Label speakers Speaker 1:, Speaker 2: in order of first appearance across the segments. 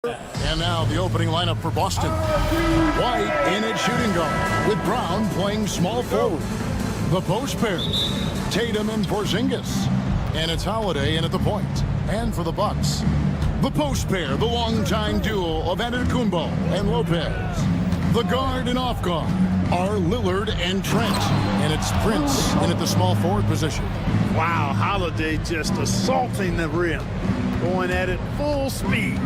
Speaker 1: And now the opening lineup for Boston. White in at shooting guard, with Brown playing small forward. The post pair, Tatum and Porzingis. And it's Holiday in at the point. And for the Bucks, the post pair, the longtime duo of Antetokounmpo and Lopez. The guard and off guard are Lillard and Trent. And it's Prince in at the small forward position.
Speaker 2: Wow, Holiday just assaulting the rim, going at it full speed.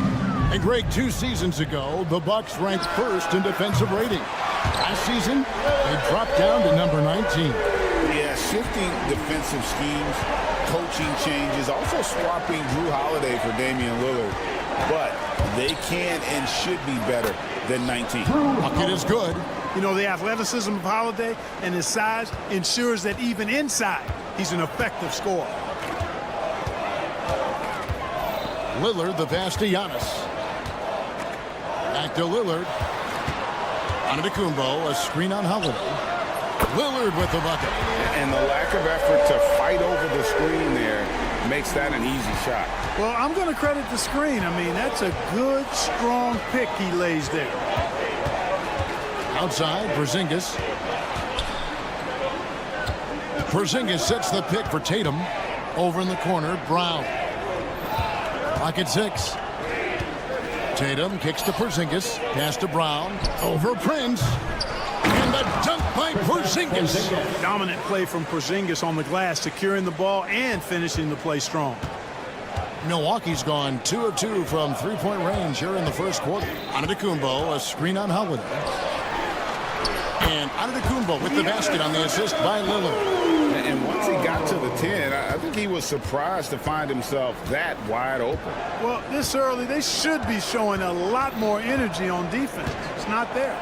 Speaker 1: And Greg, 2 seasons ago, the Bucks ranked first in defensive rating. Last season, they dropped down to number 19.
Speaker 3: Yeah, shifting defensive schemes, coaching changes, also swapping Drew Holiday for Damian Lillard. But they can and should be better than 19.
Speaker 1: Bucket is good.
Speaker 2: You know, the athleticism of Holiday and his size ensures that even inside, he's an effective scorer.
Speaker 1: Lillard, the pass to Giannis. Back to Lillard. Antetokounmpo, a screen on Holiday. Lillard with the bucket.
Speaker 3: And the lack of effort to fight over the screen there makes that an easy shot.
Speaker 2: Well, I'm going to credit the screen. I mean, that's a good, strong pick he lays there.
Speaker 1: Outside, Porzingis. Porzingis sets the pick for Tatum. Over in the corner, Brown. Pocket 6. Tatum kicks to Porzingis. Pass to Brown. Over Prince. And the dunk by Porzingis.
Speaker 2: Dominant play from Porzingis on the glass, securing the ball and finishing the play strong.
Speaker 1: Milwaukee's gone 2 of 2 from three-point range here in the first quarter. Antetokounmpo, a screen on Holiday. And Antetokounmpo with the basket on the assist by Lillard.
Speaker 3: And once he got to the 10, I think he was surprised to find himself that wide open.
Speaker 2: Well, this early, they should be showing a lot more energy on defense. It's not there.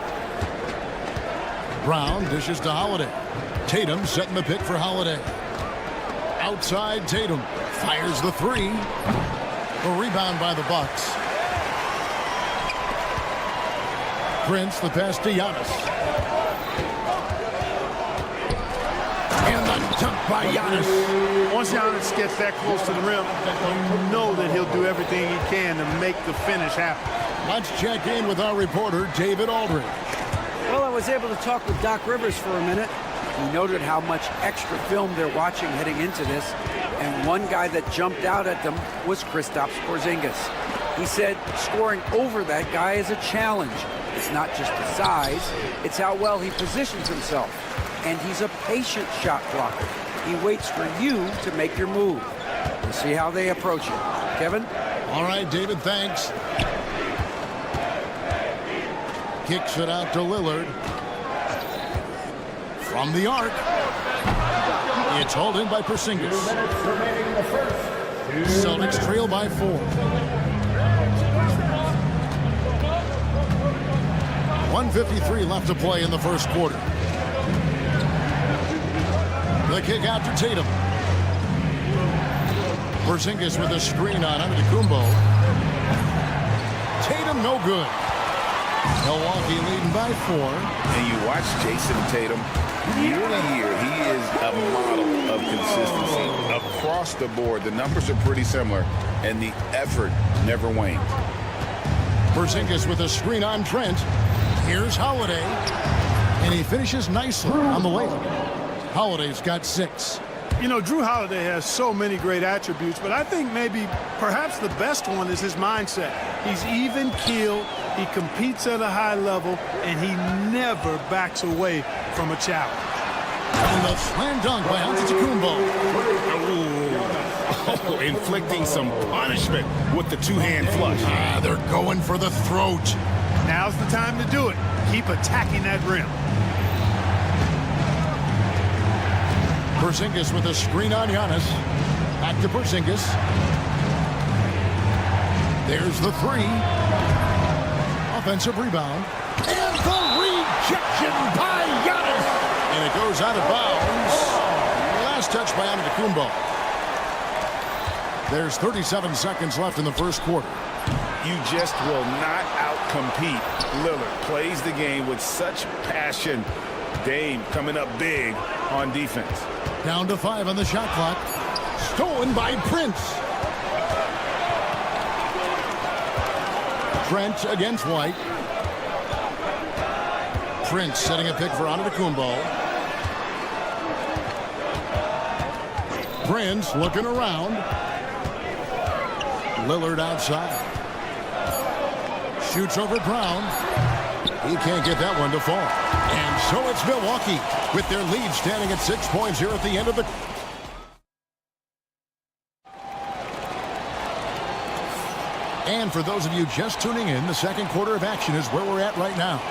Speaker 1: Brown dishes to Holiday. Tatum setting the pick for Holiday. Outside, Tatum fires the 3. A rebound by the Bucks. Prince, the pass to Giannis. And the dunk by Giannis.
Speaker 2: Once Giannis gets that close to the rim, you know that he'll do everything he can to make the finish happen.
Speaker 1: Let's check in with our reporter, David Aldridge.
Speaker 4: Well, I was able to talk with Doc Rivers for a minute. He noted how much extra film they're watching heading into this, and one guy that jumped out at them was Kristaps Porzingis. He said scoring over that guy is a challenge. It's not just the size, it's how well he positions himself. And he's a patient shot blocker. He waits for you to make your move. We'll see how they approach it. Kevin?
Speaker 1: All right, David, thanks. Kicks it out to Lillard. From the arc. It's hauled in by Porzingis. Celtics trail by 4. 1:53 left to play in the first quarter. The kick out to Tatum. Porzingis with a screen on Antetokounmpo. Tatum no good. Milwaukee leading by 4.
Speaker 3: And you watch Jason Tatum, year to year, he is a model of consistency. Across the board, the numbers are pretty similar, and the effort never wanes.
Speaker 1: Porzingis with a screen on Trent. Here's Holiday. And he finishes nicely on the layup. Holiday's got 6.
Speaker 2: You know, Drew Holiday has so many great attributes, but I think maybe perhaps the best one is his mindset. He's even-keeled, he competes at a high level, and he never backs away from a challenge.
Speaker 1: And the slam dunk by Antetokounmpo.
Speaker 3: Oh, inflicting some punishment with the two-hand flush.
Speaker 1: They're going for the throat.
Speaker 2: Now's the time to do it. Keep attacking that rim.
Speaker 1: Porzingis with a screen on Giannis. Back to Porzingis. There's the 3. Offensive rebound. And the rejection by Giannis. And it goes out of bounds. Last touch by Antetokounmpo. There's 37 seconds left in the first quarter.
Speaker 3: You just will not outcompete Lillard. Plays the game with such passion. Dame coming up big on defense.
Speaker 1: Down to 5 on the shot clock. Stolen by Prince. Trent against White. Prince setting a pick for Antetokounmpo. Prince looking around. Lillard outside. Shoots over Brown. He can't get that one to fall. And so it's Milwaukee with their lead standing at 6 points here at the end of the... And for those of you just tuning in, the second quarter of action is where we're at right now.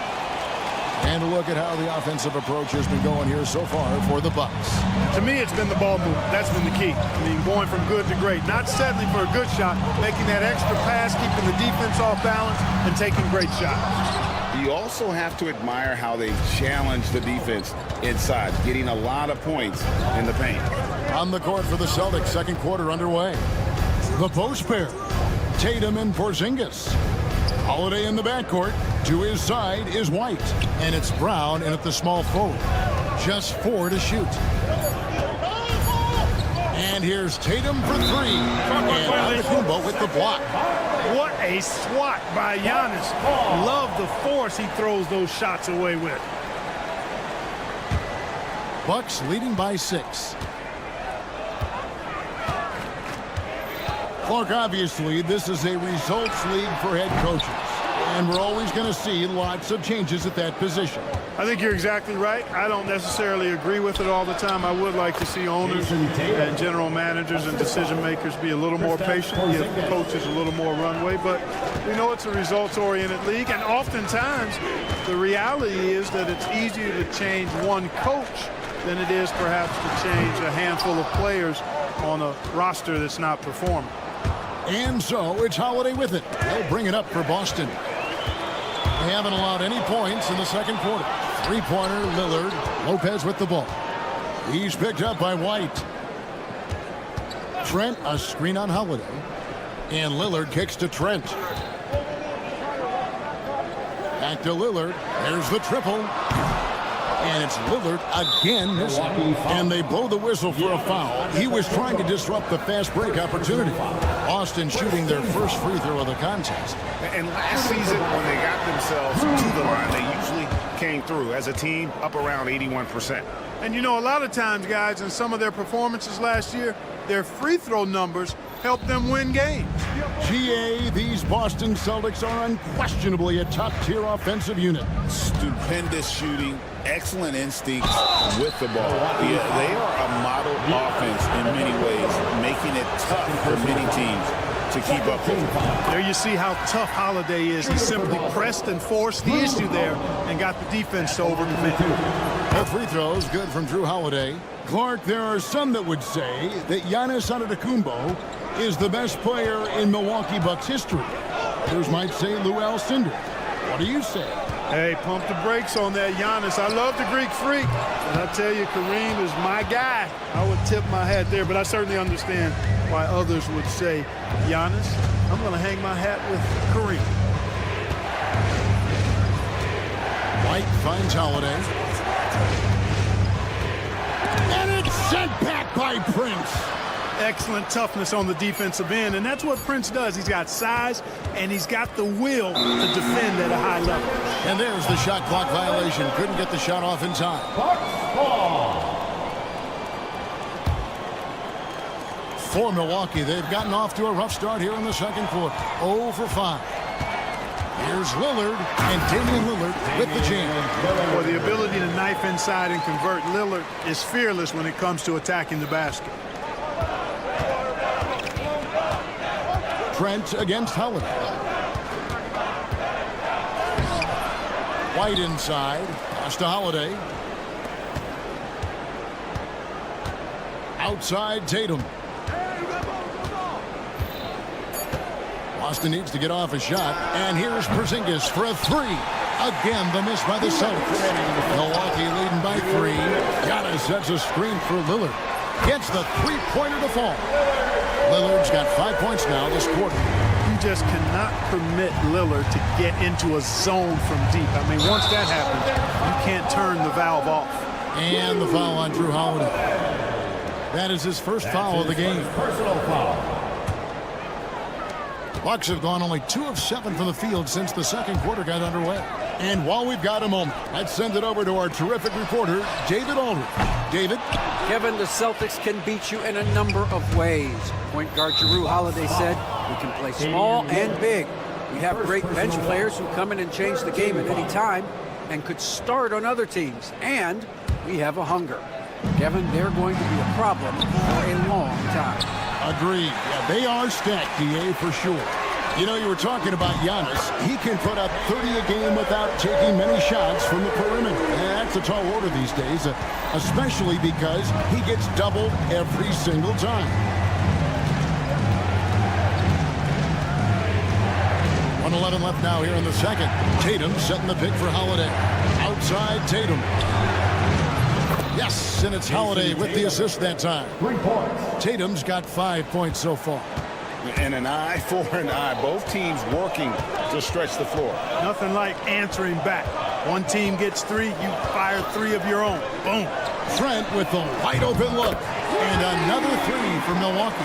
Speaker 1: And a look at how the offensive approach has been going here so far for the Bucks.
Speaker 2: To me, it's been the ball movement. That's been the key. I mean, going from good to great. Not settling for a good shot, making that extra pass, keeping the defense off balance, and taking great shots.
Speaker 3: You also have to admire how they challenge the defense inside, getting a lot of points in the paint.
Speaker 1: On the court for the Celtics, second quarter underway. The post pair, Tatum and Porzingis. Holiday in the backcourt. To his side is White. And it's Brown in at the small forward. Just 4 to shoot. And here's Tatum for 3. And Antetokounmpo with the block.
Speaker 2: What a swat by Giannis. Love the force he throws those shots away with.
Speaker 1: Bucks leading by 6. Clark, obviously, this is a results league for head coaches. And we're always going to see lots of changes at that position.
Speaker 2: I think you're exactly right. I don't necessarily agree with it all the time. I would like to see owners and general managers and decision makers be a little more patient, give coaches a little more runway. But we know it's a results-oriented league, and oftentimes the reality is that it's easier to change one coach than it is perhaps to change a handful of players on a roster that's not performing.
Speaker 1: And so it's Holiday with it. They'll bring it up for Boston. They haven't allowed any points in the second quarter. Three-pointer, Lillard. Lopez with the ball. He's picked up by White. Trent, a screen on Holiday. And Lillard kicks to Trent. Back to Lillard. There's the triple. And it's Lillard again missing. And they blow the whistle for a foul. He was trying to disrupt the fast break opportunity. Boston shooting their first free throw of the contest.
Speaker 3: And last season, when they got themselves to the line, they usually came through as a team up around 81%.
Speaker 2: And you know, a lot of times, guys, in some of their performances last year, their free throw numbers helped them win games.
Speaker 1: GA, these Boston Celtics are unquestionably a top-tier offensive unit.
Speaker 3: Stupendous shooting, excellent instincts with the ball. Yeah, they are a model offense in many ways, making it tough for many teams to keep up with them.
Speaker 2: There you see how tough Holiday is. He simply pressed and forced the issue there and got the defense to overcommit.
Speaker 1: The free throws good from Drew Holiday. Clark, there are some that would say that Giannis Antetokounmpo is the best player in Milwaukee Bucks history. Others might say Lou Alcindor. What do you say?
Speaker 2: Hey, pump the brakes on that Giannis. I love the Greek freak. And I tell you, Kareem is my guy. I would tip my hat there, but I certainly understand why others would say, Giannis, I'm going to hang my hat with Kareem.
Speaker 1: White finds Holiday. And it's sent back by Prince.
Speaker 2: Excellent toughness on the defensive end, and that's what Prince does. He's got size, and he's got the will to defend at a high level.
Speaker 1: And there's the shot clock violation. Couldn't get the shot off in time. For Milwaukee, they've gotten off to a rough start here in the second quarter. 0 for 5. Here's Lillard, and Damian Lillard with the jam.
Speaker 2: For the ability to knife inside and convert, Lillard is fearless when it comes to attacking the basket.
Speaker 1: Trent against Holiday. White inside. Pass to Holiday. Outside Tatum. Boston needs to get off a shot. And here's Porzingis for a 3. Again, the miss by the Celtics. Milwaukee leading by 3. Giannis sets a screen for Lillard. Gets the three-pointer to fall. Lillard's got 5 points now this quarter.
Speaker 2: You just cannot permit Lillard to get into a zone from deep. I mean, once that happens, you can't turn the valve off.
Speaker 1: And the foul on Drew Holiday. That is his first foul of the game.
Speaker 5: Personal foul.
Speaker 1: Bucks have gone only 2 of 7 from the field since the second quarter got underway. And while we've got a moment, let's send it over to our terrific reporter, David Aldridge. David?
Speaker 4: Kevin, the Celtics can beat you in a number of ways. Point guard Jrue Holiday said, we can play small and big. We have great bench players who come in and change the game at any time and could start on other teams. And we have a hunger. Kevin, they're going to be a problem for a long time.
Speaker 1: Agreed. Yeah, they are stacked, DA, for sure. You know, you were talking about Giannis. He can put up 30 a game without taking many shots from the perimeter. And that's a tall order these days, especially because he gets doubled every single time. 1:11 left now here in the second. Tatum setting the pick for Holiday. Outside Tatum. Yes, and it's Holiday with the assist that time. 3 points. Tatum's got 5 points so far.
Speaker 3: And an eye for an eye. Both teams working to stretch the floor.
Speaker 2: Nothing like answering back. One team gets 3, you fire 3 of your own. Boom.
Speaker 1: Trent with the wide open look. And another 3 for Milwaukee.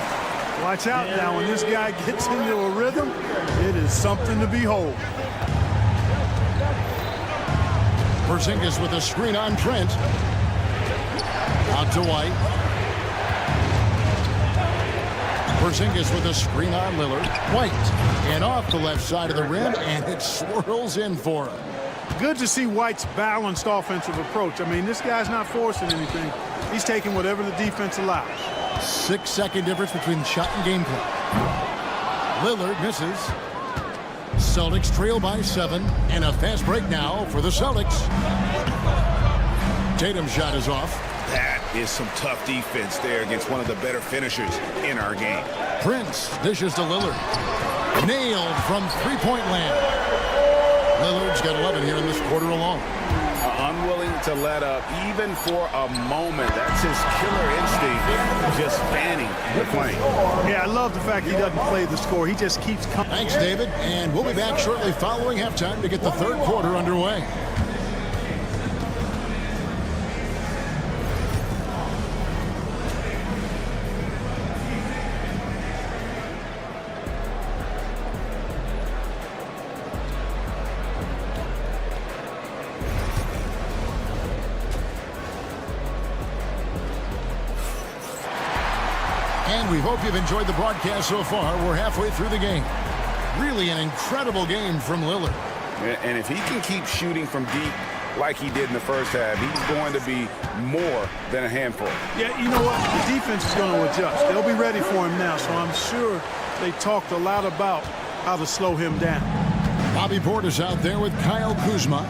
Speaker 2: Watch out now. When this guy gets into a rhythm, it is something to behold.
Speaker 1: Porzingis with a screen on Trent. Out to White. Porzingis with a screen on Lillard. White. And off the left side of the rim, and it swirls in for him.
Speaker 2: Good to see White's balanced offensive approach. I mean, this guy's not forcing anything. He's taking whatever the defense allows.
Speaker 1: 6-second difference between shot and game play. Lillard misses. Celtics trail by 7, and a fast break now for the Celtics. Tatum's shot is off.
Speaker 3: That is some tough defense there against one of the better finishers in our game.
Speaker 1: Prince dishes to Lillard. Nailed from three-point land. Lillard's got 11 here in this quarter alone.
Speaker 3: Unwilling to let up even for a moment. That's his killer instinct, just fanning the flame.
Speaker 2: Yeah, I love the fact he doesn't play the score. He just keeps coming.
Speaker 1: Thanks, David. And we'll be back shortly following halftime to get the third quarter underway. And we hope you've enjoyed the broadcast so far. We're halfway through the game. Really an incredible game from Lillard.
Speaker 3: And if he can keep shooting from deep like he did in the first half, he's going to be more than a handful.
Speaker 2: Yeah, you know what? The defense is going to adjust. They'll be ready for him now, so I'm sure they talked a lot about how to slow him down.
Speaker 1: Bobby Portis out there with Kyle Kuzma.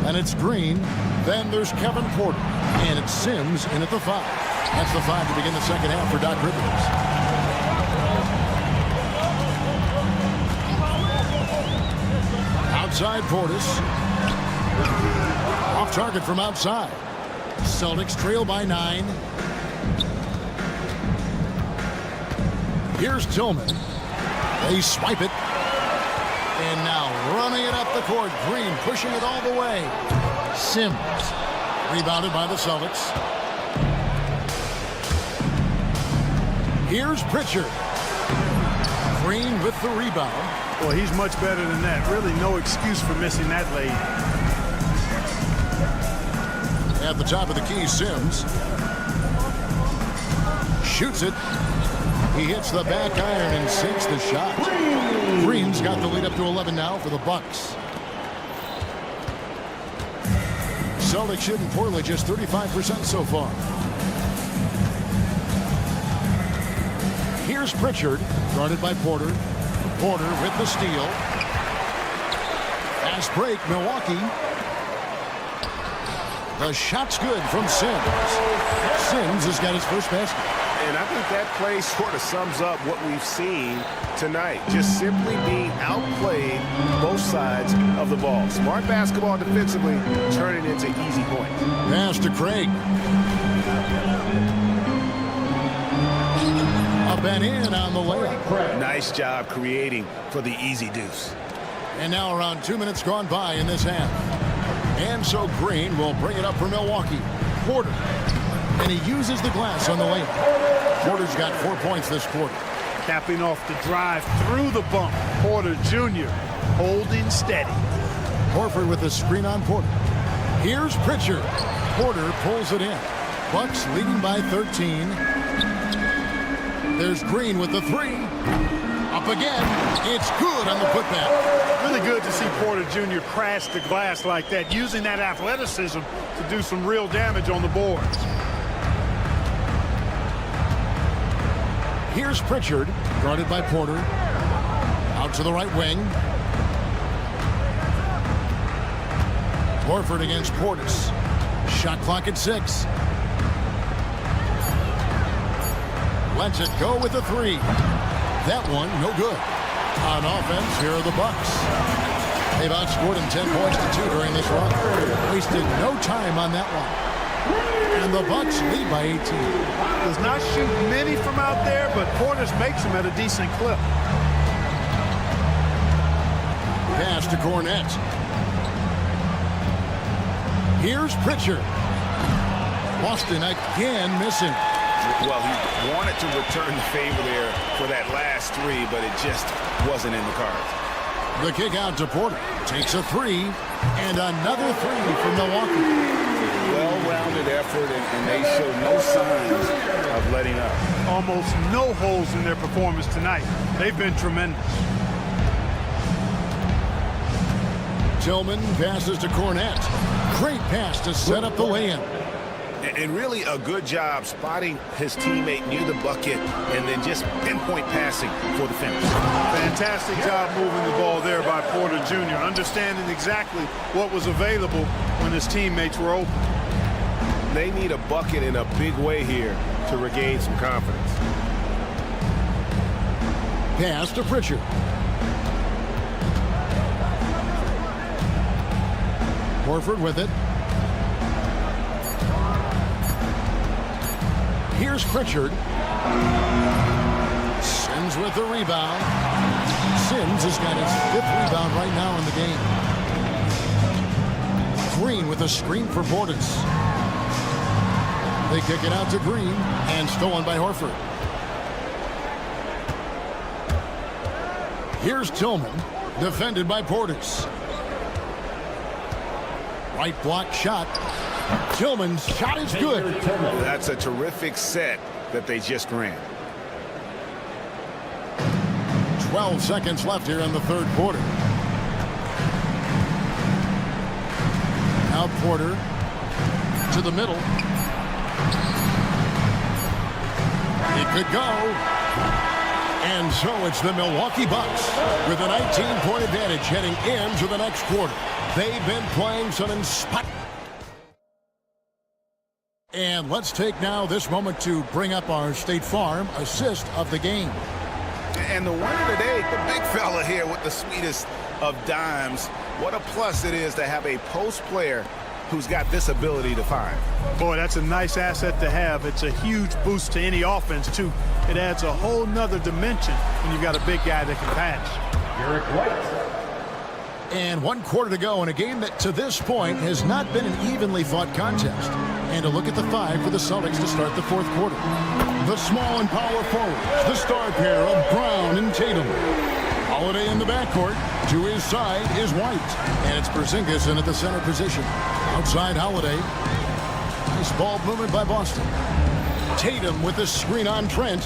Speaker 1: And it's Green. Then there's Kevin Porter. And it's Sims in at the 5. That's the 5 to begin the second half for Doc Rivers. Outside Portis. Off target from outside. Celtics trail by 9. Here's Tillman. They swipe it. And now running it up the court. Green pushing it all the way. Sims. Rebounded by the Celtics. Here's Pritchard. Green with the rebound.
Speaker 2: Well, he's much better than that. Really no excuse for missing that lead.
Speaker 1: At the top of the key, Sims. Shoots it. He hits the back iron and sinks the shot. Green's got the lead up to 11 now for the Bucks. Celtics shooting poorly, just 35% so far. Here's Pritchard, guarded by Porter. Porter with the steal. Fast break, Milwaukee. The shot's good from Sims. Sims has got his first basket.
Speaker 3: And I think that play sort of sums up what we've seen tonight. Just simply being outplayed both sides of the ball. Smart basketball defensively, turning into easy points.
Speaker 1: Pass to Craig. Up and in on the layup.
Speaker 3: Nice job creating for the easy deuce.
Speaker 1: And now around 2 minutes gone by in this half. And so Green will bring it up for Milwaukee. Porter. And he uses the glass on the layup. Porter's got 4 points this quarter.
Speaker 2: Capping off the drive through the bump. Porter Jr. holding steady.
Speaker 1: Horford with a screen on Porter. Here's Pritchard. Porter pulls it in. Bucks leading by 13. There's Green with the three. Up again. It's good on the putback.
Speaker 2: Really good to see Porter Jr. crash the glass like that, using that athleticism to do some real damage on the boards.
Speaker 1: Here's Pritchard, guarded by Porter. Out to the right wing. Horford against Portis. Shot clock at 6. Lets it go with the three. That one, no good. On offense, here are the Bucks. They've outscored him 10 points to 2 during this run. Wasted no time on that one. And the Bucks lead by 18.
Speaker 2: Does not shoot many from out there, but Portis makes them at a decent clip.
Speaker 1: Pass to Cornette. Here's Pritchard. Boston again missing.
Speaker 3: Well, he wanted to return the favor there for that last three, but it just wasn't in the cards.
Speaker 1: The kick out to Porter. Takes a three, and another three from Milwaukee.
Speaker 3: Well-rounded effort, and they show no signs of letting up.
Speaker 2: Almost no holes in their performance tonight. They've been tremendous.
Speaker 1: Tillman passes to Cornette. Great pass to set up the lay-in.
Speaker 3: And really a good job spotting his teammate near the bucket and then just pinpoint passing for the finish.
Speaker 2: Fantastic job moving the ball there by Porter Jr., understanding exactly what was available when his teammates were open.
Speaker 3: They need a bucket in a big way here to regain some confidence.
Speaker 1: Pass to Pritchard. Horford with it. Here's Pritchard. Sims with the rebound. Sims has got his 5th rebound right now in the game. Green with a screen for Portis. They kick it out to Green, and stolen by Horford. Here's Tillman, defended by Portis. Right block shot. Tillman's shot is good.
Speaker 3: That's a terrific set that they just ran.
Speaker 1: 12 seconds left here in the third quarter. Now Porter to the middle. It could go. And so it's the Milwaukee Bucks with a 19-point advantage heading into the next quarter. They've been playing some inspiring. And let's take now this moment to bring up our State Farm assist of the game.
Speaker 3: And the winner today, the big fella here with the sweetest of dimes. What a plus it is to have a post player who's got this ability to find.
Speaker 2: Boy, that's a nice asset to have. It's a huge boost to any offense, too. It adds a whole nother dimension when you've got a big guy that can pass.
Speaker 5: Eric White.
Speaker 1: And 1 quarter to go in a game that to this point has not been an evenly fought contest. And a look at the 5 for the Celtics to start the 4th quarter. The small and power forwards, the star pair of Brown and Tatum. Holiday in the backcourt. To his side is White. And it's Porzingis in at the center position. Outside Holiday. Nice ball movement by Boston. Tatum with the screen on Trent.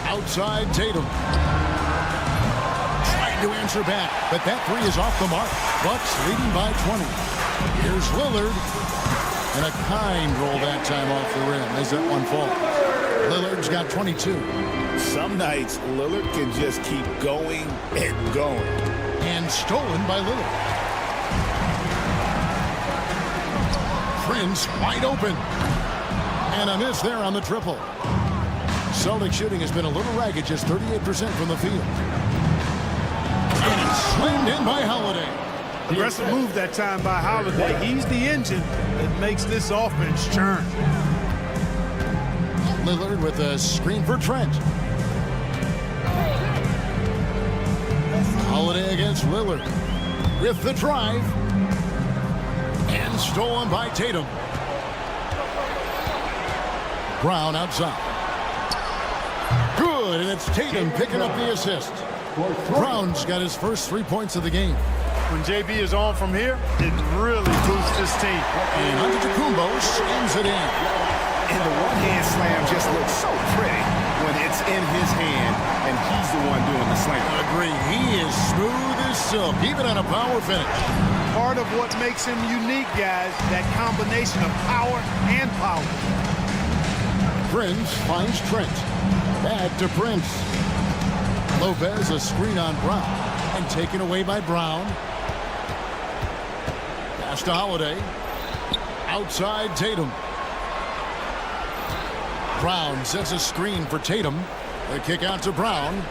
Speaker 1: Outside Tatum. Trying to answer back, but that three is off the mark. Bucks leading by 20. Here's Lillard. And a kind roll that time off the rim as that one falls. Lillard's got 22.
Speaker 3: Some nights, Lillard can just keep going and going.
Speaker 1: And stolen by Lillard. Prince wide open. And a miss there on the triple. Celtic shooting has been a little ragged, just 38% from the field. And it's slammed in by Holiday.
Speaker 2: Aggressive move that time by Holiday. He's the engine that makes this offense churn.
Speaker 1: Lillard with a screen for Trent. Holiday against Lillard with the drive. And stolen by Tatum. Brown outside. Good good, and it's Tatum picking up the assist. Brown's got his first 3 points of the game.
Speaker 2: When JB is on from here, it really boosts his team.
Speaker 1: And Antetokounmpo slams it in.
Speaker 3: And the one-hand slam just looks so pretty when it's in his hand and he's the one doing the slam.
Speaker 1: Agreed. He is smooth as silk, even on a power finish.
Speaker 2: Part of what makes him unique, guys, that combination of power and power.
Speaker 1: Prince finds Trent. Back to Prince. Lopez a screen on Brown. And taken away by Brown. Pass to Holiday. Outside Tatum. Brown sets a screen for Tatum. The kick out to Brown.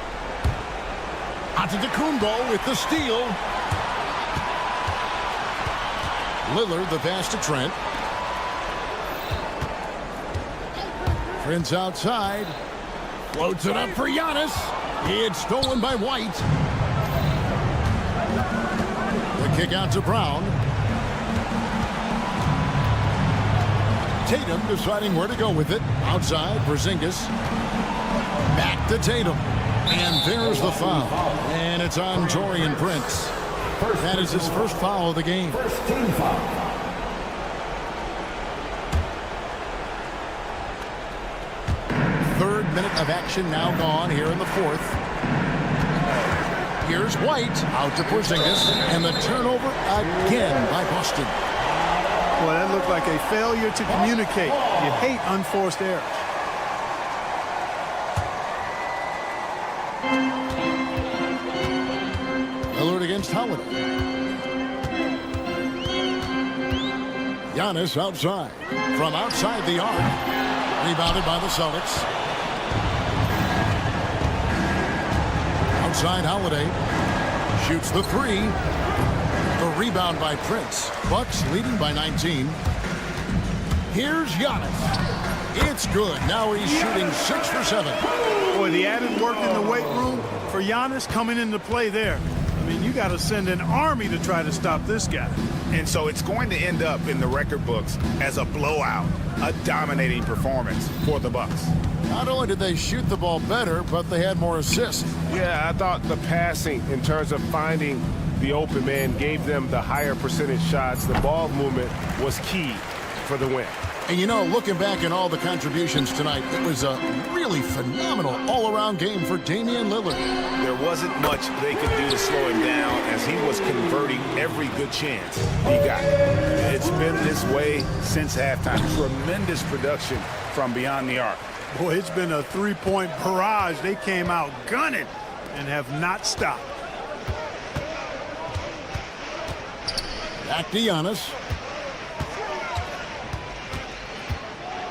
Speaker 1: Antetokounmpo with the steal. Lillard the pass to Trent. Prince outside. Floats it up for Giannis. It's stolen by White. The kick out to Brown. Tatum deciding where to go with it. Outside, Porzingis. Back to Tatum. And there's the foul. And it's on Taurean Prince. That is his first foul of the game.
Speaker 5: First team foul.
Speaker 1: Third minute of action now gone here in the fourth. Here's White out to Porzingis. And the turnover again by Boston.
Speaker 2: Well, that looked like a failure to communicate. You hate unforced errors.
Speaker 1: Lillard against Holiday. Giannis outside. From outside the arc. Rebounded by the Celtics. Outside Holiday. Shoots the three. The rebound by Prince. Bucks leading by 19. Here's Giannis. It's good. Now he's shooting 6 for 7.
Speaker 2: Boy, the added work in the weight room for Giannis coming into play there. I mean, you got to send an army to try to stop this guy.
Speaker 3: And so it's going to end up in the record books as a blowout, a dominating performance for the Bucks.
Speaker 1: Not only did they shoot the ball better, but they had more assists.
Speaker 6: Yeah, I thought the passing in terms of finding the open man gave them the higher percentage shots. The ball movement was key for the win.
Speaker 1: And you know, looking back at all the contributions tonight, it was a really phenomenal all-around game for Damian Lillard.
Speaker 3: There wasn't much they could do to slow him down as he was converting every good chance he got. It's been this way since halftime. Tremendous production from beyond the arc.
Speaker 2: Boy, it's been a three-point barrage. They came out gunning and have not stopped.
Speaker 1: Back to Giannis.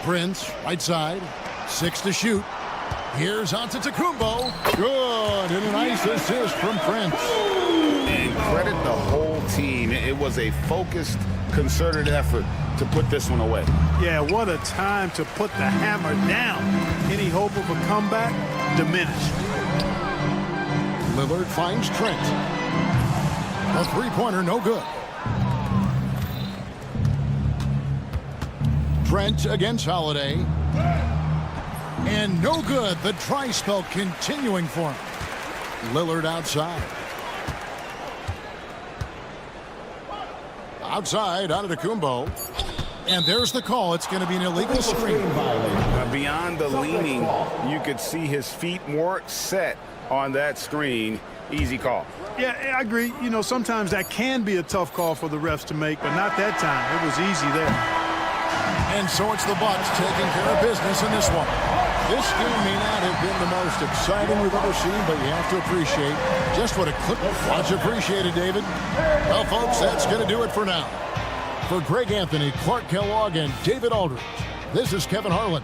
Speaker 1: Prince, right side. 6 to shoot. Here's Antetokounmpo. Good, and a nice assist from Prince.
Speaker 3: And credit the whole team. It was a focused, concerted effort to put this one away.
Speaker 2: Yeah, what a time to put the hammer down. Any hope of a comeback? Diminished.
Speaker 1: Lillard finds Trent. A three-pointer, no good. Trent against Holiday. And no good. The try spell continuing for him. Lillard outside. Outside, Antetokounmpo. And there's the call. It's going to be an illegal screen.
Speaker 3: Beyond the leaning, you could see his feet weren't set on that screen. Easy call.
Speaker 2: Yeah, I agree. You know, sometimes that can be a tough call for the refs to make, but not that time. It was easy there.
Speaker 1: And so it's the Bucks taking care of business in this one. This game may not have been the most exciting we've ever seen, but you have to appreciate just what a clip. Much appreciated, David. Well, folks, that's going to do it for now. For Greg Anthony, Clark Kellogg, and David Aldridge, this is Kevin Harlan.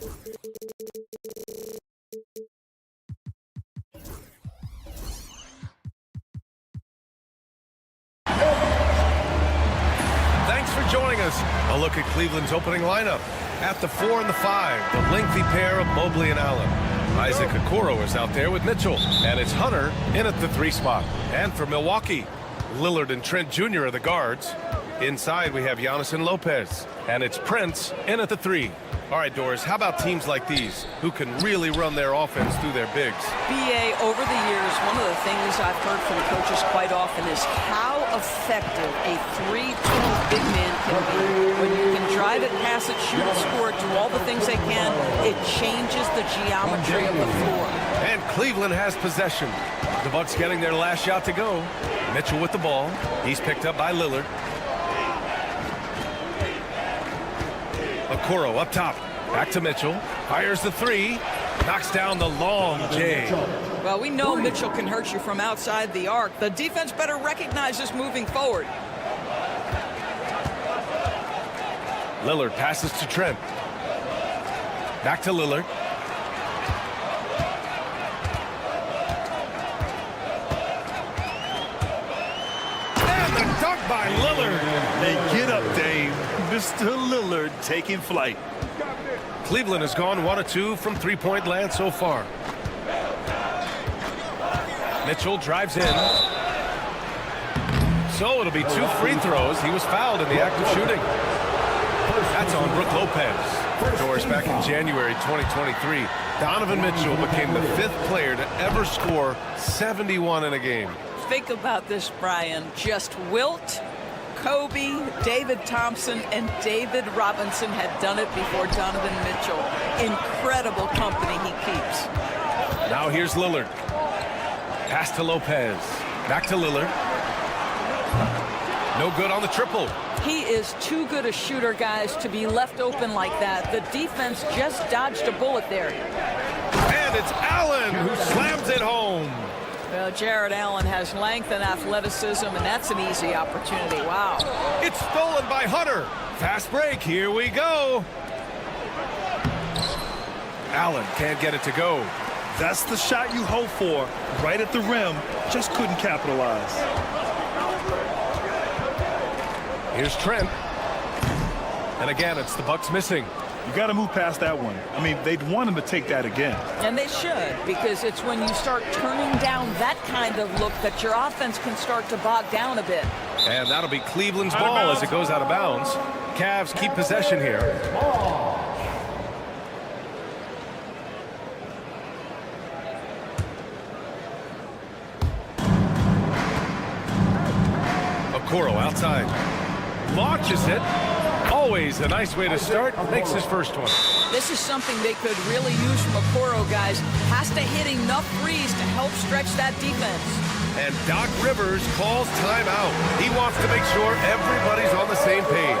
Speaker 5: Thanks for joining us. A look at Cleveland's opening lineup. At the 4 and the 5, the lengthy pair of Mobley and Allen. Isaac Okoro is out there with Mitchell, and it's Hunter in at the 3 spot. And for Milwaukee, Lillard and Trent Jr. are the guards. Inside, we have Giannis and Lopez, and it's Prince in at the 3. All right, Doris, how about teams like these who can really run their offense through their bigs?
Speaker 7: BA, over the years, one of the things I've heard from coaches quite often is how effective a 3-tool big man can be. When you can drive it, pass it, shoot it, score it, do all the things they can, it changes the geometry of the floor.
Speaker 5: And Cleveland has possession. The Bucks getting their last shot to go. Mitchell with the ball. He's picked up by Lillard. Okoro up top. Back to Mitchell. Fires the 3. Knocks down the long J.
Speaker 7: Well, we know Mitchell can hurt you from outside the arc. The defense better recognize this moving forward.
Speaker 5: Lillard passes to Trent. Back to Lillard. And the dunk by Lillard.
Speaker 8: Hey, get up, Dave. Mr. Lillard taking flight.
Speaker 5: Cleveland has gone 1 of 2 from three-point land so far. Mitchell drives in. So it'll be 2 free throws. He was fouled in the act of shooting. That's on Brook Lopez. Doris, back in January 2023, Donovan Mitchell became the 5th player to ever score 71 in a game.
Speaker 7: Think about this, Brian. Just Wilt, Kobe, David Thompson, and David Robinson had done it before Donovan Mitchell. Incredible company he keeps.
Speaker 5: Now here's Lillard. Pass to Lopez. Back to Lillard. No good on the triple.
Speaker 7: He is too good a shooter, guys, to be left open like that. The defense just dodged a bullet there.
Speaker 5: And it's Allen who slams it home.
Speaker 7: Well, Jared Allen has length and athleticism, and that's an easy opportunity. Wow.
Speaker 5: It's stolen by Hunter. Fast break. Here we go. Allen can't get it to go.
Speaker 8: That's the shot you hope for. Right at the rim. Just couldn't capitalize.
Speaker 5: Here's Trent. And again, it's the Bucks missing.
Speaker 8: You got to move past that one. I mean, they'd want him to take that again.
Speaker 7: And they should, because it's when you start turning down that kind of look that your offense can start to bog down a bit.
Speaker 5: And that'll be Cleveland's ball as it goes out of bounds. Cavs keep possession here. Okoro outside. Launches it. Always a nice way to start. Makes his first one.
Speaker 7: This is something they could really use from Okoro, guys. Has to hit enough threes to help stretch that defense.
Speaker 5: And Doc Rivers calls timeout. He wants to make sure everybody's on the same page.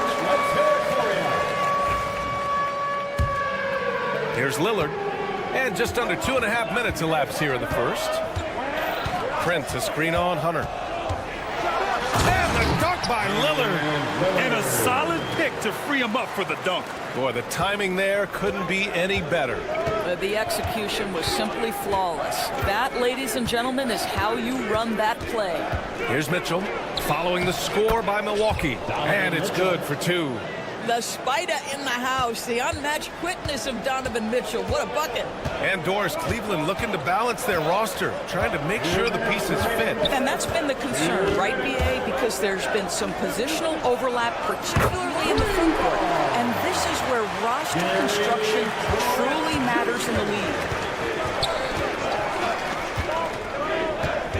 Speaker 5: Here's Lillard. And just under 2.5 minutes elapsed here in the first. Prince, a screen on Hunter. And the dunk by Lillard.
Speaker 8: And a solid pick to free him up for the dunk.
Speaker 5: Boy, the timing there couldn't be any better.
Speaker 7: The execution was simply flawless. That, ladies and gentlemen, is how you run that play.
Speaker 5: Here's Mitchell following the score by Milwaukee. And it's good for 2.
Speaker 7: The spider in the house, the unmatched quickness of Donovan Mitchell. What a bucket.
Speaker 5: And Doris, Cleveland looking to balance their roster, trying to make sure the pieces fit.
Speaker 7: And that's been the concern, right, BA? Because there's been some positional overlap, particularly in the front court. And this is where roster construction truly matters in the league.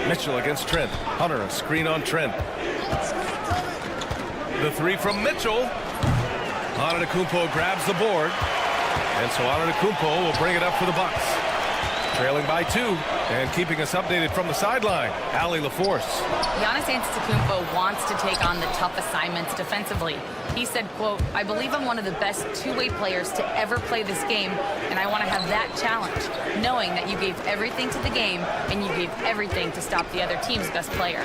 Speaker 5: Mitchell against Trent. Hunter, a screen on Trent. The 3 from Mitchell. Antetokounmpo grabs the board. And so Antetokounmpo will bring it up for the Bucks. Trailing by 2 and keeping us updated from the sideline, Allie LaForce.
Speaker 9: Giannis Antetokounmpo wants to take on the tough assignments defensively. He said, quote, "I believe I'm one of the best two-way players to ever play this game, and I want to have that challenge, knowing that you gave everything to the game and you gave everything to stop the other team's best player."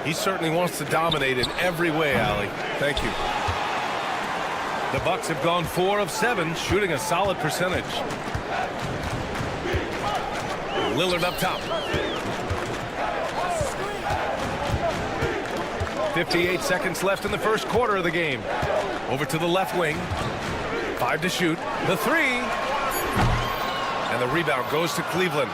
Speaker 5: He certainly wants to dominate in every way, Allie. Thank you. The Bucks have gone 4 of 7, shooting a solid percentage. Lillard up top. 58 seconds left in the first quarter of the game. Over to the left wing. 5 to shoot. The 3. And the rebound goes to Cleveland.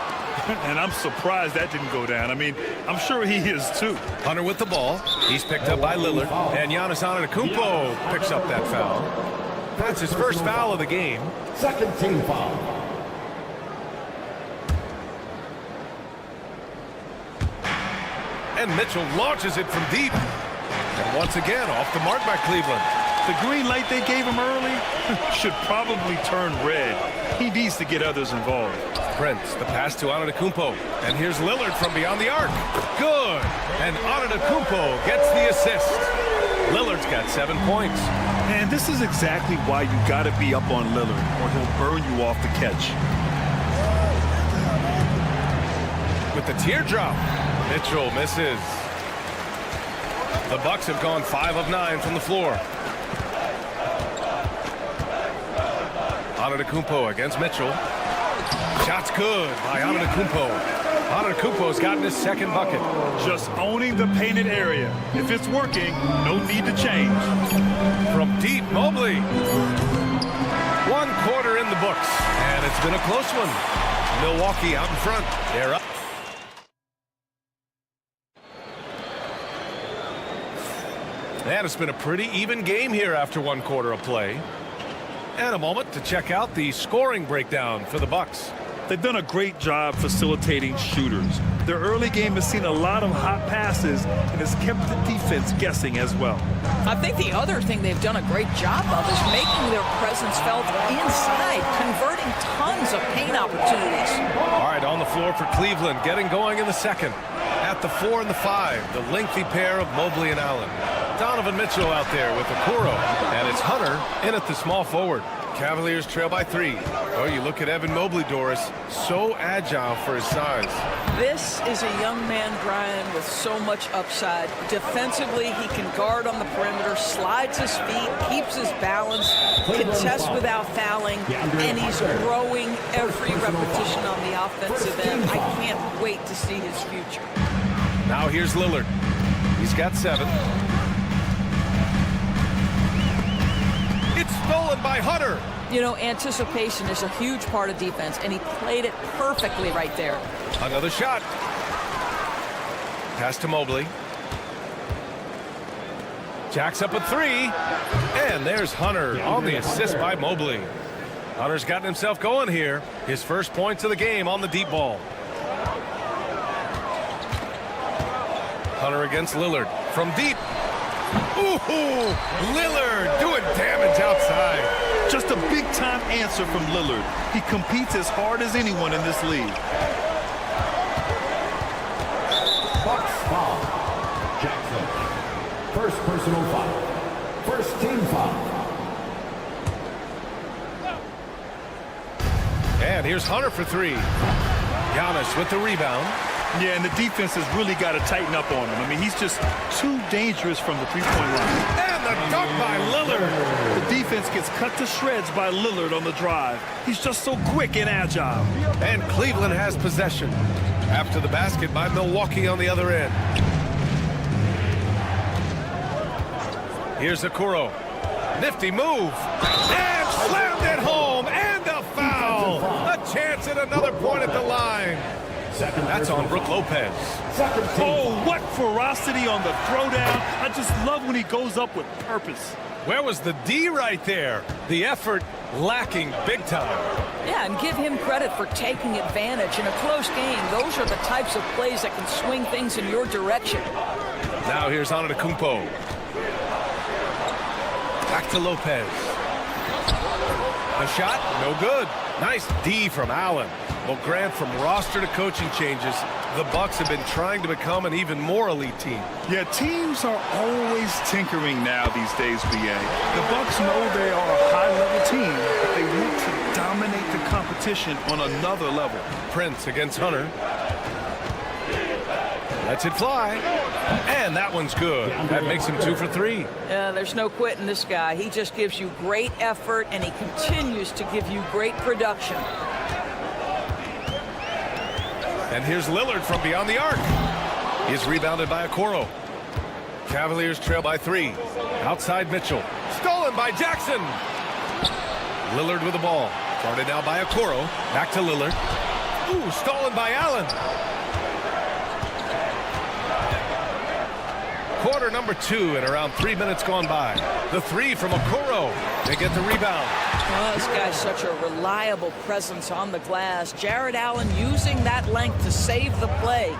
Speaker 8: And I'm surprised that didn't go down. I mean, I'm sure he is too.
Speaker 5: Hunter with the ball. He's picked up by Lillard. And Giannis Antetokounmpo picks up that foul. That's his first foul of the game.
Speaker 10: Second team foul.
Speaker 5: And Mitchell launches it from deep. And once again, off the mark by Cleveland.
Speaker 8: The green light they gave him early should probably turn red. He needs to get others involved.
Speaker 5: Prince, the pass to Antetokounmpo. And here's Lillard from beyond the arc. Good. And Antetokounmpo gets the assist. Lillard's got 7 points.
Speaker 8: And this is exactly why you got to be up on Lillard, or he'll burn you off the catch.
Speaker 5: With the teardrop, Mitchell misses. The Bucks have gone 5 of 9 from the floor. Antetokounmpo against Mitchell. Shot's good by Antetokounmpo. Antetokounmpo's gotten his second bucket.
Speaker 8: Just owning the painted area. If it's working, no need to change.
Speaker 5: From deep, Mobley. 1 quarter in the books, and it's been a close one. Milwaukee out in front. They're up. And it's been a pretty even game here after 1 quarter of play. And a moment to check out the scoring breakdown for the Bucks.
Speaker 8: They've done a great job facilitating shooters. Their early game has seen a lot of hot passes and has kept the defense guessing as well.
Speaker 7: I think the other thing they've done a great job of is making their presence felt inside, converting tons of paint opportunities.
Speaker 5: All right, on the floor for Cleveland, getting going in the second. At the 4 and the 5, the lengthy pair of Mobley and Allen. Donovan Mitchell out there with Okoro, and it's Hunter in at the small forward. Cavaliers trail by 3. Oh, you look at Evan Mobley, Doris, so agile for his size.
Speaker 7: This is a young man, Brian, with so much upside. Defensively, he can guard on the perimeter, slides his feet, keeps his balance, contests without fouling, and he's growing every repetition on the offensive end. I can't wait to see his future.
Speaker 5: Now here's Lillard. He's got 7. It's stolen by Hunter.
Speaker 7: You know, anticipation is a huge part of defense, and he played it perfectly right there.
Speaker 5: Another shot. Pass to Mobley. Jacks up a 3. And there's Hunter on the assist by Mobley. Hunter's gotten himself going here. His first points of the game on the deep ball. Hunter against Lillard from deep. Ooh, Lillard doing damage outside.
Speaker 8: Just a big-time answer from Lillard. He competes as hard as anyone in this league.
Speaker 10: Bucks foul. Jackson. First personal foul. First team foul.
Speaker 5: And here's Hunter for 3. Giannis with the rebound.
Speaker 8: Yeah, and the defense has really got to tighten up on him. I mean, he's just too dangerous from the three-point line.
Speaker 5: And the dunk by Lillard.
Speaker 8: The defense gets cut to shreds by Lillard on the drive. He's just so quick and agile.
Speaker 5: And Cleveland has possession. After the basket by Milwaukee on the other end. Here's Okoro. Nifty move. And slammed it home. And a foul. A chance at another point at the line. That's on Brook Lopez.
Speaker 8: Oh, what ferocity on the throwdown. I just love when he goes up with purpose.
Speaker 5: Where was the D right there? The effort lacking big time.
Speaker 7: Yeah, and give him credit for taking advantage in a close game. Those are the types of plays that can swing things in your direction.
Speaker 5: Now here's Antetokounmpo. Back to Lopez. The shot, no good. Nice D from Allen. Well, Grant, from roster to coaching changes, the Bucks have been trying to become an even more elite team.
Speaker 8: Yeah, teams are always tinkering now these days, BA. The Bucks know they are a high-level team, but they want to dominate the competition on another level.
Speaker 5: Prince against Hunter. Lets it fly. And that one's good. That makes him 2 for 3.
Speaker 7: There's no quitting this guy. He just gives you great effort, and he continues to give you great production.
Speaker 5: And here's Lillard from beyond the arc. He's rebounded by Okoro. Cavaliers trail by 3. Outside Mitchell. Stolen by Jackson. Lillard with the ball. Guarded now by Okoro. Back to Lillard. Ooh, stolen by Allen. Quarter number 2 and around 3 minutes gone by. The 3 from Okoro. They get the rebound.
Speaker 7: Oh, this guy's such a reliable presence on the glass. Jared Allen using that length to save the play.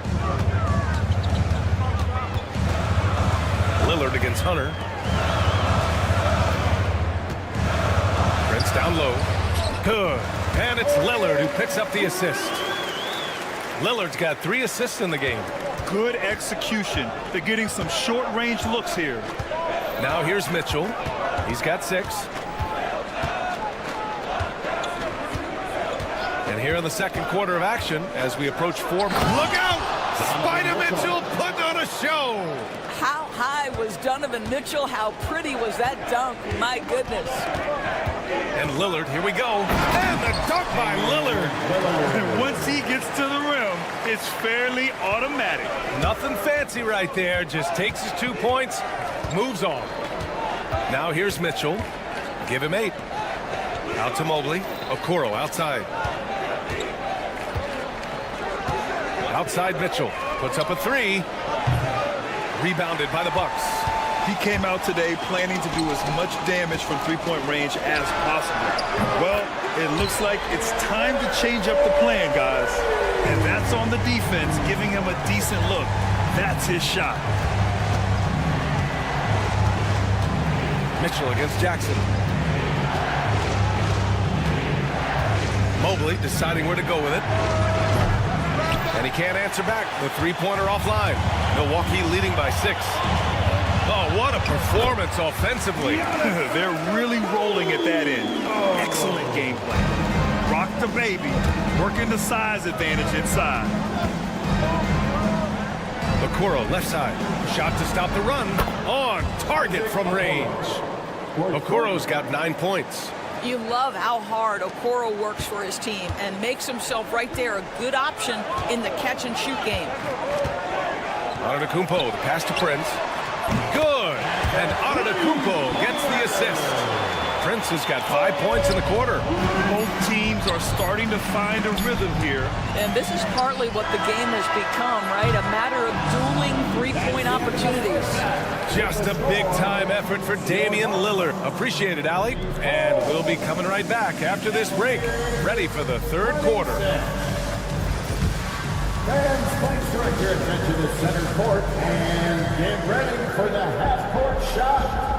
Speaker 5: Lillard against Hunter. Prince down low. Good. And it's Lillard who picks up the assist. Lillard's got 3 assists in the game.
Speaker 8: Good execution. They're getting some short-range looks here.
Speaker 5: Now here's Mitchell. He's got 6. And here in the second quarter of action, as we approach 4. Look out! Spider Mitchell putting on a show.
Speaker 7: How high was Donovan Mitchell? How pretty was that dunk? My goodness.
Speaker 5: And Lillard, here we go. And the dunk by Lillard.
Speaker 8: And once he gets to the rim, it's fairly automatic.
Speaker 5: Nothing fancy right there. Just takes his 2 points, moves on. Now here's Mitchell. Give him 8. Out to Mobley. Okoro outside. Outside Mitchell. Puts up a 3. Rebounded by the Bucks.
Speaker 8: He came out today planning to do as much damage from three-point range as possible. Well, it looks like it's time to change up the plan, guys. And that's on the defense, giving him a decent look. That's his shot.
Speaker 5: Mitchell against Jackson. Mobley deciding where to go with it. And he can't answer back. The three-pointer offline. Milwaukee leading by 6. Oh, what a performance offensively.
Speaker 8: They're really rolling at that end. Excellent game plan. Rock the baby. Working the size advantage inside.
Speaker 5: Okoro left side. Shot to stop the run. On target from range. Okoro's got 9 points.
Speaker 7: You love how hard Okoro works for his team and makes himself right there a good option in the catch-and-shoot game.
Speaker 5: Antetokounmpo, the pass to Prince. Good! And Antetokounmpo gets the assist. Prince has got 5 points in the quarter.
Speaker 8: Both teams are starting to find a rhythm here.
Speaker 7: And this is partly what the game has become, right? A matter of dueling three-point opportunities.
Speaker 5: Just a big-time effort for Damian Lillard. Appreciate it, Allie. And we'll be coming right back after this break. Ready for the third quarter.
Speaker 10: Fans, please direct your attention to center court and get ready for the half-court shot.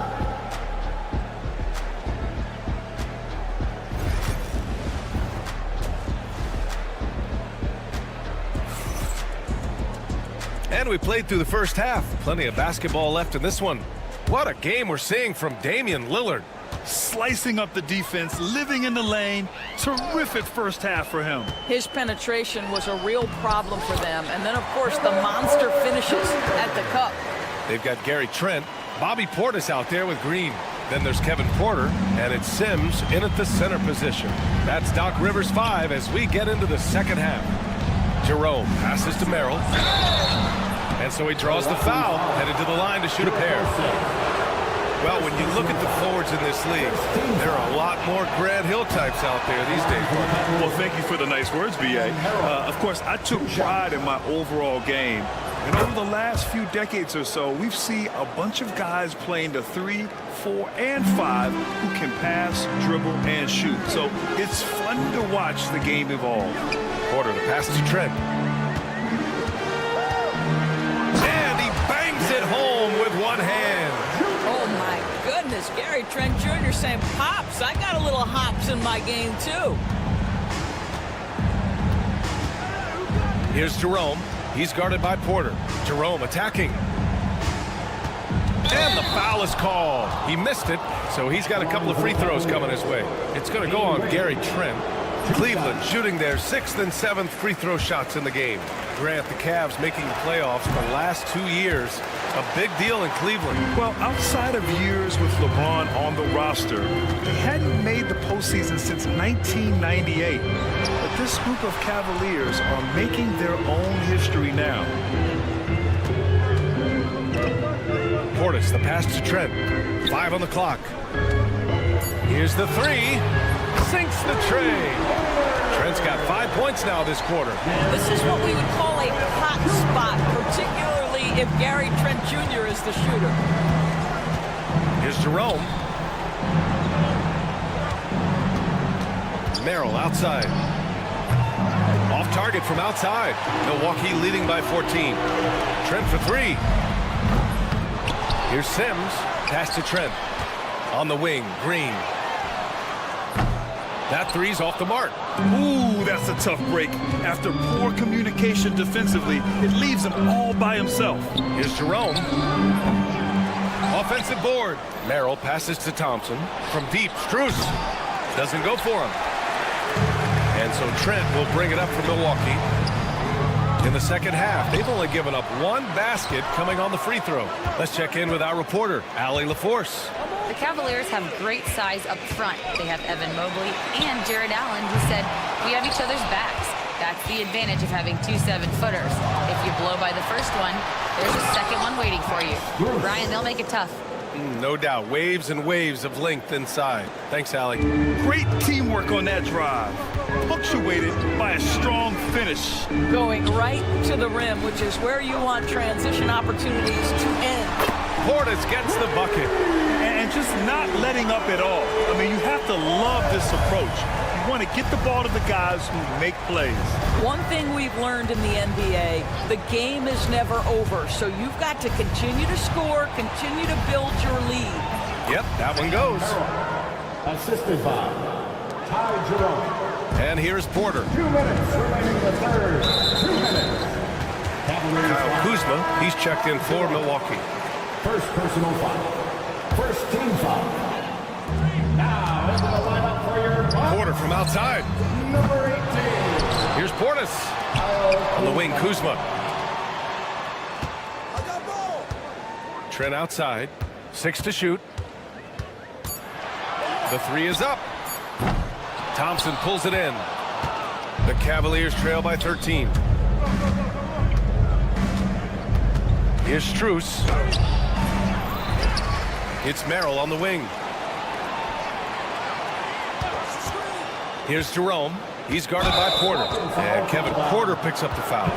Speaker 5: And we played through the first half. Plenty of basketball left in this one. What a game we're seeing from Damian Lillard.
Speaker 8: Slicing up the defense, living in the lane. Terrific first half for him.
Speaker 7: His penetration was a real problem for them. And then, of course, the monster finishes at the cup.
Speaker 5: They've got Gary Trent. Bobby Portis out there with Green. Then there's Kevin Porter, and it's Sims in at the center position. That's Doc Rivers 5 as we get into the second half. Jerome passes to Merrill. And so he draws the foul, headed to the line to shoot a pair. Well, when you look at the forwards in this league, there are a lot more Grant Hill types out there these days.
Speaker 8: Well, thank you for the nice words, B.A. Of course, I took pride in my overall game. And over the last few decades or so, we've seen a bunch of guys playing the 3, 4, and 5 who can pass, dribble, and shoot. So it's fun to watch the game evolve.
Speaker 5: Porter, the pass to Trent. And he bangs it home with one hand.
Speaker 7: Oh, my goodness. Gary Trent Jr. saying, Pops, I got a little hops in my game, too.
Speaker 5: Here's Jerome. He's guarded by Porter. Jerome attacking. And the foul is called. He missed it, so he's got a couple of free throws coming his way. It's going to go on Gary Trent. Cleveland shooting their 6th and 7th free throw shots in the game. Grant, the Cavs making the playoffs the last 2 years. A big deal in Cleveland.
Speaker 8: Well, outside of years with LeBron on the roster, he hadn't made the postseason since 1998. But this group of Cavaliers are making their own history now.
Speaker 5: Portis, the pass to Trent. 5 on the clock. Here's the 3. Sinks the tray. Trent's got 5 points now this quarter.
Speaker 7: This is what we would call a hot spot, particularly if Gary Trent Jr. is the shooter.
Speaker 5: Here's Jerome. Merrill outside. Off target from outside. Milwaukee leading by 14. Trent for 3. Here's Sims. Pass to Trent. On the wing, Green. That 3's off the mark.
Speaker 8: Ooh, that's a tough break. After poor communication defensively, it leaves him all by himself.
Speaker 5: Here's Jerome. Offensive board. Merrill passes to Thompson. From deep, Strus doesn't go for him. And so Trent will bring it up for Milwaukee. In the second half, they've only given up 1 basket coming on the free throw. Let's check in with our reporter, Allie LaForce.
Speaker 9: The Cavaliers have great size up front. They have Evan Mobley and Jared Allen, who said, "We have each other's backs." That's the advantage of having 2 7-footers. If you blow by the first one, there's a second one waiting for you. Brian, they'll make it tough.
Speaker 5: No doubt. Waves and waves of length inside. Thanks, Allie.
Speaker 8: Great teamwork on that drive, punctuated by a strong finish.
Speaker 7: Going right to the rim, which is where you want transition opportunities to end.
Speaker 5: Portis gets the bucket.
Speaker 8: And just not letting up at all. I mean, you have to love this approach. You want to get the ball to the guys who make plays.
Speaker 7: One thing we've learned in the NBA, the game is never over. So you've got to continue to score, continue to build your lead.
Speaker 5: Yep, that one goes.
Speaker 10: Assisted by Ty Jerome.
Speaker 5: And here's Porter.
Speaker 10: 2 minutes remaining in the third. 2 minutes.
Speaker 5: Kyle Kuzma, he's checked in for Milwaukee.
Speaker 10: First personal foul. First team foul. Now into the lineup for your
Speaker 5: Porter from outside.
Speaker 10: number 18.
Speaker 5: Here's Portis. On the wing, Kuzma. Trent outside. 6 to shoot. The 3 is up. Thompson pulls it in. The Cavaliers trail by 13. Here's Strus. It's Merrill on the wing. Here's Jerome. He's guarded by Porter. And Kevin Porter picks up the foul.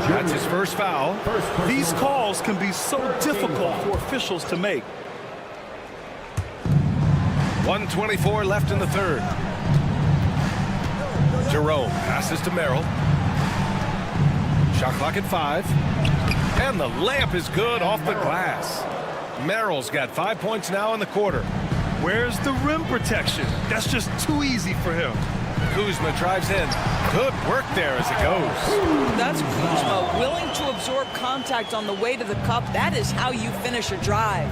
Speaker 5: That's his first foul.
Speaker 8: These calls can be so difficult for officials to make.
Speaker 5: 1:24 left in the third. Jerome passes to Merrill. Shot clock at 5. And the layup is good off the glass. Merrill's got 5 points now in the quarter.
Speaker 8: Where's the rim protection? That's just too easy for him.
Speaker 5: Kuzma drives in. Good work there as it goes.
Speaker 7: That's Kuzma, willing to absorb contact on the way to the cup. That is how you finish a drive.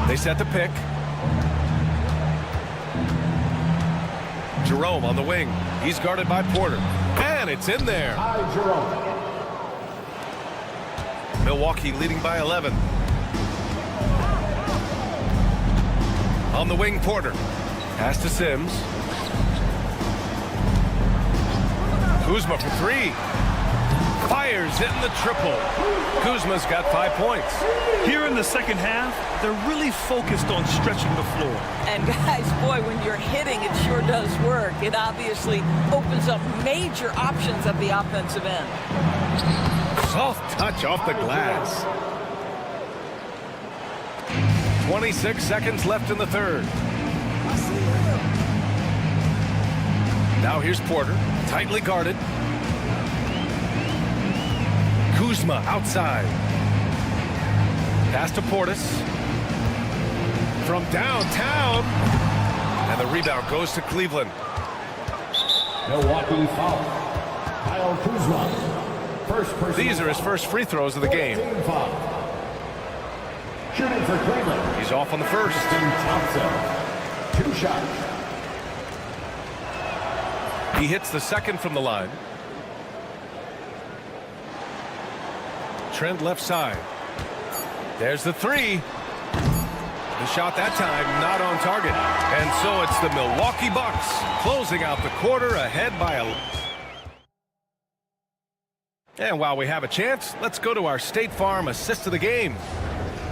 Speaker 5: They set the pick. Jerome on the wing. He's guarded by Porter. And it's in there.
Speaker 10: Ty Jerome.
Speaker 5: Milwaukee leading by 11. On the wing, Porter. Pass to Sims. Kuzma for 3. Fires in the triple. Kuzma's got 5 points.
Speaker 8: Here in the second half, they're really focused on stretching the floor.
Speaker 7: And guys, boy, when you're hitting, it sure does work. It obviously opens up major options at the offensive end.
Speaker 5: Soft touch off the glass. 26 seconds left in the third. Now here's Porter, tightly guarded. Kuzma outside. Pass to Portis. From downtown. And the rebound goes to Cleveland.
Speaker 10: Milwaukee foul. Kyle Kuzma. First person.
Speaker 5: These are his first free throws of the game.
Speaker 10: Team foul. Shooting for Cleveland.
Speaker 5: He's off on the first.
Speaker 10: Thompson. 2 shots.
Speaker 5: He hits the second from the line. Trent left side. There's the three. The shot that time not on target. And so it's the Milwaukee Bucks closing out the quarter ahead by a... And while we have a chance, let's go to our State Farm assist of the game.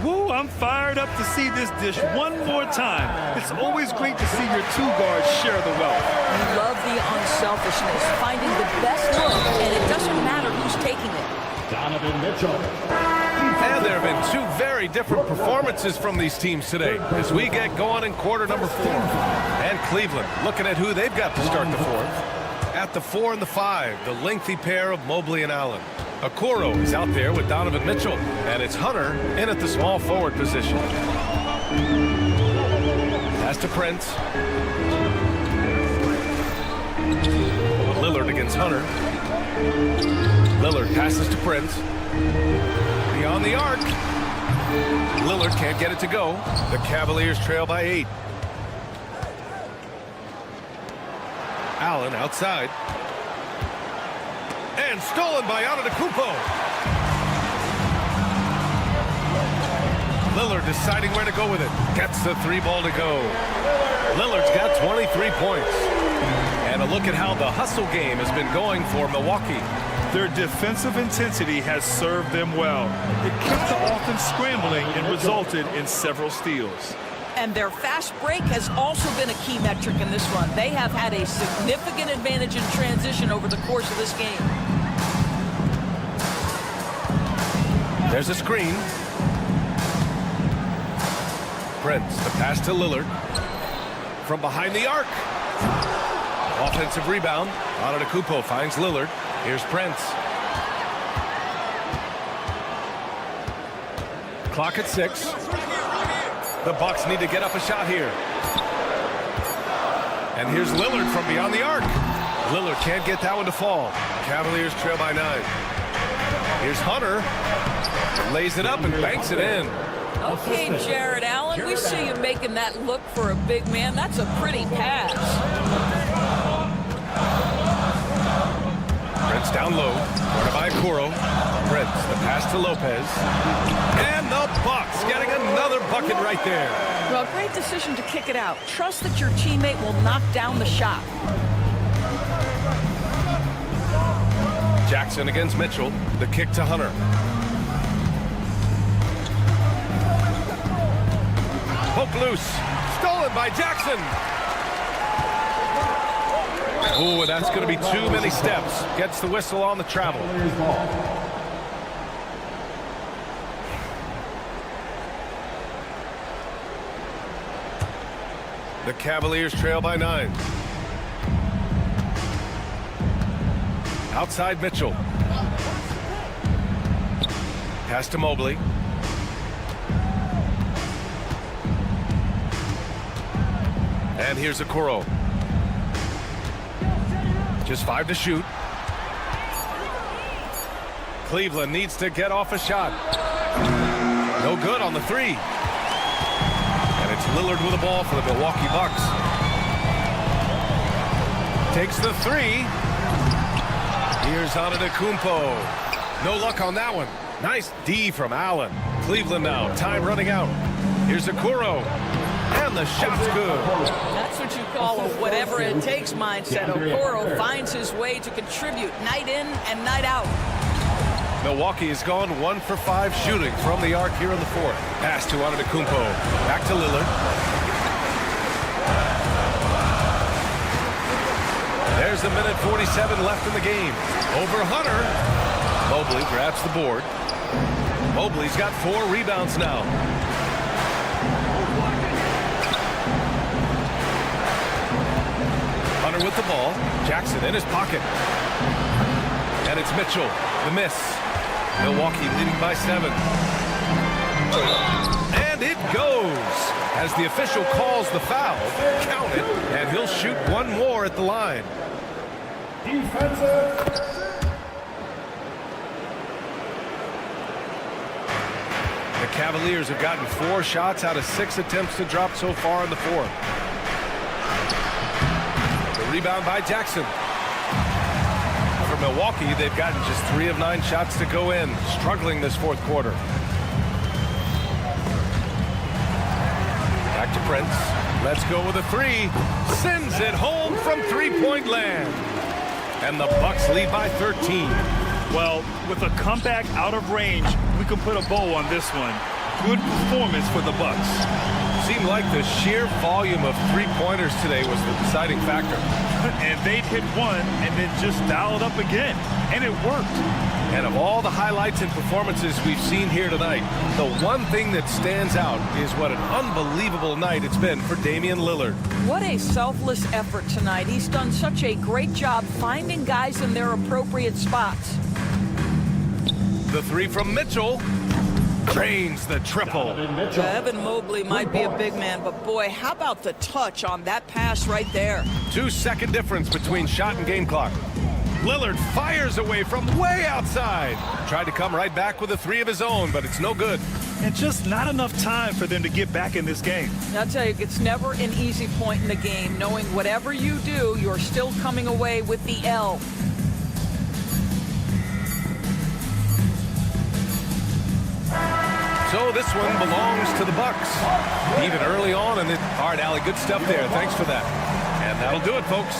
Speaker 8: Woo, I'm fired up to see this dish one more time. It's always great to see your two guards share the wealth.
Speaker 7: You love the unselfishness, finding the best look, and it doesn't matter who's taking it.
Speaker 10: Donovan Mitchell.
Speaker 5: And there have been two very different performances from these teams today as we get going in quarter number 4. And Cleveland looking at who they've got to start the fourth. At the 4 and the 5, the lengthy pair of Mobley and Allen. Okoro is out there with Donovan Mitchell, and it's Hunter in at the small forward position. Pass to Prince. Lillard against Hunter. Lillard passes to Prince. Beyond the arc. Lillard can't get it to go. The Cavaliers trail by 8. Allen outside. And stolen by Antetokounmpo. Lillard deciding where to go with it. Gets the 3-ball to go. Lillard's got 23 points. And a look at how the hustle game has been going for Milwaukee.
Speaker 8: Their defensive intensity has served them well. It kept the offense scrambling and resulted in several steals.
Speaker 7: And their fast break has also been a key metric in this run. They have had a significant advantage in transition over the course of this game.
Speaker 5: There's a screen. Prince, the pass to Lillard. From behind the arc. Offensive rebound. Antetokounmpo finds Lillard. Here's Prince. Clock at 6. The Bucks need to get up a shot here. And here's Lillard from beyond the arc. Lillard can't get that one to fall. Cavaliers trail by 9. Here's Hunter. Lays it up and banks it in.
Speaker 7: Okay, Jared Allen, we see you making that look for a big man. That's a pretty pass.
Speaker 5: Prince down low. Corner by Okoro. Prince, the pass to Lopez. And the Bucks getting another bucket right there.
Speaker 7: Well, great decision to kick it out. Trust that your teammate will knock down the shot.
Speaker 5: Jackson against Mitchell. The kick to Hunter. Poke loose. Stolen by Jackson. Oh, that's going to be too many steps. Gets the whistle on the travel. The Cavaliers trail by 9. Outside Mitchell. Pass to Mobley. And here's Okoro. Just 5 to shoot. Cleveland needs to get off a shot. No good on the 3. And it's Lillard with the ball for the Milwaukee Bucks. Takes the 3. Here's Antetokounmpo. No luck on that one. Nice D from Allen. Cleveland now. Time running out. Here's Okoro. And the shot's good.
Speaker 7: That's what you call a whatever-it-takes mindset. Okoro finds his way to contribute night in and night out.
Speaker 5: Milwaukee has gone 1 for 5 shooting from the arc here in the 4th. Pass to Antetokounmpo. Back to Lillard. There's a minute 47 left in the game. Over Hunter. Mobley grabs the board. Mobley's got 4 rebounds now. Hunter with the ball. Jackson in his pocket. And it's Mitchell. The miss. Milwaukee leading by 7. And it goes. As the official calls the foul, count it, and he'll shoot 1 more at the line.
Speaker 10: Defensive.
Speaker 5: The Cavaliers have gotten 4 shots out of 6 attempts to drop so far in the 4th. The rebound by Jackson. for Milwaukee. They've gotten just 3 of 9 shots to go in, struggling this fourth quarter. Back to Prince. Let's go with a 3. Sends it home from three-point land. And the Bucks lead by 13.
Speaker 8: Well, with a comeback out of range, we can put a bow on this one. Good performance for the Bucks.
Speaker 5: Seemed like the sheer volume of three-pointers today was the deciding factor.
Speaker 8: And they'd hit one and then just dial it up again. And it worked.
Speaker 5: And of all the highlights and performances we've seen here tonight, the one thing that stands out is what an unbelievable night it's been for Damian Lillard.
Speaker 7: What a selfless effort tonight. He's done such a great job finding guys in their appropriate spots.
Speaker 5: The 3 from Mitchell drains the triple.
Speaker 7: Evan Mobley might be a big man, but boy, how about the touch on that pass right there?
Speaker 5: 2-second difference between shot and game clock. Lillard fires away from way outside. Tried to come right back with a 3 of his own, but it's no good.
Speaker 8: And just not enough time for them to get back in this game.
Speaker 7: I'll tell you, it's never an easy point in the game, knowing whatever you do, you're still coming away with the L.
Speaker 5: So this one belongs to the Bucks. Even early on in the hard alley. Good stuff there. Thanks for that. And that'll do it, folks.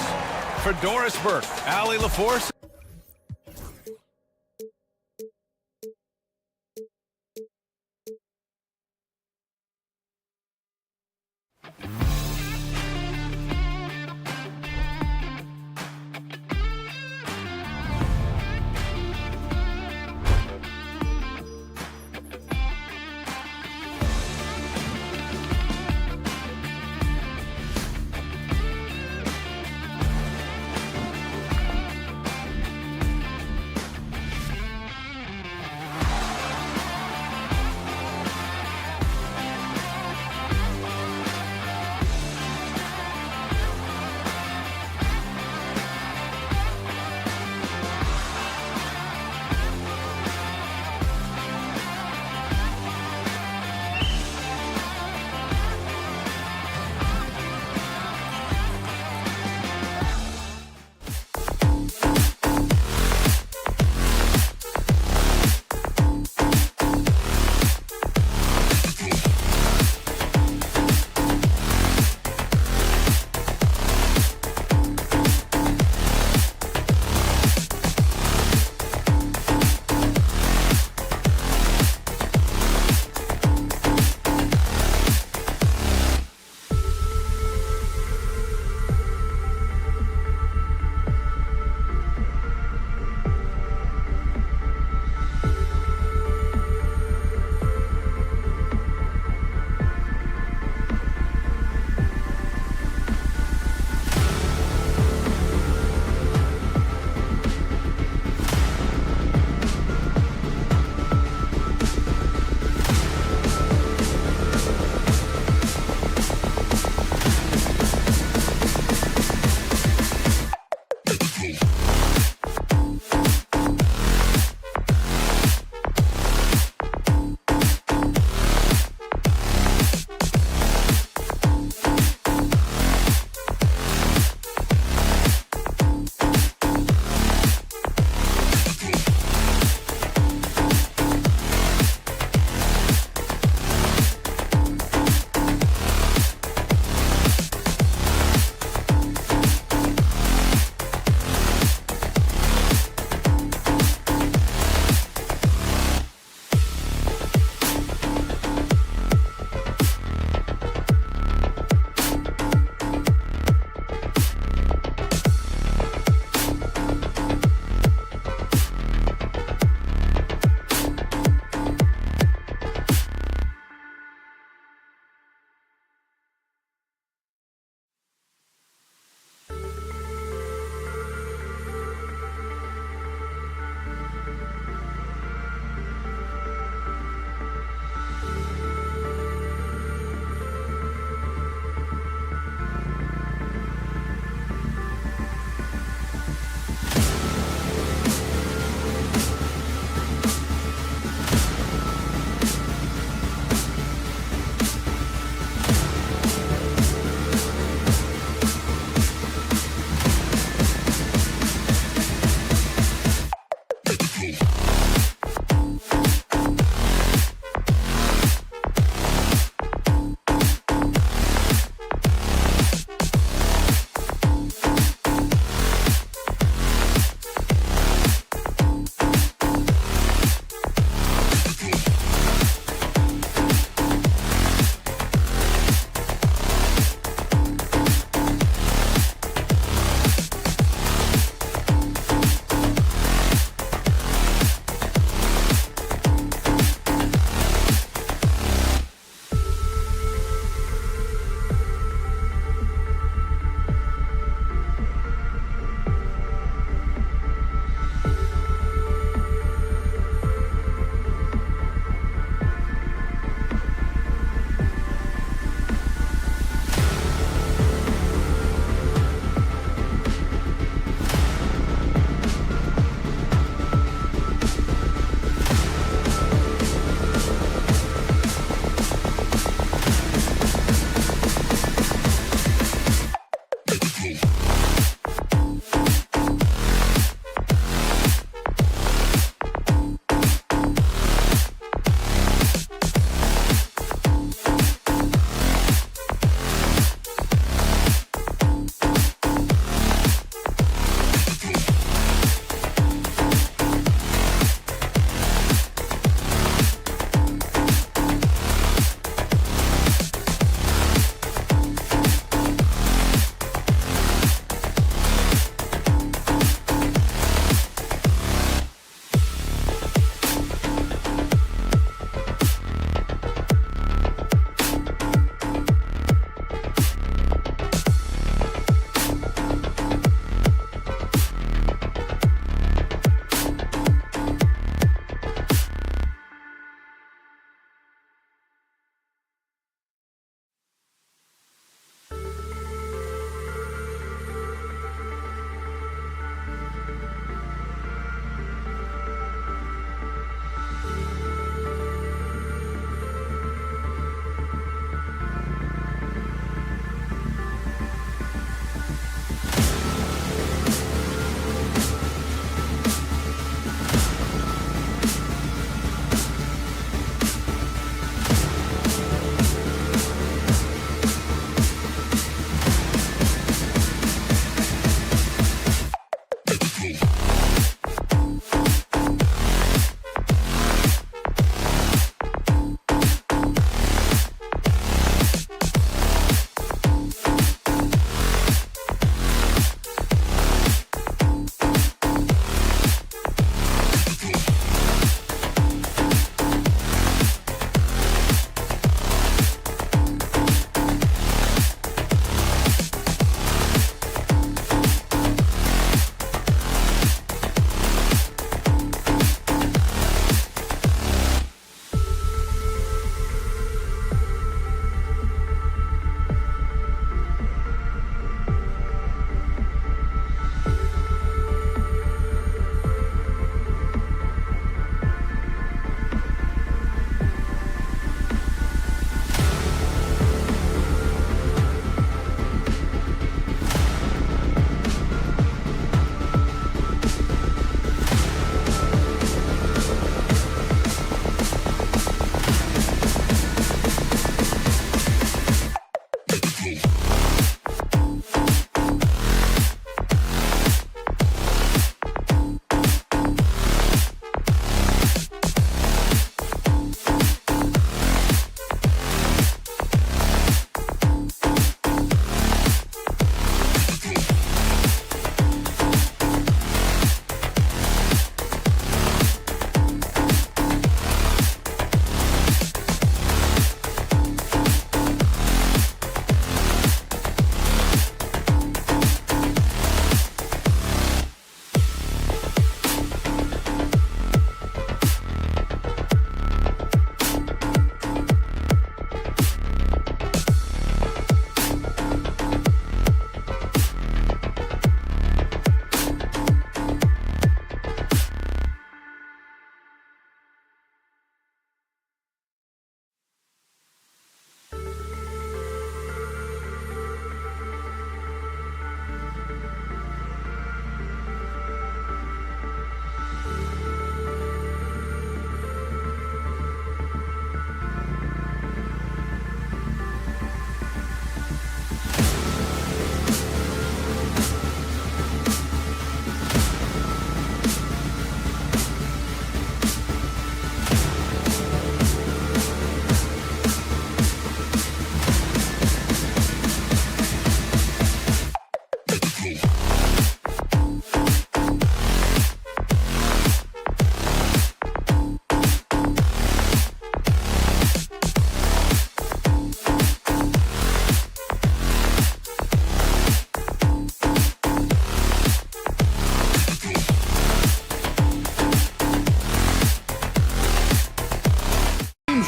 Speaker 5: For Doris Burke, Allie LaForce.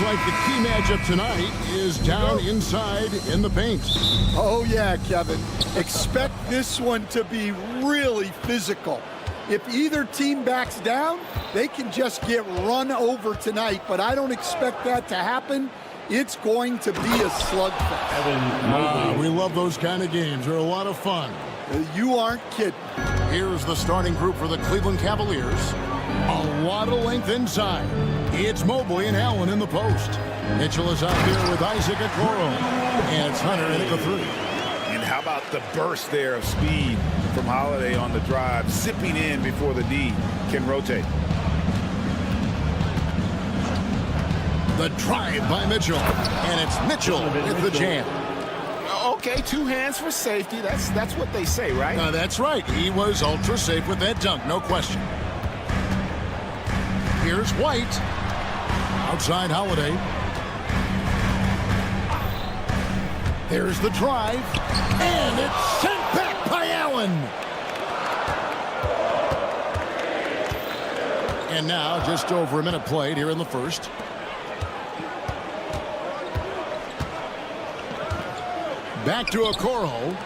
Speaker 1: Like the key matchup tonight is down inside in the paint.
Speaker 11: Oh, yeah, Kevin. Expect this one to be really physical. If either team backs down, they can just get run over tonight, but I don't expect that to happen. It's going to be a slugfest.
Speaker 1: We love those kind of games. They're a lot of fun.
Speaker 11: You aren't kidding.
Speaker 1: Here's the starting group for the Cleveland Cavaliers. A lot of length inside. It's Mobley and Allen in the post. Mitchell is out here with Isaac Okoro. And it's Hunter in at the 3.
Speaker 3: And how about the burst there of speed from Holiday on the drive, zipping in before the D can rotate.
Speaker 1: The drive by Mitchell. And it's Mitchell with the jam.
Speaker 6: Okay, 2 hands for safety. That's what they say, right?
Speaker 1: That's right. He was ultra safe with that dunk, no question. Here's White. Outside Holiday. There's the drive. And it's sent back by Allen. And now just over a minute played here in the first. Back to Okoro.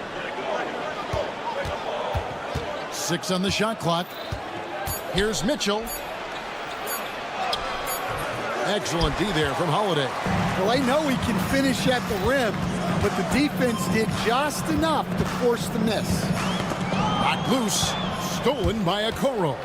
Speaker 1: 6 on the shot clock. Here's Mitchell. Excellent D there from Holiday.
Speaker 11: Well, I know he can finish at the rim, but the defense did just enough to force the miss.
Speaker 1: Knocked loose. Stolen by Okoro.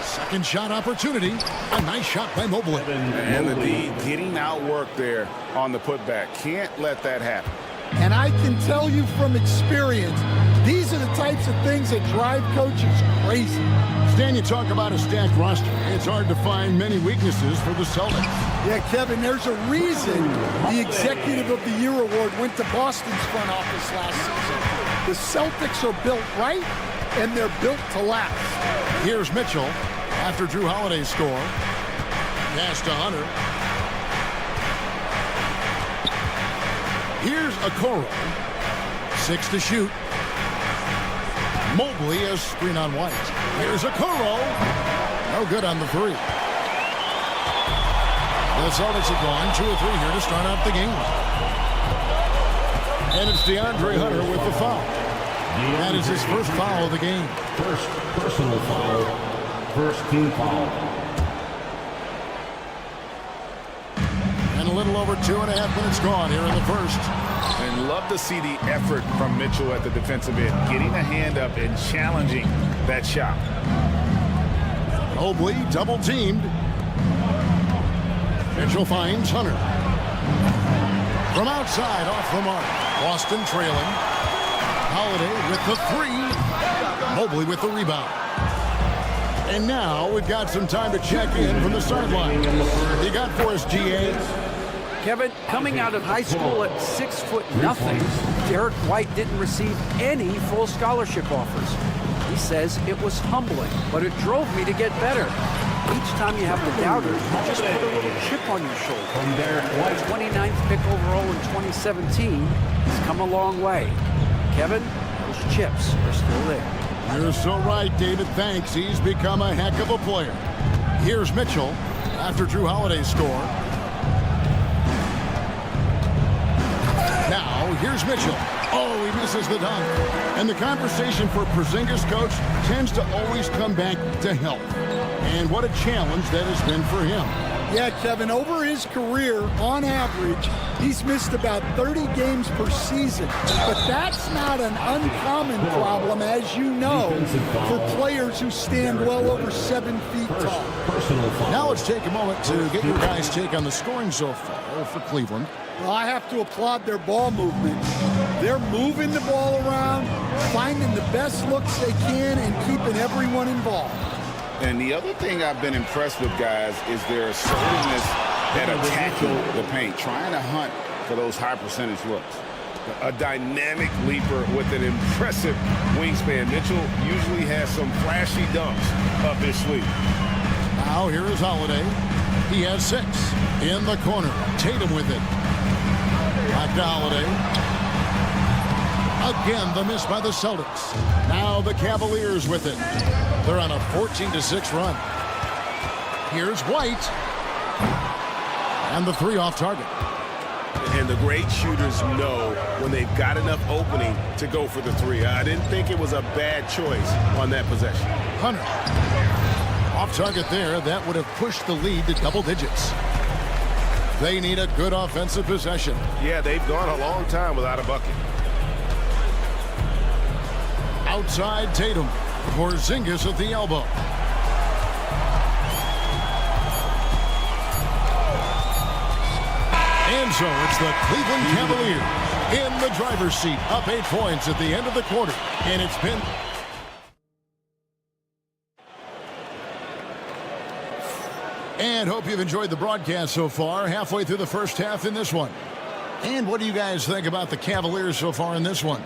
Speaker 1: Second shot opportunity. A nice shot by Mobley.
Speaker 3: And the D getting outworked there on the putback. Can't let that happen.
Speaker 11: And I can tell you from experience, these are the types of things that drive coaches crazy.
Speaker 1: Stan, you talk about a stacked roster. It's hard to find many weaknesses for the Celtics.
Speaker 11: Yeah, Kevin, there's a reason the Executive of the Year award went to Boston's front office last season. The Celtics are built right, and they're built to last.
Speaker 1: Here's Mitchell after Drew Holiday's score. Pass to Hunter. Here's Okoro. 6 to shoot. Mobley a screen on White. Here's Okoro. No good on the 3. The Celtics have gone 2 or 3 here to start out the game. And it's DeAndre Hunter with the foul. That is his first foul of the game.
Speaker 10: First personal foul. First team foul.
Speaker 1: And a little over 2.5 minutes gone here in the first.
Speaker 3: And love to see the effort from Mitchell at the defensive end, getting a hand up and challenging that shot.
Speaker 1: Mobley double teamed. Mitchell finds Hunter. From outside, off the mark. Boston trailing. Holiday with the 3. Mobley with the rebound. And now we've got some time to check in from the sideline. You got for us, GA?
Speaker 4: Kevin, coming out of high school at 6'0", Derek White didn't receive any full scholarship offers. He says it was humbling, but it drove me to get better. Each time you have the doubters, you just put a little chip on your shoulder.
Speaker 10: From Derek White,
Speaker 4: 29th pick overall in 2017, he's come a long way. Kevin, those chips are still there.
Speaker 1: You're so right, David. Thanks. He's become a heck of a player. Here's Mitchell after Drew Holiday's score. Now, here's Mitchell. Oh, he misses the dunk. And the conversation for Porzingis, coach, tends to always come back to health. And what a challenge that has been for him.
Speaker 11: Yeah, Kevin, over his career, on average, he's missed about 30 games per season. But that's not an uncommon problem, as you know, for players who stand well over 7 feet tall.
Speaker 1: Now let's take a moment to get your guys' take on the scoring so far for Cleveland.
Speaker 11: Well, I have to applaud their ball movement. They're moving the ball around, finding the best looks they can, and keeping everyone involved.
Speaker 3: And the other thing I've been impressed with, guys, is their assertiveness at attacking the paint, trying to hunt for those high percentage looks.
Speaker 6: A dynamic leaper with an impressive wingspan. Mitchell usually has some flashy dunks up his sleeve.
Speaker 1: Now here is Holiday. He has 6 in the corner. Tatum with it. Back to Holiday. Again, the miss by the Celtics. Now the Cavaliers with it. They're on a 14-6 run. Here's White. And the 3 off target.
Speaker 6: And the great shooters know when they've got enough opening to go for the 3. I didn't think it was a bad choice on that possession.
Speaker 1: Hunter. Off target there. That would have pushed the lead to double digits. They need a good offensive possession.
Speaker 6: Yeah, they've gone a long time without a bucket.
Speaker 1: Outside Tatum. Porzingis at the elbow. And so it's the Cleveland Cavaliers in the driver's seat, up 8 points at the end of the quarter. And it's been... And hope you've enjoyed the broadcast so far, halfway through the first half in this one. And what do you guys think about the Cavaliers so far in this one?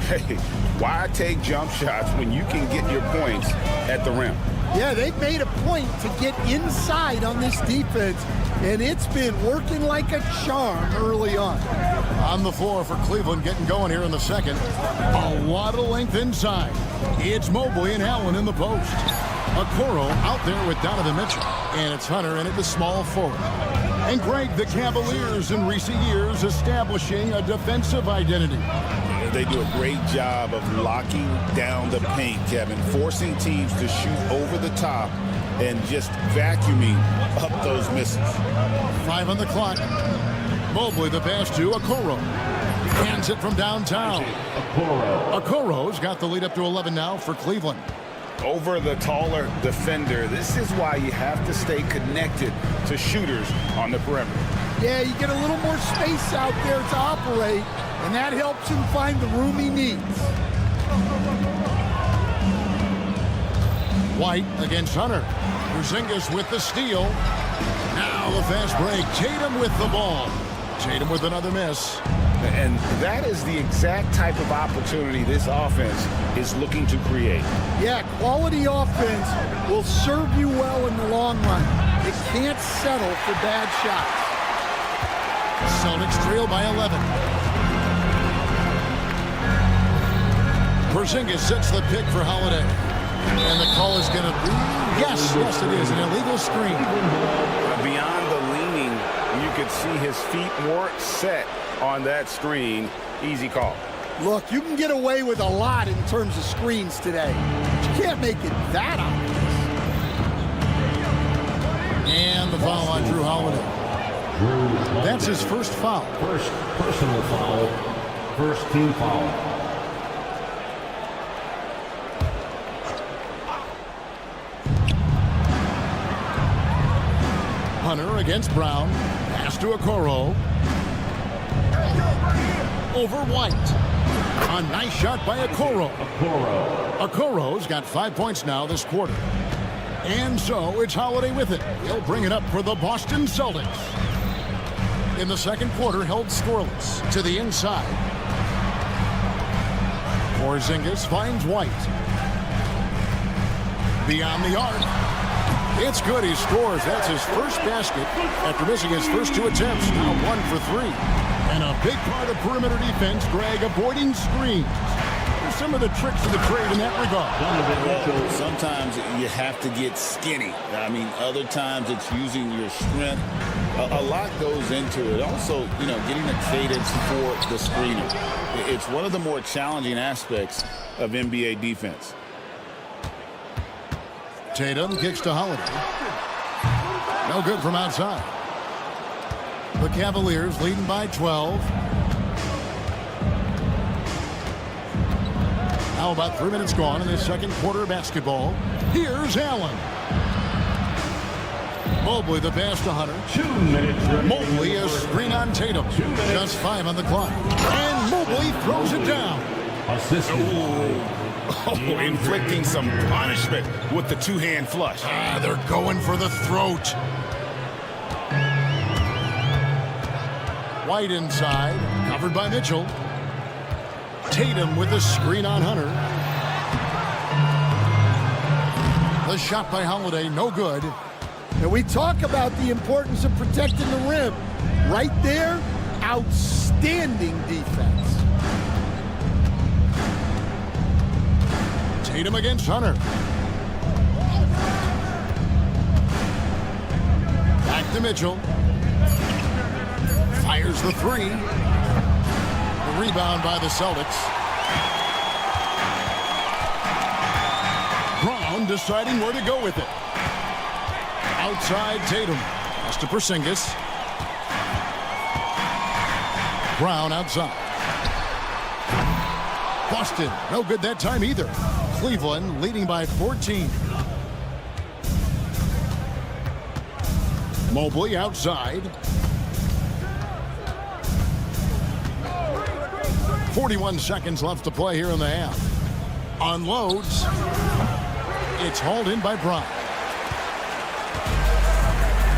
Speaker 3: Hey, why take jump shots when you can get your points at the rim?
Speaker 11: Yeah, they've made a point to get inside on this defense, and it's been working like a charm early on.
Speaker 1: On the floor for Cleveland, getting going here in the second. A lot of length inside. It's Mobley and Allen in the post. Okoro out there with Donovan Mitchell. And it's Hunter in at the small forward. And Greg, the Cavaliers in recent years establishing a defensive identity.
Speaker 3: They do a great job of locking down the paint, Kevin, forcing teams to shoot over the top and just vacuuming up those misses.
Speaker 1: 5 on the clock. Mobley the pass to Okoro. Hands it from downtown. Okoro's got the lead up to 11 now for Cleveland.
Speaker 3: Over the taller defender. This is why you have to stay connected to shooters on the perimeter.
Speaker 11: Yeah, you get a little more space out there to operate, and that helps him find the room he needs.
Speaker 1: White against Hunter. Porzingis with the steal. Now the fast break. Tatum with the ball. Tatum with another miss.
Speaker 3: And that is the exact type of opportunity this offense is looking to create.
Speaker 11: Yeah, quality offense will serve you well in the long run. It can't settle for bad shots.
Speaker 1: Celtics trail by 11. Porzingis sets the pick for Holiday. And the call is going to be, yes, it is, an illegal screen.
Speaker 3: Beyond the leaning, you could see his feet weren't set on that screen. Easy call.
Speaker 11: Look, you can get away with a lot in terms of screens today. But you can't make it that obvious.
Speaker 1: And the foul on Drew Holiday. That's his first foul.
Speaker 10: First personal foul. First team foul.
Speaker 1: Hunter against Brown. Pass to Okoro. Over White. A nice shot by Okoro. Okoro's got 5 points now this quarter. And so it's Holiday with it. He'll bring it up for the Boston Celtics. In the second quarter, held scoreless to the inside. Porzingis finds White. Beyond the arc. It's good. He scores. That's his first basket after missing his first 2 attempts. Now 1 for 3. And a big part of perimeter defense, Greg, avoiding screens. There's some of the tricks of the trade in that regard.
Speaker 3: Well, sometimes you have to get skinny. I mean, other times it's using your strength. A lot goes into it. Also, getting a cadence for the screener. It's one of the more challenging aspects of NBA defense.
Speaker 1: Tatum kicks to Holiday. No good from outside. The Cavaliers leading by 12. Now about 3 minutes gone in this second quarter of basketball. Here's Allen. Mobley the pass to Hunter.
Speaker 10: 2 minutes.
Speaker 1: Mobley a screen on Tatum. Just 5 on the clock. And Mobley throws it down.
Speaker 3: Inflicting some punishment with the 2-hand flush.
Speaker 1: They're going for the throat. White inside, covered by Mitchell. Tatum with the screen on Hunter. The shot by Holiday, no good.
Speaker 11: And we talk about the importance of protecting the rim. Right there, outstanding defense.
Speaker 1: Tatum against Hunter. Back to Mitchell. Fires the three. The rebound by the Celtics. Brown deciding where to go with it. Outside Tatum. Pass to Porzingis. Brown outside. Boston, no good that time either. Cleveland leading by 14. Mobley outside. 41 seconds left to play here in the half. Unloads. It's hauled in by Brown.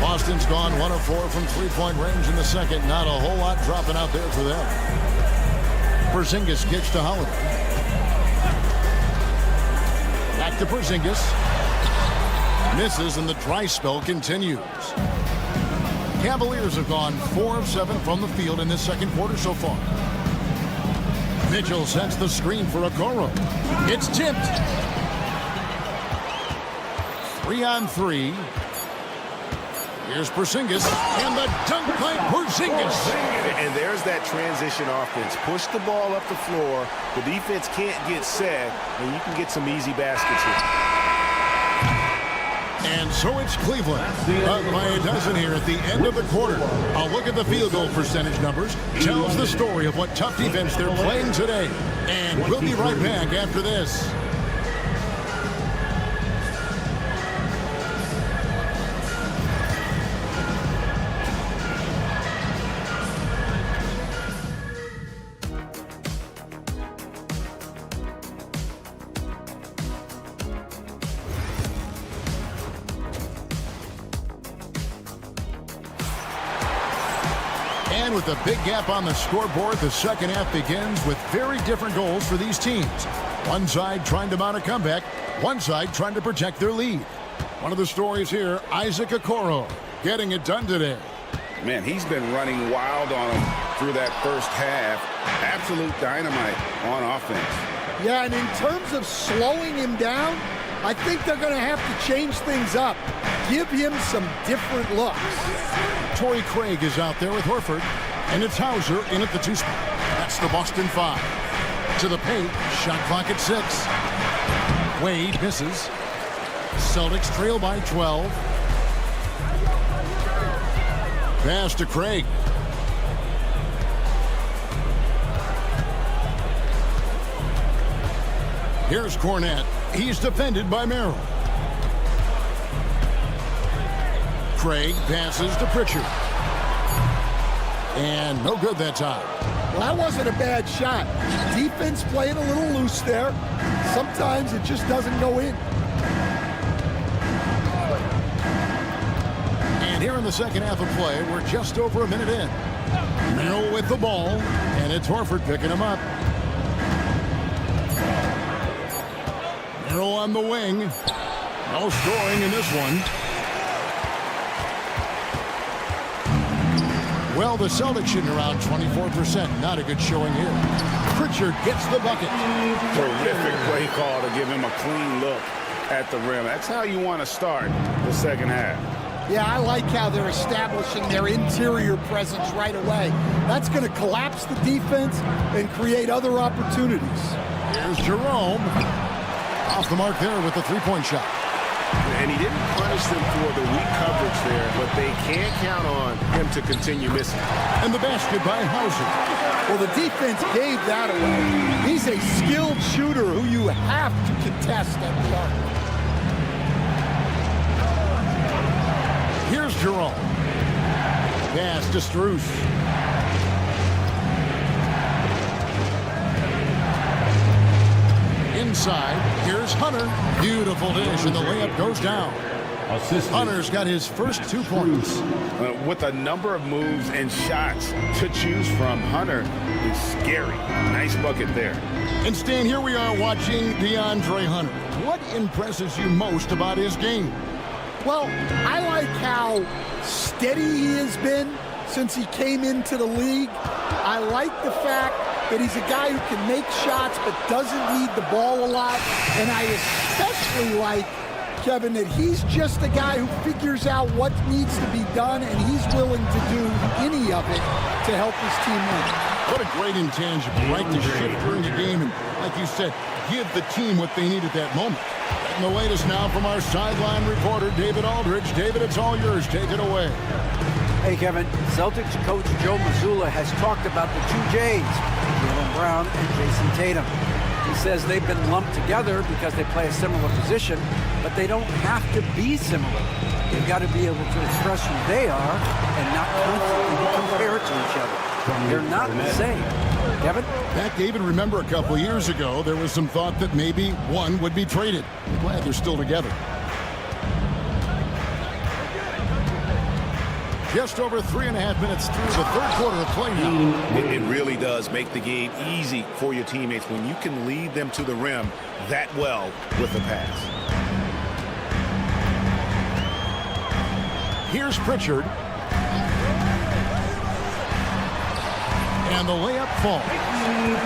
Speaker 1: Boston's gone 1 of 4 from three-point range in the second. Not a whole lot dropping out there for them. Porzingis gets to Holiday. Back to Porzingis. Misses and the dry spell continues. Cavaliers have gone 4 of 7 from the field in this second quarter so far. Mitchell sets the screen for Okoro. It's tipped. 3-on-3. Here's Porzingis, and the dunk by Porzingis.
Speaker 6: And there's that transition offense. Push the ball up the floor. The defense can't get set, and you can get some easy baskets here.
Speaker 1: And so it's Cleveland, up by a dozen here at the end of the quarter. A look at the field goal percentage numbers tells the story of what tough defense they're playing today. And we'll be right back after this. And with a big gap on the scoreboard, the second half begins with very different goals for these teams. One side trying to mount a comeback, one side trying to protect their lead. One of the stories here, Isaac Okoro getting it done today.
Speaker 3: Man, he's been running wild on him through that first half. Absolute dynamite on offense.
Speaker 11: Yeah, and in terms of slowing him down, I think they're going to have to change things up. Give him some different looks.
Speaker 1: Torrey Craig is out there with Horford, and it's Hauser in at the 2 spot. That's the Boston 5. To the paint, shot clock at 6. Wade misses. Celtics trail by 12. Pass to Craig. Here's Cornette. He's defended by Merrill. Craig passes to Pritchard. And no good that time.
Speaker 11: Well, that wasn't a bad shot. Defense playing a little loose there. Sometimes it just doesn't go in.
Speaker 1: And here in the second half of play, we're just over a minute in. Merrill with the ball, and it's Horford picking him up. Merrill on the wing. No scoring in this one. Well, the Celtics shooting around 24%. Not a good showing here. Pritchard gets the bucket.
Speaker 3: Terrific play call to give him a clean look at the rim. That's how you want to start the second half.
Speaker 11: Yeah, I like how they're establishing their interior presence right away. That's going to collapse the defense and create other opportunities.
Speaker 1: Here's Jerome. Off the mark there with the three-point shot.
Speaker 6: And he didn't punish them for the weak coverage there, but they can't count on him to continue missing.
Speaker 1: And the basket by Hauser.
Speaker 11: Well, the defense gave that away. He's a skilled shooter who you have to contest at the arc.
Speaker 1: Here's Jerome. Pass to Strus. Inside, here's Hunter. Beautiful dish, and the layup goes down. Hunter's got his first 2 points.
Speaker 3: With a number of moves and shots to choose from, Hunter is scary. Nice bucket there.
Speaker 1: And Stan, here we are watching DeAndre Hunter. What impresses you most about his game?
Speaker 11: Well, I like how steady he has been since he came into the league. I like the fact that he's a guy who can make shots but doesn't need the ball a lot. And I especially like, Kevin, that he's just a guy who figures out what needs to be done, and he's willing to do any of it to help his team win.
Speaker 1: What a great intangible, right? To shift during the game and, like you said, give the team what they need at that moment. And the latest now from our sideline reporter, David Aldridge. David, it's all yours. Take it away.
Speaker 4: Hey, Kevin. Celtics coach Joe Mazzulla has talked about the 2 J's, Jaylen Brown and Jason Tatum. He says they've been lumped together because they play a similar position, but they don't have to be similar. They've got to be able to express who they are and not constantly be compared to each other. They're not the same. Kevin?
Speaker 1: Back, David, remember a couple years ago, there was some thought that maybe one would be traded. I'm glad they're still together. Just over 3.5 minutes through the third quarter of play now.
Speaker 3: It really does make the game easy for your teammates when you can lead them to the rim that well with a pass.
Speaker 1: Here's Pritchard. And the layup falls.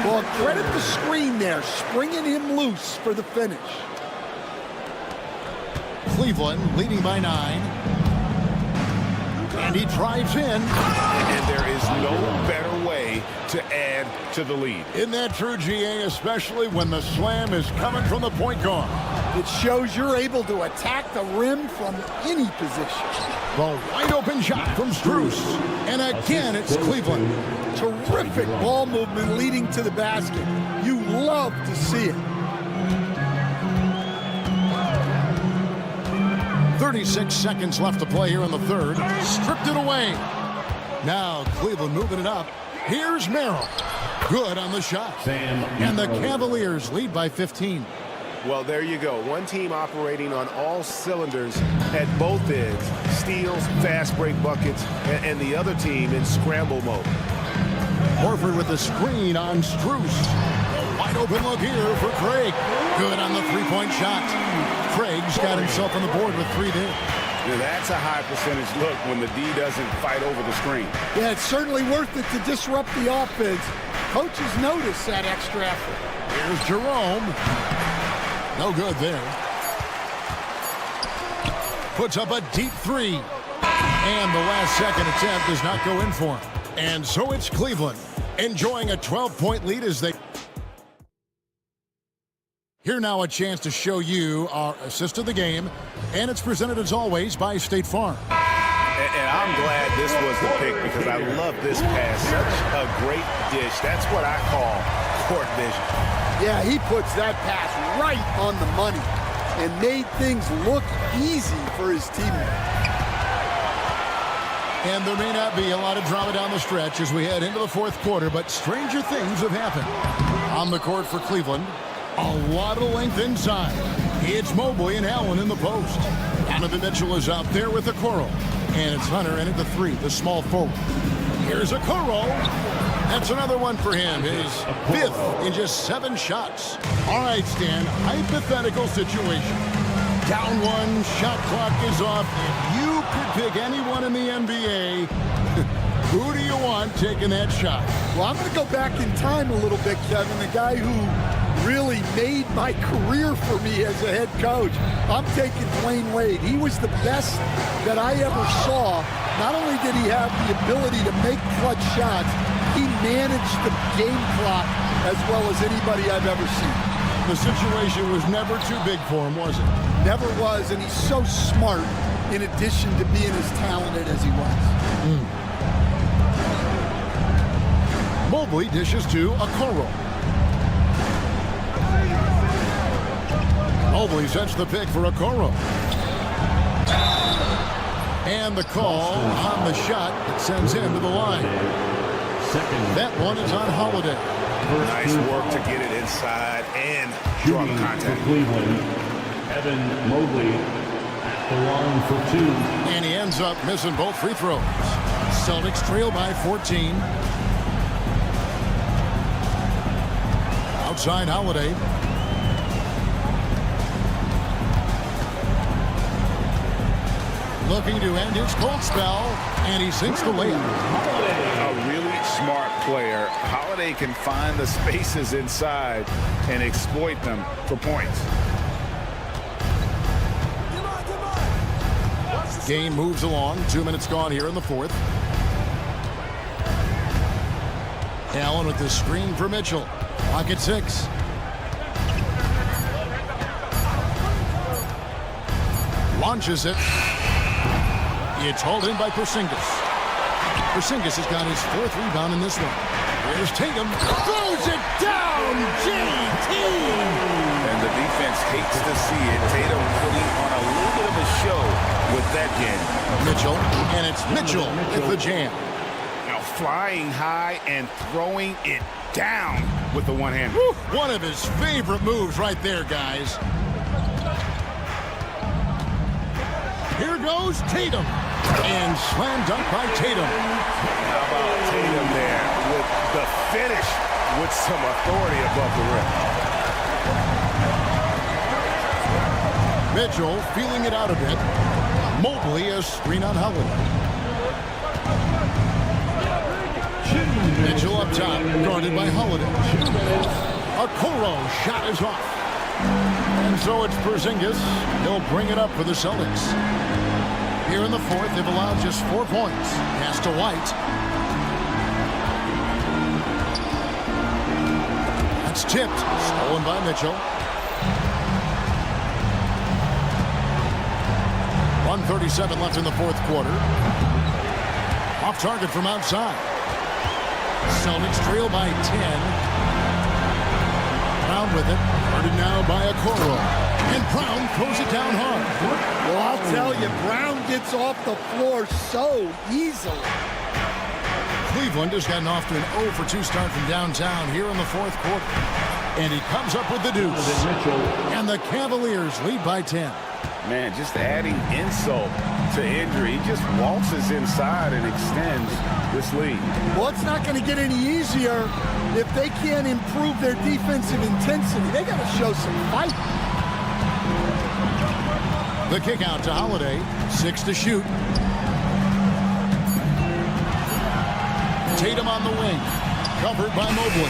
Speaker 11: Well, credit the screen there, springing him loose for the finish.
Speaker 1: Cleveland leading by 9. And he drives in.
Speaker 3: And there is no better way to add to the lead.
Speaker 1: Isn't that true, GA, especially when the slam is coming from the point guard?
Speaker 11: It shows you're able to attack the rim from any position.
Speaker 1: The wide open shot from Strus. And again, it's Cleveland.
Speaker 11: Terrific ball movement leading to the basket. You love to see it.
Speaker 1: 36 seconds left to play here in the third. Stripped it away. Now Cleveland moving it up. Here's Merrill. Good on the shot. And the Cavaliers lead by 15.
Speaker 6: Well, there you go. One team operating on all cylinders at both ends. Steals, fast break buckets, and the other team in scramble mode.
Speaker 1: Horford with the screen on Strus. A wide open look here for Craig. Good on the three-point shot. Craig's got himself on the board with 3 there.
Speaker 3: Now that's a high percentage look when the D doesn't fight over the screen.
Speaker 11: Yeah, it's certainly worth it to disrupt the offense. Coaches notice that extra effort.
Speaker 1: Here's Jerome. No good there. Puts up a deep 3. And the last second attempt does not go in for him. And so it's Cleveland enjoying a 12-point lead as they... Here now a chance to show you our assist of the game. And it's presented as always by State Farm.
Speaker 3: And I'm glad this was the pick because I love this pass. Such a great dish. That's what I call court vision.
Speaker 11: Yeah, he puts that pass right on the money and made things look easy for his teammates.
Speaker 1: And there may not be a lot of drama down the stretch as we head into the fourth quarter, but stranger things have happened. On the court for Cleveland, a lot of length inside. It's Mobley and Allen in the post. Donovan Mitchell is out there with Okoro. And it's Hunter in at the 3, the small forward. Here's Okoro. That's another one for him. His 5th in just 7 shots. All right, Stan, hypothetical situation. Down 1, shot clock is off. If you could pick anyone in the NBA, who do you want taking that shot?
Speaker 11: Well, I'm going to go back in time a little bit, Kevin. The guy who really made my career for me as a head coach. I'm taking Dwayne Wade. He was the best that I ever saw. Not only did he have the ability to make clutch shots, he managed the game clock as well as anybody I've ever seen.
Speaker 1: The situation was never too big for him, was it?
Speaker 11: Never was, and he's so smart in addition to being as talented as he was.
Speaker 1: Mobley dishes to Okoro. Mobley sets the pick for Okoro. And the call on the shot that sends him to the line. That one is on Holiday.
Speaker 3: Nice work to get it inside and draw the contact.
Speaker 10: Cleveland, Evan Mobley. the line for two.
Speaker 1: And he ends up missing both free throws. Celtics trail by 14. Outside Holiday. Looking to end his cold spell, and he sinks the layup.
Speaker 3: A really smart player. Holiday can find the spaces inside and exploit them for points.
Speaker 1: Game moves along. 2 minutes gone here in the fourth. Allen with the screen for Mitchell. Clock at 6. Launches it. It's hauled in by Porzingis. Porzingis has got his 4th rebound in this one. Here's Tatum. Throws it down. JT.
Speaker 3: And the defense hates to see it. Tatum putting on a little bit of a show with that game.
Speaker 1: Mitchell. And it's Mitchell with the jam.
Speaker 3: Now flying high and throwing it down with the one hand.
Speaker 1: One of his favorite moves right there, guys. Here goes Tatum. And slam dunk by Tatum.
Speaker 6: How about Tatum there with the finish with some authority above the rim.
Speaker 1: Mitchell feeling it out a bit. Mobley a screen on Holiday. Mitchell up top, guarded by Holiday. Okoro shot is off. And so it's Porzingis. He'll bring it up for the Celtics. Here in the fourth, they've allowed just 4 points. Pass to White. That's tipped. Stolen by Mitchell. 1:37 left in the fourth quarter. Off target from outside. Celtics trail by 10. Brown with it. Guarded now by Okoro. And Brown throws it down hard.
Speaker 11: Well, I'll tell you, Brown gets off the floor so easily.
Speaker 1: Cleveland has gotten off to an 0 for 2 start from downtown here in the fourth quarter. And he comes up with the deuce. And the Cavaliers lead by 10.
Speaker 3: Man, just adding insult to injury. He just waltzes inside and extends this lead.
Speaker 11: Well, it's not going to get any easier if they can't improve their defensive intensity. They got to show some fight.
Speaker 1: The kick out to Holiday. 6 to shoot. Tatum on the wing. Covered by Mobley.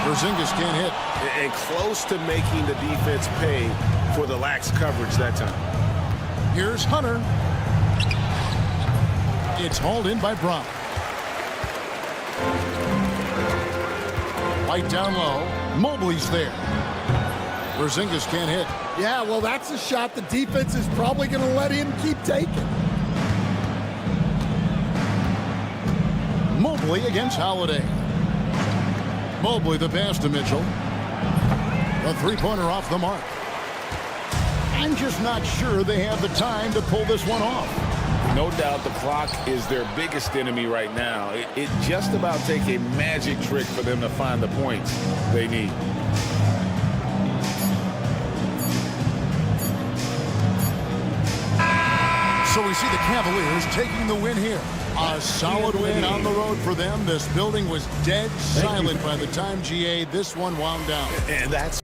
Speaker 1: Porzingis can't hit.
Speaker 6: And close to making the defense pay for the lax coverage that time.
Speaker 1: Here's Hunter. It's hauled in by Brown. White down low. Mobley's there. Porzingis can't hit.
Speaker 11: Yeah, well, that's a shot the defense is probably going to let him keep taking.
Speaker 1: Mobley against Holiday. Mobley the pass to Mitchell. A three-pointer off the mark. I'm just not sure they have the time to pull this one off.
Speaker 3: No doubt the clock is their biggest enemy right now. It just about takes a magic trick for them to find the points they need.
Speaker 1: So we see the Cavaliers taking the win here. A solid win on the road for them. This building was dead silent by the time, GA, this one wound down.
Speaker 6: And that's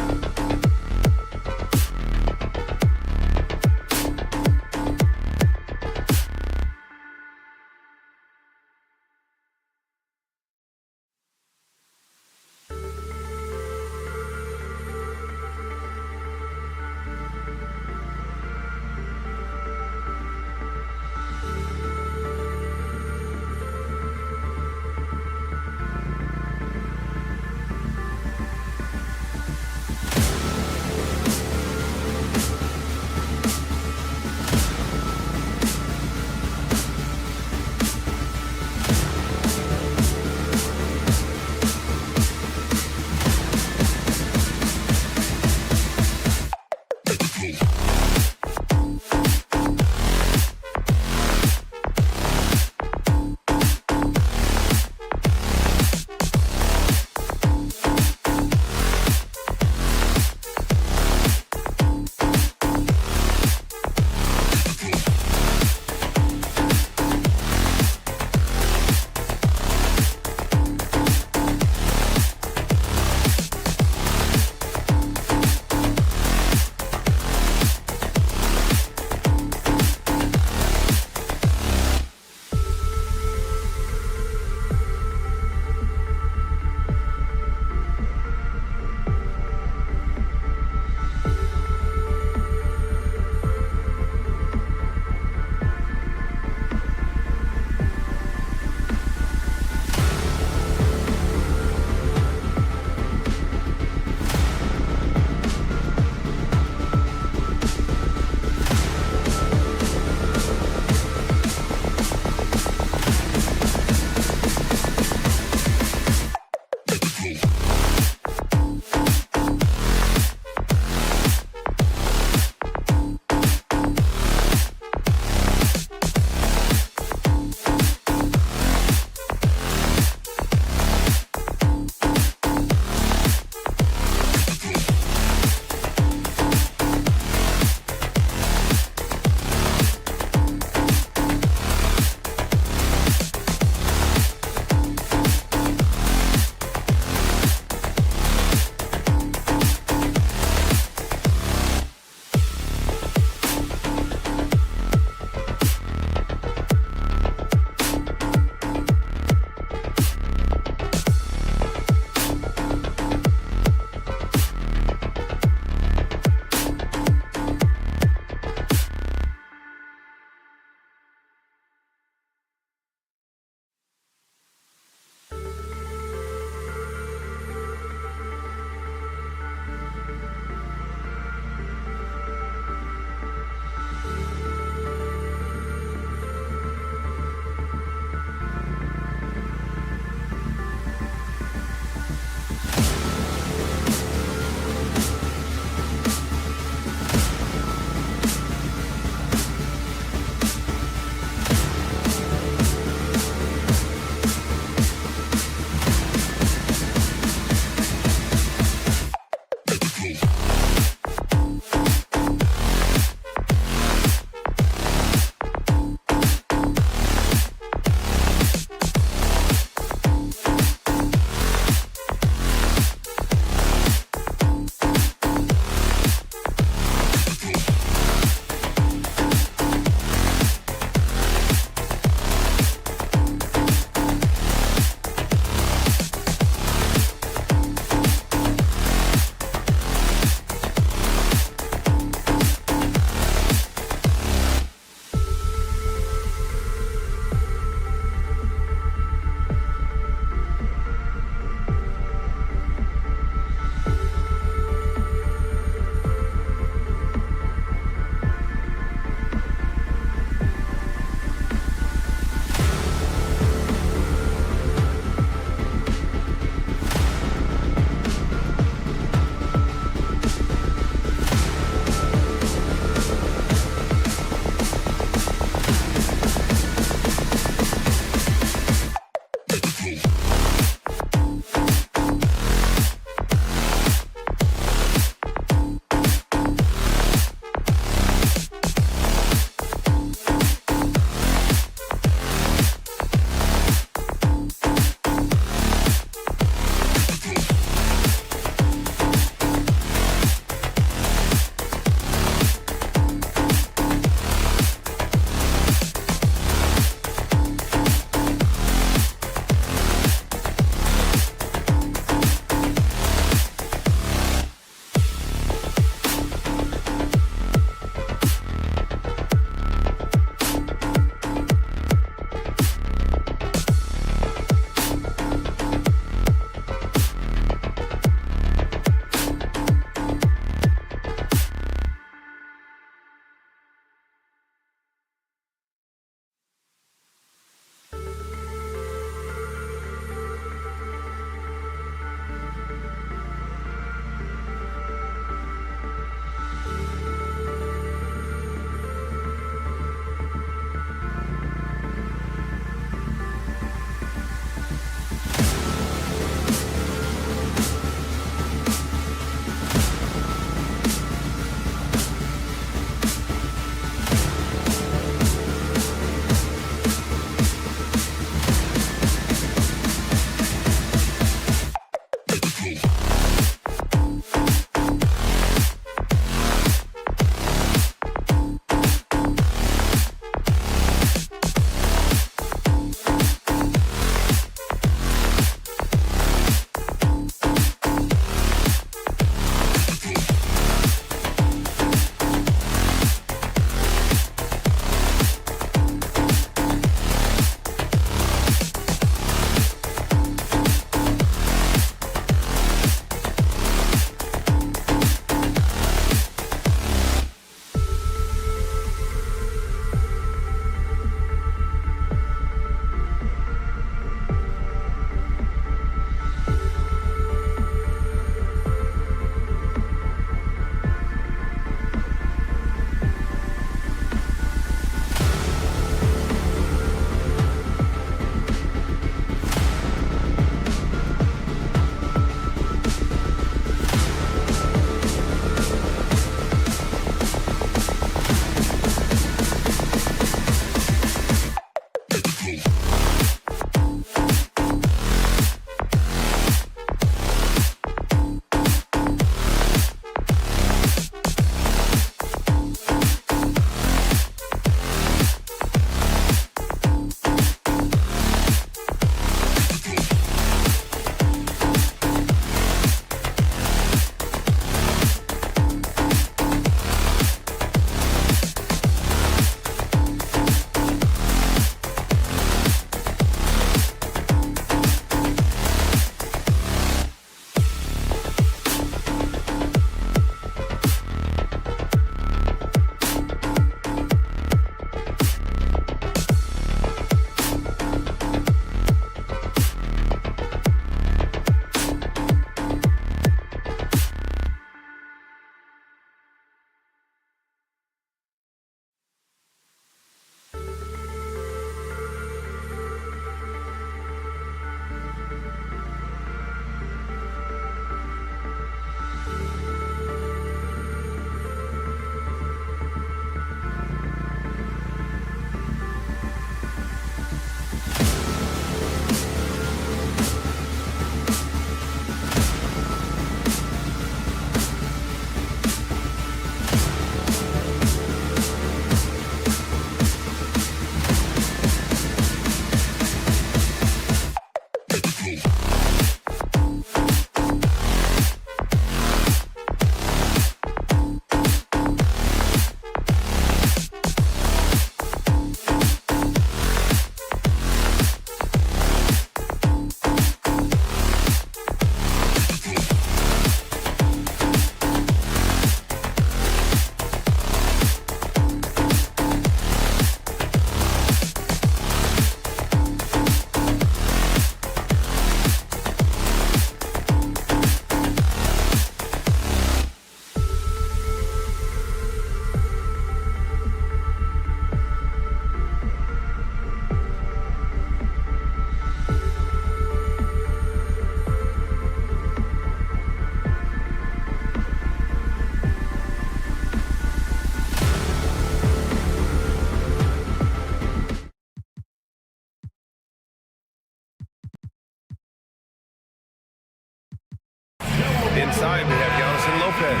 Speaker 5: Inside, we have Giannis and Lopez.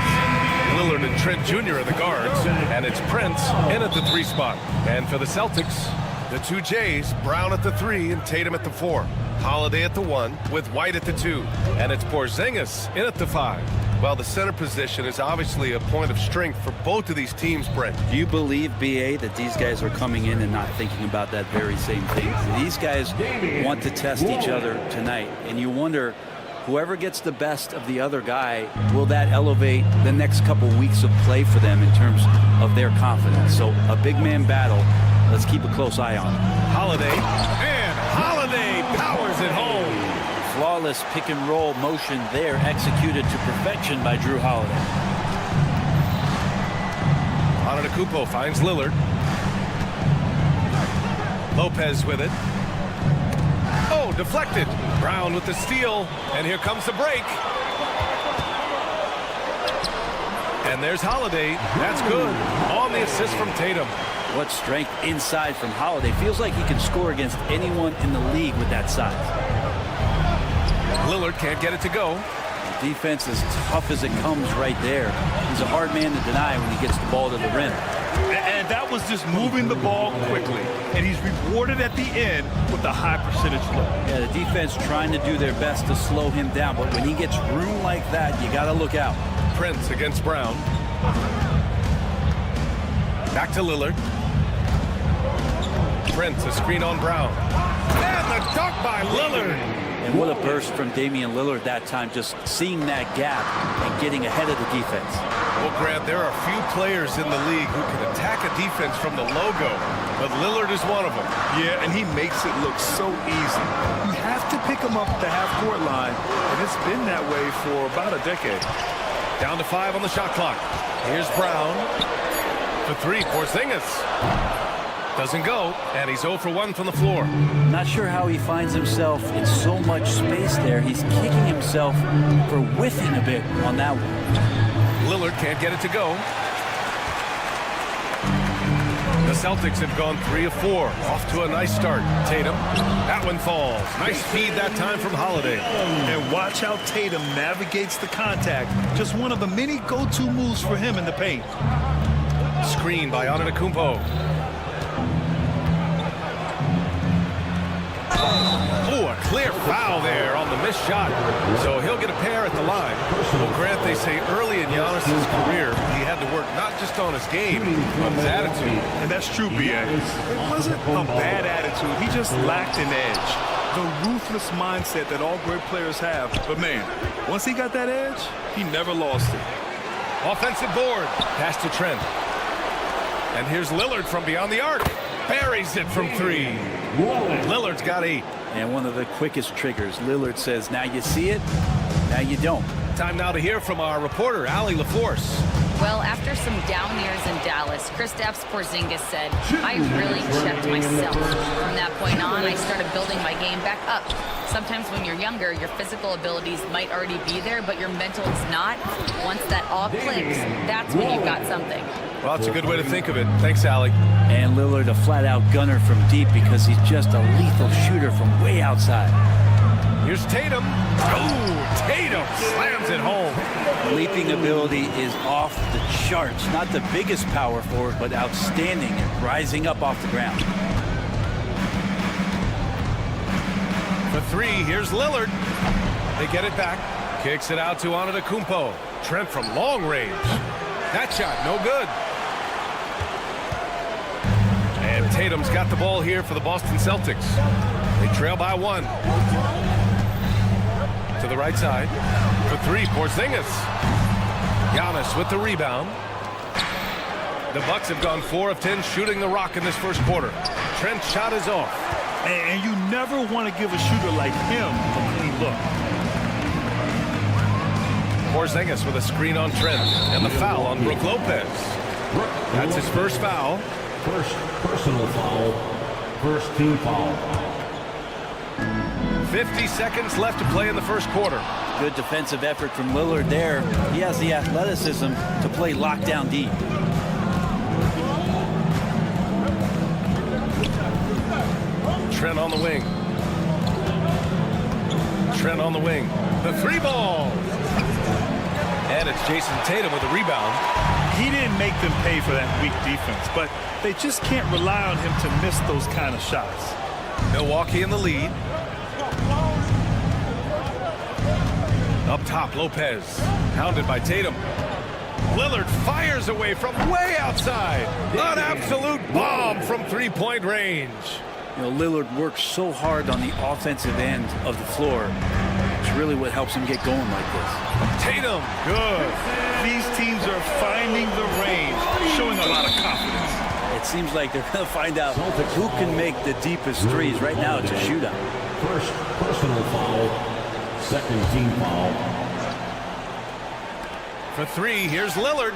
Speaker 5: Lillard and Trent Jr. are the guards. And it's Prince in at the 3 spot. And for the Celtics, the 2 J's, Brown at the 3 and Tatum at the 4. Holiday at the 1 with White at the 2. And it's Porzingis in at the 5. Well, the center position is obviously a point of strength for both of these teams, Brent.
Speaker 12: Do you believe, BA, that these guys are coming in and not thinking about that very same thing? These guys want to test each other tonight, and you wonder, whoever gets the best of the other guy, will that elevate the next couple weeks of play for them in terms of their confidence? So a big man battle. Let's keep a close eye on it.
Speaker 5: Holiday, and Holiday powers it home.
Speaker 12: Flawless pick and roll motion there, executed to perfection by Drew Holiday.
Speaker 5: Antetokounmpo finds Lillard. Lopez with it. Oh, deflected. Brown with the steal, and here comes the break. And there's Holiday. That's good. On the assist from Tatum.
Speaker 12: What strength inside from Holiday. Feels like he can score against anyone in the league with that size.
Speaker 5: Lillard can't get it to go.
Speaker 12: The defense is tough as it comes right there. He's a hard man to deny when he gets the ball to the rim.
Speaker 8: And that was just moving the ball quickly. And he's rewarded at the end with a high percentage look.
Speaker 12: Yeah, the defense trying to do their best to slow him down. But when he gets room like that, you got to look out.
Speaker 5: Prince against Brown. Back to Lillard. Prince, a screen on Brown. And the dunk by Lillard.
Speaker 12: And what a burst from Damian Lillard that time, just seeing that gap and getting ahead of the defense.
Speaker 5: Well, Grant, there are few players in the league who can attack a defense from the logo, but Lillard is one of them.
Speaker 8: Yeah, and he makes it look so easy. You have to pick him up at the half-court line, and it's been that way for about a decade.
Speaker 5: Down to 5 on the shot clock. Here's Brown. The 3, Porzingis. Doesn't go, and he's 0 for 1 from the floor.
Speaker 12: Not sure how he finds himself in so much space there. He's kicking himself for whiffing a bit on that one.
Speaker 5: Lillard can't get it to go. The Celtics have gone 3 of 4. Off to a nice start. Tatum. That one falls. Nice feed that time from Holiday.
Speaker 8: And watch how Tatum navigates the contact. Just one of the many go-to moves for him in the paint.
Speaker 5: Screen by Antetokounmpo. Oh, a clear foul there on the missed shot. So he'll get a pair at the line. Well, Grant, they say early in Giannis's career, he had to work not just on his game, but his attitude.
Speaker 8: And that's true, B.A. It wasn't a bad attitude. He just lacked an edge. The ruthless mindset that all great players have. But, man, once he got that edge, he never lost it.
Speaker 5: Offensive board. Pass to Trent. And here's Lillard from beyond the arc. Buries it from 3. Lillard's got 8.
Speaker 12: And one of the quickest triggers. Lillard says, now you see it, now you don't.
Speaker 5: Time now to hear from our reporter, Allie LaForce.
Speaker 9: Well, after some down years in Dallas, Kristaps Porzingis said, I really checked myself. From that point on, I started building my game back up. Sometimes when you're younger, your physical abilities might already be there, but your mental is not. Once that all clicks, that's when you've got something.
Speaker 5: Well, that's a good way to think of it. Thanks, Allie.
Speaker 12: And Lillard, a flat-out gunner from deep because he's just a lethal shooter from way outside.
Speaker 5: Here's Tatum. Oh, Tatum slams it home.
Speaker 12: Leaping ability is off the charts. Not the biggest power forward, but outstanding at rising up off the ground.
Speaker 5: For 3, here's Lillard. They get it back. Kicks it out to Antetokounmpo. Trent from long range. That shot, no good. And Tatum's got the ball here for the Boston Celtics. They trail by 1. To the right side. For 3, Porzingis. Giannis with the rebound. The Bucks have gone 4 of 10 shooting the rock in this first quarter. Trent's shot is off.
Speaker 8: And you never want to give a shooter like him a clean look.
Speaker 5: Porzingis with a screen on Trent. And the foul on Brook Lopez. That's his first foul.
Speaker 10: First personal foul. First team foul.
Speaker 5: 50 seconds left to play in the first quarter.
Speaker 12: Good defensive effort from Lillard there. He has the athleticism to play lockdown deep.
Speaker 5: Trent on the wing. Trent on the wing. The 3 ball. And it's Jason Tatum with a rebound.
Speaker 8: He didn't make them pay for that weak defense, but they just can't rely on him to miss those kind of shots.
Speaker 5: Milwaukee in the lead. Up top, Lopez, pounded by Tatum. Lillard fires away from way outside. An absolute bomb from three-point range.
Speaker 12: You know, Lillard works so hard on the offensive end of the floor. It's really what helps him get going like this.
Speaker 5: Tatum, good.
Speaker 8: These teams are finding the range, showing a lot of confidence.
Speaker 12: It seems like they're going to find out who can make the deepest threes. Right now, it's a shootout.
Speaker 10: First personal foul, second team foul.
Speaker 5: For three, here's Lillard.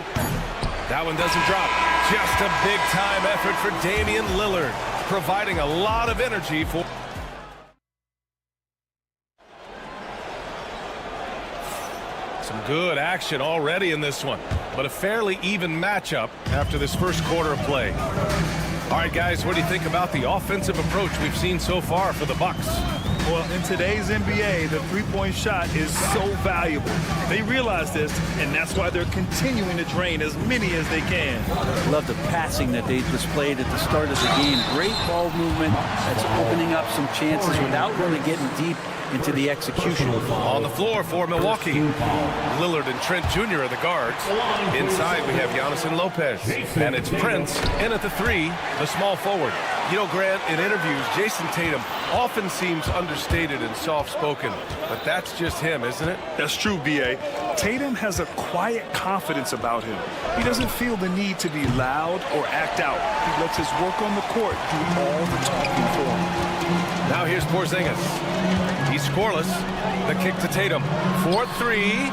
Speaker 5: That one doesn't drop. Just a big-time effort for Damian Lillard, providing a lot of energy for... Some good action already in this one, but a fairly even matchup after this first quarter of play. All right, guys, what do you think about the offensive approach we've seen so far for the Bucks?
Speaker 8: Well, in today's NBA, the three-point shot is so valuable. They realize this, and that's why they're continuing to drain as many as they can.
Speaker 12: Love the passing that they displayed at the start of the game. Great ball movement that's opening up some chances without really getting deep into the execution.
Speaker 5: On the floor for Milwaukee, Lillard and Trent Jr. are the guards. Inside, we have Giannis and Lopez. And it's Prince in at the three, the small forward. You know, Grant, in interviews, Jason Tatum often seems understated and soft-spoken, but that's just him, isn't it?
Speaker 8: That's true, B.A. Tatum has a quiet confidence about him. He doesn't feel the need to be loud or act out. He lets his work on the court do all the talking for him.
Speaker 5: Now here's Porzingis. He's scoreless. The kick to Tatum. 4-3.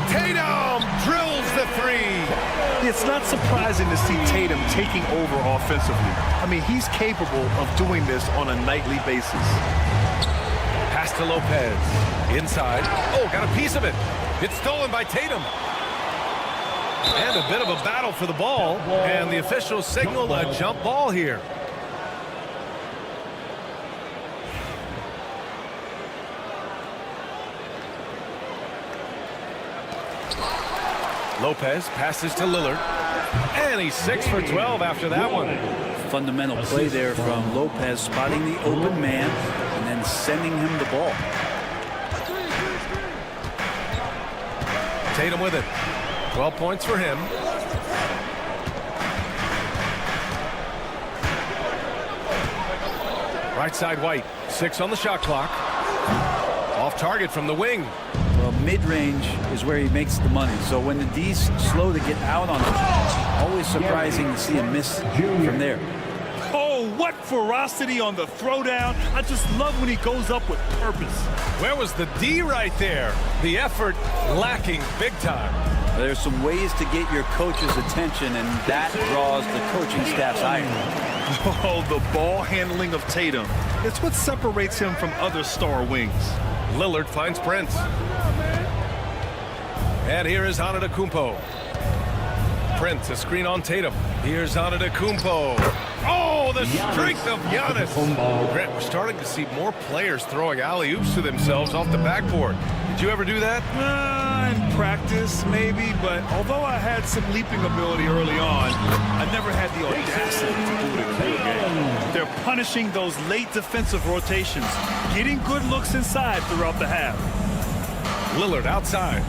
Speaker 5: Tatum drills the three.
Speaker 8: It's not surprising to see Tatum taking over offensively. I mean, he's capable of doing this on a nightly basis.
Speaker 5: Pass to Lopez. Inside. Oh, got a piece of it. It's stolen by Tatum. And a bit of a battle for the ball. And the officials signal a jump ball here. Lopez passes to Lillard. And he's 6 for 12 after that one.
Speaker 12: Fundamental play there from Lopez, spotting the open man and then sending him the ball.
Speaker 5: Tatum with it. 12 points for him. Right side White. 6 on the shot clock. Off target from the wing.
Speaker 12: Well, mid-range is where he makes the money. So when the D's slow to get out on him, always surprising to see him miss from there.
Speaker 8: Oh, what ferocity on the throwdown. I just love when he goes up with purpose.
Speaker 5: Where was the D right there? The effort lacking big time.
Speaker 12: There's some ways to get your coach's attention, and that draws the coaching staff's ire.
Speaker 8: Oh, the ball handling of Tatum. It's what separates him from other star wings.
Speaker 5: Lillard finds Prince. And here is Antetokounmpo. Prince, a screen on Tatum. Here's Antetokounmpo. Oh, the strength of Giannis. Grant, we're starting to see more players throwing alley-oops to themselves off the backboard. Did you ever do that?
Speaker 8: In practice, maybe, but although I had some leaping ability early on, I never had the audacity to do it in the real game. They're punishing those late defensive rotations, getting good looks inside throughout the half.
Speaker 5: Lillard outside.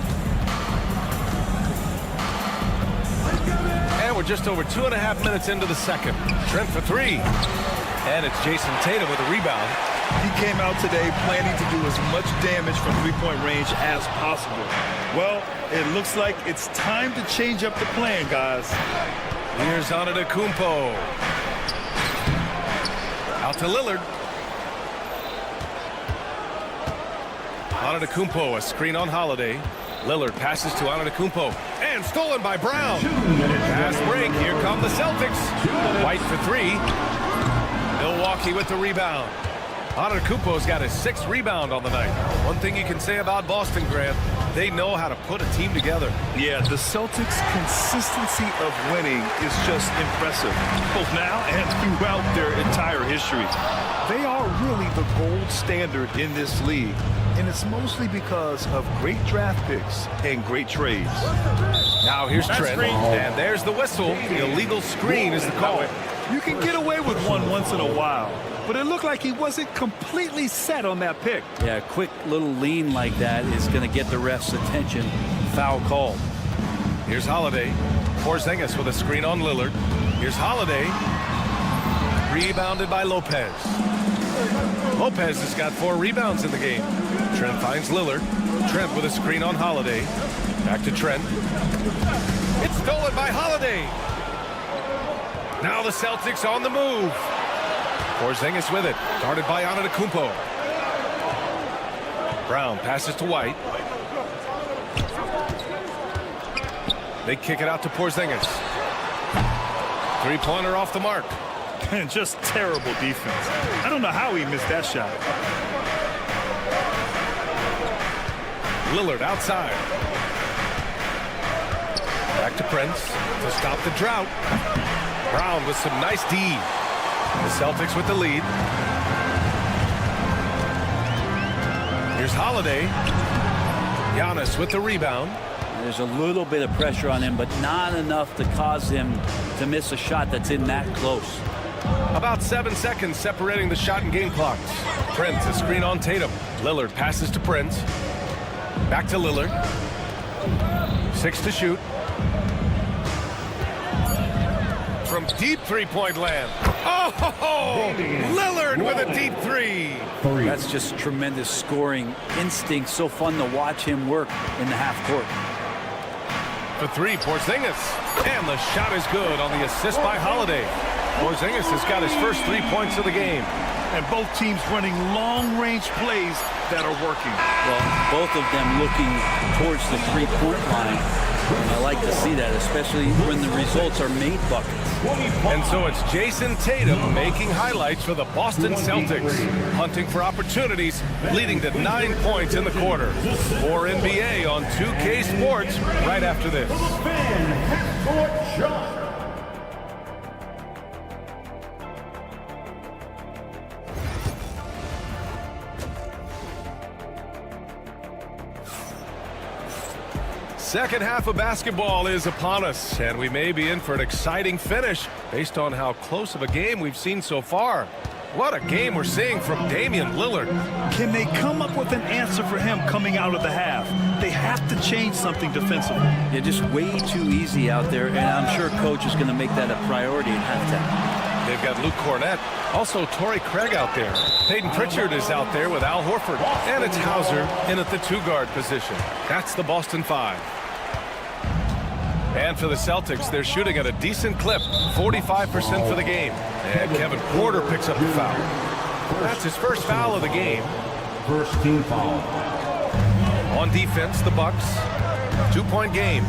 Speaker 5: And we're just over 2.5 minutes into the second. Trent for three. And it's Jason Tatum with a rebound.
Speaker 8: He came out today planning to do as much damage from three-point range as possible. Well, it looks like it's time to change up the plan, guys.
Speaker 5: Here's Antetokounmpo. Out to Lillard. Antetokounmpo, a screen on Holiday. Lillard passes to Antetokounmpo. And stolen by Brown. Fast break. Here come the Celtics. White for three. Milwaukee with the rebound. Antetokounmpo's got his 6th rebound on the night. One thing you can say about Boston, Grant, They know how to put a team together.
Speaker 8: Yeah, the Celtics' consistency of winning is just impressive, both now and throughout their entire history. They are really the gold standard in this league, and it's mostly because of great draft picks and great trades.
Speaker 5: Now here's Trent, and there's the whistle. The illegal screen is the call.
Speaker 8: You can get away with one once in a while, but it looked like he wasn't completely set on that pick.
Speaker 12: Yeah, a quick little lean like that is going to get the ref's attention. Foul called.
Speaker 5: Here's Holiday. Porzingis with a screen on Lillard. Here's Holiday. Rebounded by Lopez. Lopez has got 4 rebounds in the game. Trent finds Lillard. Trent with a screen on Holiday. Back to Trent. It's stolen by Holiday. Now the Celtics on the move. Porzingis with it. Guarded by Antetokounmpo. Brown passes to White. They kick it out to Porzingis. 3-pointer off the mark.
Speaker 8: And just terrible defense. I don't know how he missed that shot.
Speaker 5: Lillard outside. Back to Prince to stop the drought. Brown with some nice D. The Celtics with the lead. Here's Holiday. Giannis with the rebound.
Speaker 12: There's a little bit of pressure on him, but not enough to cause him to miss a shot that's in that close.
Speaker 5: About 7 seconds separating the shot and game clocks. Prince, a screen on Tatum. Lillard passes to Prince. Back to Lillard. 6 to shoot. From deep 3-point land. Oh, Lillard with a deep 3.
Speaker 12: That's just tremendous scoring instinct. So fun to watch him work in the half court.
Speaker 5: For 3, Porzingis. And the shot is good on the assist by Holiday. Porzingis has got his first 3 points of the game.
Speaker 8: And both teams running long-range plays that are working.
Speaker 12: Well, both of them looking towards the 3-point line. And I like to see that, especially when the results are made buckets.
Speaker 5: And so it's Jason Tatum making highlights for the Boston Celtics, hunting for opportunities, leading to 9 points in the quarter. More NBA on 2K Sports right after this. Second half of basketball is upon us, and we may be in for an exciting finish based on how close of a game we've seen so far. What a game we're seeing from Damian Lillard.
Speaker 8: Can they come up with an answer for him coming out of the half? They have to change something defensively.
Speaker 12: Yeah, just way too easy out there, and I'm sure coach is going to make that a priority at halftime.
Speaker 5: They've got Luke Cornett, also Torrey Craig out there. Peyton Pritchard is out there with Al Horford, and it's Hauser in at the 2-guard position. That's the Boston 5. And for the Celtics, they're shooting at a decent clip, 45% for the game. And Kevin Porter picks up the foul. That's his first foul of the game.
Speaker 10: First team foul.
Speaker 5: On defense, the Bucks. 2-point game.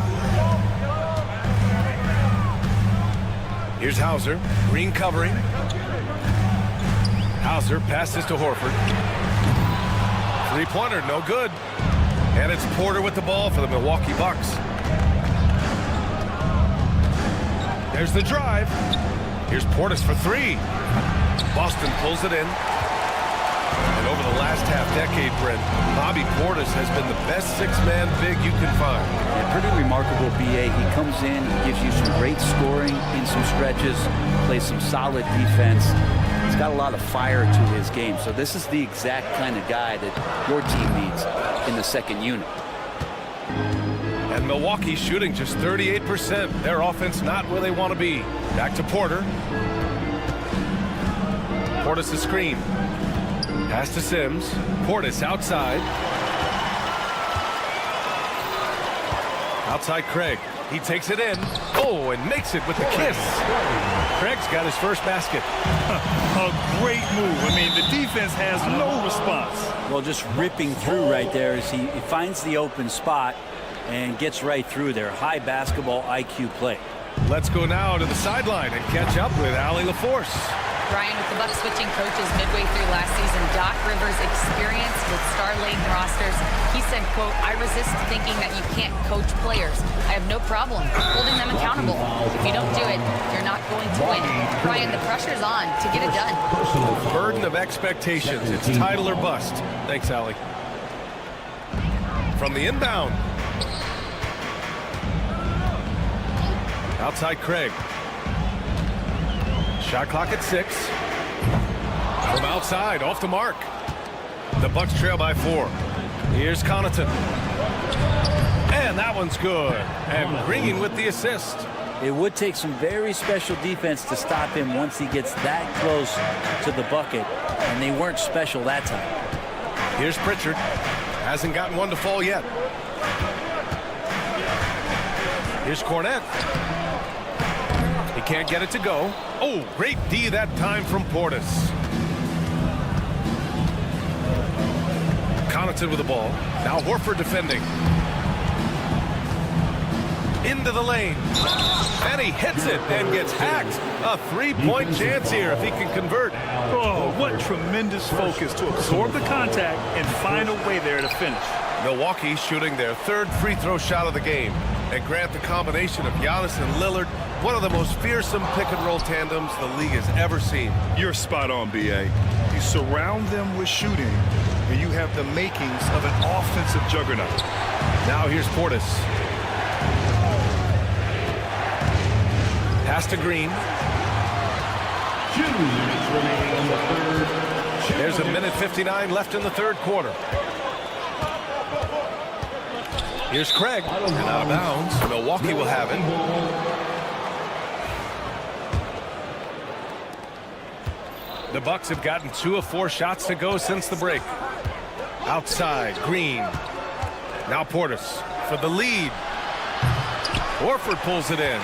Speaker 5: Here's Hauser. Green covering. Hauser passes to Horford. 3-pointer, no good. And it's Porter with the ball for the Milwaukee Bucks. There's the drive. Here's Portis for 3. Boston pulls it in. And over the last half-decade, Brent, Bobby Portis has been the best 6-man big you can find.
Speaker 12: Yeah, pretty remarkable, B.A. He comes in, he gives you some great scoring in some stretches, plays some solid defense. He's got a lot of fire to his game. So this is the exact kind of guy that your team needs in the second unit.
Speaker 5: And Milwaukee shooting just 38%. Their offense not where they want to be. Back to Porter. Portis a screen. Pass to Sims. Portis outside. Outside Craig. He takes it in. Oh, and makes it with the kiss. Craig's got his first basket.
Speaker 8: A great move. I mean, the defense has no response.
Speaker 12: Well, just ripping through right there as he finds the open spot and gets right through there. High basketball IQ play.
Speaker 5: Let's go now to the sideline and catch up with Allie LaForce.
Speaker 9: Brian, with the Bucks switching coaches midway through last season, Doc Rivers' experience with star-laden rosters, he said, quote, I resist thinking that you can't coach players. I have no problem holding them accountable. If you don't do it, you're not going to win. Brian, the pressure's on to get it done.
Speaker 5: Burden of expectations. It's title or bust. Thanks, Allie. From the inbound. Outside Craig. Shot clock at 6. From outside, off the mark. The Bucks trail by 4. Here's Connaughton. And that one's good. And Green with the assist.
Speaker 12: It would take some very special defense to stop him once he gets that close to the bucket. And they weren't special that time.
Speaker 5: Here's Pritchard. Hasn't gotten one to fall yet. Here's Cornette. He can't get it to go. Oh, great D that time from Portis. Connaughton with the ball. Now Horford defending. Into the lane. And he hits it and gets hacked. A three-point chance here if he can convert.
Speaker 8: Oh, what tremendous focus to absorb the contact and find a way there to finish.
Speaker 5: Milwaukee shooting their 3rd free throw shot of the game. And Grant, the combination of Giannis and Lillard, one of the most fearsome pick-and-roll tandems the league has ever seen.
Speaker 8: You're spot on, B.A. You surround them with shooting, and you have the makings of an offensive juggernaut.
Speaker 5: Now here's Portis. Pass to Green.
Speaker 10: 2 minutes remaining in the third.
Speaker 5: There's a minute 59 left in the 3rd quarter. Here's Craig. And out of bounds. Milwaukee will have it. The Bucks have gotten 2 of 4 shots to go since the break. Outside, Green. Now Portis for the lead. Horford pulls it in.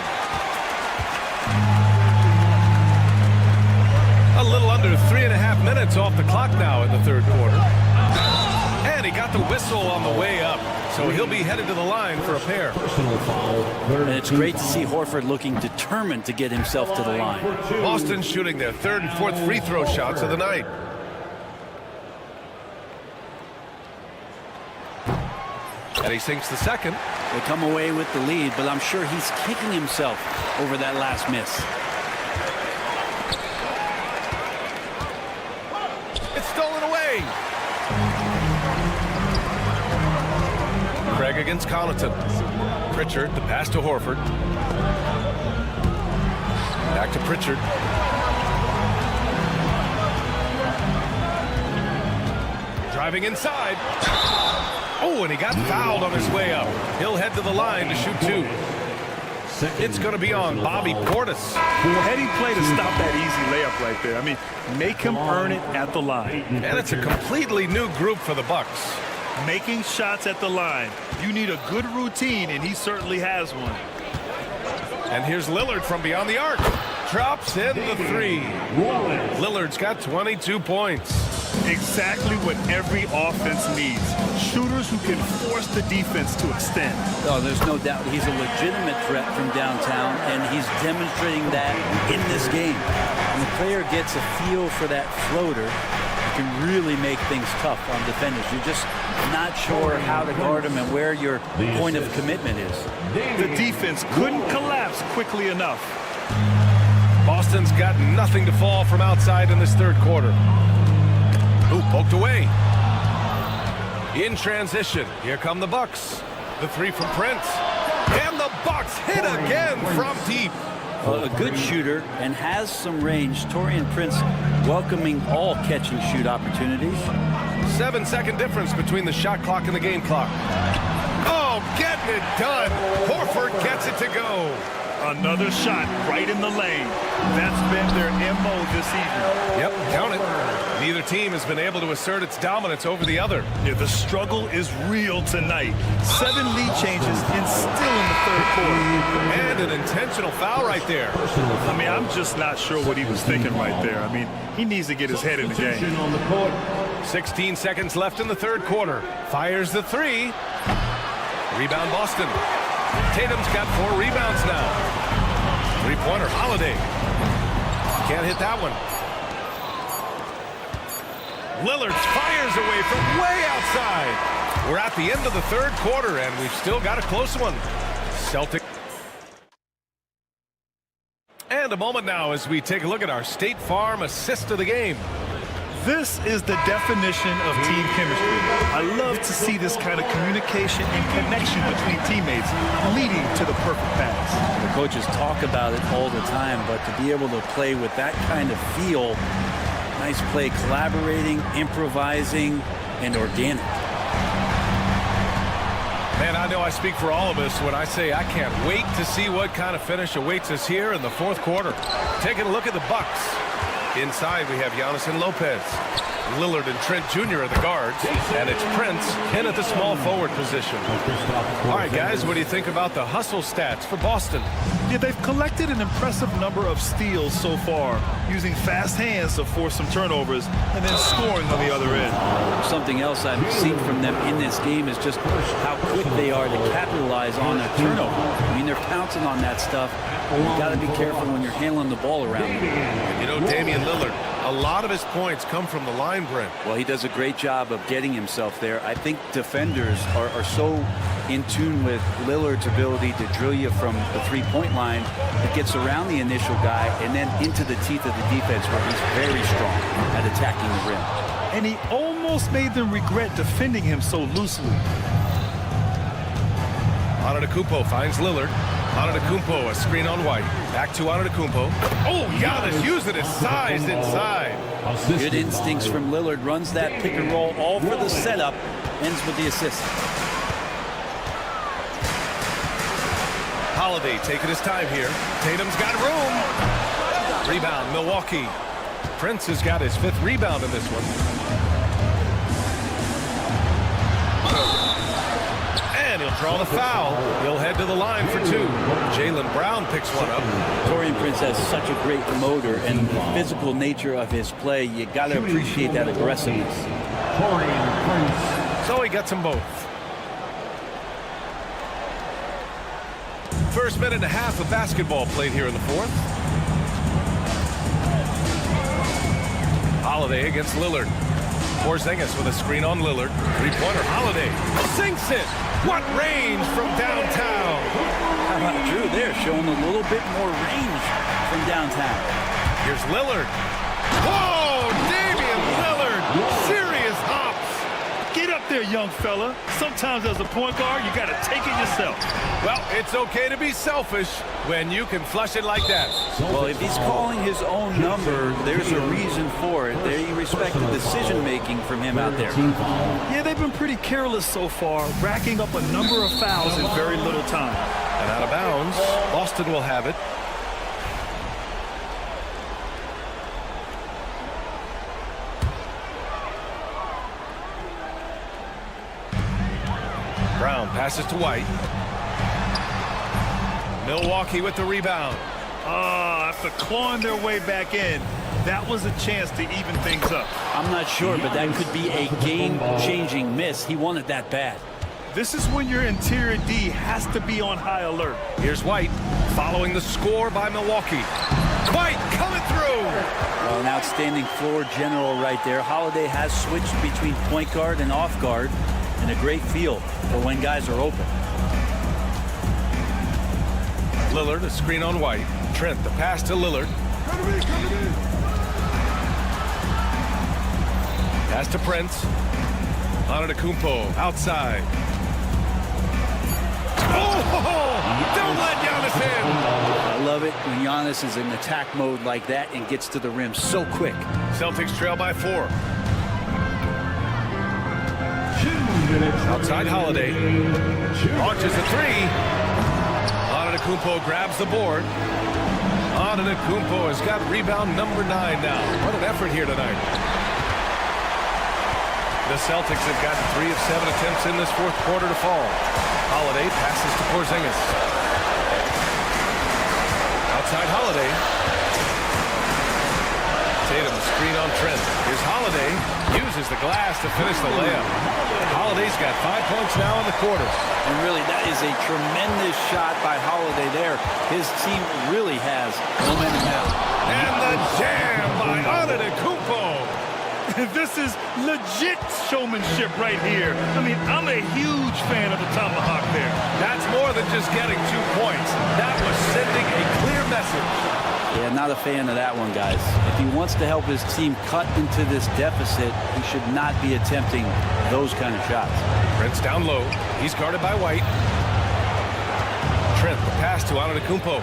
Speaker 5: A little under 3.5 minutes off the clock now in the 3rd quarter. And he got the whistle on the way up. So he'll be headed to the line for a pair.
Speaker 12: And it's great to see Horford looking determined to get himself to the line.
Speaker 5: Boston shooting their 3rd and 4th free throw shots of the night. And he sinks the 2nd.
Speaker 12: They come away with the lead, but I'm sure he's kicking himself over that last miss.
Speaker 5: It's stolen away. Craig against Connaughton. Pritchard, the pass to Horford. Back to Pritchard. Driving inside. Oh, and he got fouled on his way up. He'll head to the line to shoot 2. It's going to be on Bobby Portis.
Speaker 8: Heady play to stop that easy layup right there. I mean, make him earn it at the line.
Speaker 5: And it's a completely new group for the Bucks.
Speaker 8: Making shots at the line. You need a good routine, and he certainly has one.
Speaker 5: And here's Lillard from beyond the arc. Drops in the 3. Lillard's got 22 points.
Speaker 8: Exactly what every offense needs. Shooters who can force the defense to extend.
Speaker 12: Oh, there's no doubt he's a legitimate threat from downtown, and he's demonstrating that in this game. When the player gets a feel for that floater, you can really make things tough on defenders. You're just not sure how to guard him and where your point of commitment is.
Speaker 8: The defense couldn't collapse quickly enough.
Speaker 5: Boston's got nothing to fall from outside in this 3rd quarter. Ooh, poked away. In transition, here come the Bucks. The 3 from Prince. And the Bucks hit again from deep.
Speaker 12: A good shooter and has some range. Taurean Prince welcoming all catch and shoot opportunities.
Speaker 5: 7-second difference between the shot clock and the game clock. Oh, getting it done. Horford gets it to go.
Speaker 8: Another shot right in the lane. That's been their MO this season.
Speaker 5: Yep, count it. Neither team has been able to assert its dominance over the other.
Speaker 8: Yeah, the struggle is real tonight. 7 lead changes and still in the 3rd quarter.
Speaker 5: And an intentional foul right there.
Speaker 8: I mean, I'm just not sure what he was thinking right there. I mean, he needs to get his head in the game.
Speaker 5: 16 seconds left in the 3rd quarter. Fires the 3. Rebound Boston. Tatum's got 4 rebounds now. Three-pointer, Holiday. Can't hit that one. Lillard fires away from way outside. We're at the end of the third quarter, and we've still got a close one. Celtics. And a moment now as we take a look at our State Farm assist of the game.
Speaker 8: This is the definition of team chemistry. I love to see this kind of communication and connection between teammates leading to the perfect pass.
Speaker 12: The coaches talk about it all the time, but to be able to play with that kind of feel, nice play, collaborating, improvising, and organic.
Speaker 5: Man, I know I speak for all of us when I say I can't wait to see what kind of finish awaits us here in the fourth quarter. Taking a look at the Bucks. Inside, we have Giannis and Lopez. Lillard and Trent Jr. are the guards, and it's Prince in at the small forward position. All right, guys, what do you think about the hustle stats for Boston?
Speaker 8: Yeah, they've collected an impressive number of steals so far, using fast hands to force some turnovers and then scoring on the other end.
Speaker 12: Something else I've seen from them in this game is just how quick they are to capitalize on their turnover. I mean, they're pouncing on that stuff. You've got to be careful when you're handling the ball around them.
Speaker 5: You know, Damian Lillard, a lot of his points come from the line, Brent.
Speaker 12: Well, he does a great job of getting himself there. I think defenders are so in tune with Lillard's ability to drill you from the three-point line. It gets around the initial guy and then into the teeth of the defense where he's very strong at attacking the rim.
Speaker 8: And he almost made them regret defending him so loosely.
Speaker 5: Antetokounmpo finds Lillard. Antetokounmpo, a screen on White. Back to Antetokounmpo. Oh, Giannis using his size inside.
Speaker 12: Good instincts from Lillard. Runs that pick and roll all for the setup. Ends with the assist.
Speaker 5: Holiday taking his time here. Tatum's got room. Rebound, Milwaukee. Prince has got his 5th rebound in this one. And he'll draw the foul. He'll head to the line for 2. Jaylen Brown picks one up.
Speaker 12: Taurean Prince has such a great motor and physical nature of his play. You got to appreciate that aggressiveness.
Speaker 5: So he gets them both. First minute and a half of basketball played here in the fourth. Holiday against Lillard. Porzingis with a screen on Lillard. Three-pointer, Holiday sinks it. What range from downtown?
Speaker 12: How about Drew there, showing a little bit more range from downtown.
Speaker 5: Here's Lillard. Whoa, Damian Lillard. Serious hops.
Speaker 8: Get up there, young fella. Sometimes as a point guard, you got to take it yourself.
Speaker 5: Well, it's okay to be selfish when you can flush it like that.
Speaker 12: Well, if he's calling his own number, there's a reason for it. They respect the decision-making from him out there.
Speaker 8: Yeah, they've been pretty careless so far, racking up a number of fouls in very little time.
Speaker 5: And out of bounds, Boston will have it. Brown passes to White. Milwaukee with the rebound.
Speaker 8: After clawing their way back in, that was a chance to even things up.
Speaker 12: I'm not sure, but that could be a game-changing miss. He wanted that bad.
Speaker 8: This is when your interior D has to be on high alert.
Speaker 5: Here's White following the score by Milwaukee. White coming through.
Speaker 12: Well, an outstanding floor general right there. Holiday has switched between point guard and off guard, and a great feel for when guys are open.
Speaker 5: Lillard, a screen on White. Trent, the pass to Lillard. Pass to Prince. Antetokounmpo outside. Oh! Don't let Giannis in!
Speaker 12: I love it when Giannis is in attack mode like that and gets to the rim so quick.
Speaker 5: Celtics trail by 4. Outside Holiday. Launches a 3. Antetokounmpo grabs the board. Antetokounmpo has got rebound number 9 now. What an effort here tonight. The Celtics have got 3 of 7 attempts in this fourth quarter to fall. Holiday passes to Porzingis. Outside Holiday. Tatum, screen on Trent. Here's Holiday. Uses the glass to finish the layup. Holiday's got 5 points now in the quarter.
Speaker 12: And really, that is a tremendous shot by Holiday there. His team really has momentum now.
Speaker 5: And the jam by Antetokounmpo.
Speaker 8: This is legit showmanship right here. I mean, I'm a huge fan of the tomahawk there.
Speaker 5: That's more than just getting 2 points. That was sending a clear message.
Speaker 12: Yeah, not a fan of that one, guys. If he wants to help his team cut into this deficit, he should not be attempting those kind of shots.
Speaker 5: Trent's down low. He's guarded by White. Trent, the pass to Antetokounmpo.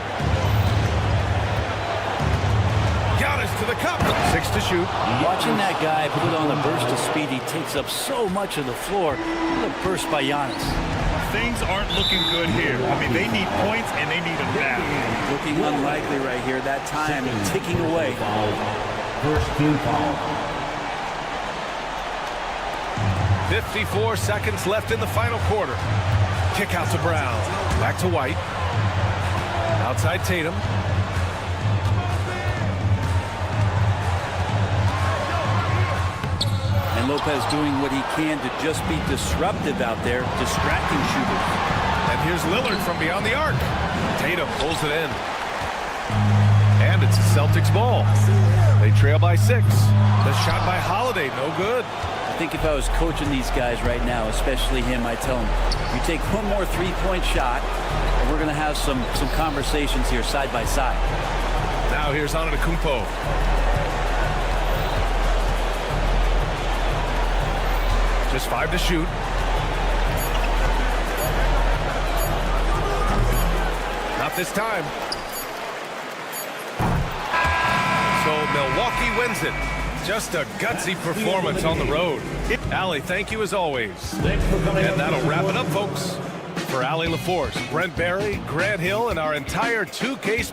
Speaker 5: Giannis to the cup. 6 to shoot.
Speaker 12: Watching that guy put on a burst of speed, he takes up so much of the floor. What a burst by Giannis.
Speaker 8: Things aren't looking good here. I mean, they need points, and they need them now.
Speaker 12: Looking unlikely right here. That time ticking away.
Speaker 10: First team foul.
Speaker 5: 54 seconds left in the final quarter. Kick out to Brown. Back to White. Outside Tatum.
Speaker 12: And Lopez doing what he can to just be disruptive out there, distracting shooters.
Speaker 5: And here's Lillard from beyond the arc. Tatum pulls it in. And it's a Celtics ball. They trail by 6. The shot by Holiday, no good.
Speaker 12: I think if I was coaching these guys right now, especially him, I tell him, you take one more three-point shot, and we're going to have some conversations here side by side.
Speaker 5: Now here's Antetokounmpo. Just 5 to shoot. Not this time. So Milwaukee wins it. Just a gutsy performance on the road. Allie, thank you as always. And that'll wrap it up, folks. For Allie LaForce, Brent Barry, Grant Hill, and our entire 2K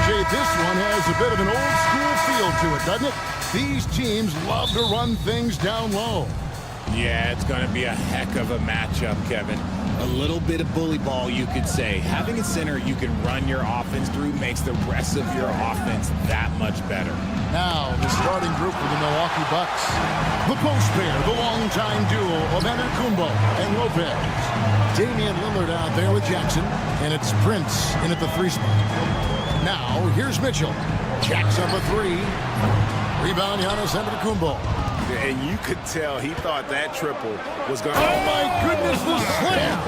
Speaker 1: Jay, this one has a bit of an old school feel to it, doesn't it? These teams love to run things down low.
Speaker 3: Yeah, it's going to be a heck of a matchup, Kevin. A little bit of bully ball, you could say. Having a center you can run your offense through makes the rest of your offense that much better.
Speaker 1: Now, the starting group for the Milwaukee Bucks. The post pair, the longtime duo of Antetokounmpo and Lopez. Damian Lillard out there with Jackson, and it's Prince in at the 3 spot. Now, here's Mitchell. Jacks up a 3. Rebound, Giannis Antetokounmpo.
Speaker 6: And you could tell he thought that triple was going to...
Speaker 1: Oh, my goodness, the slam!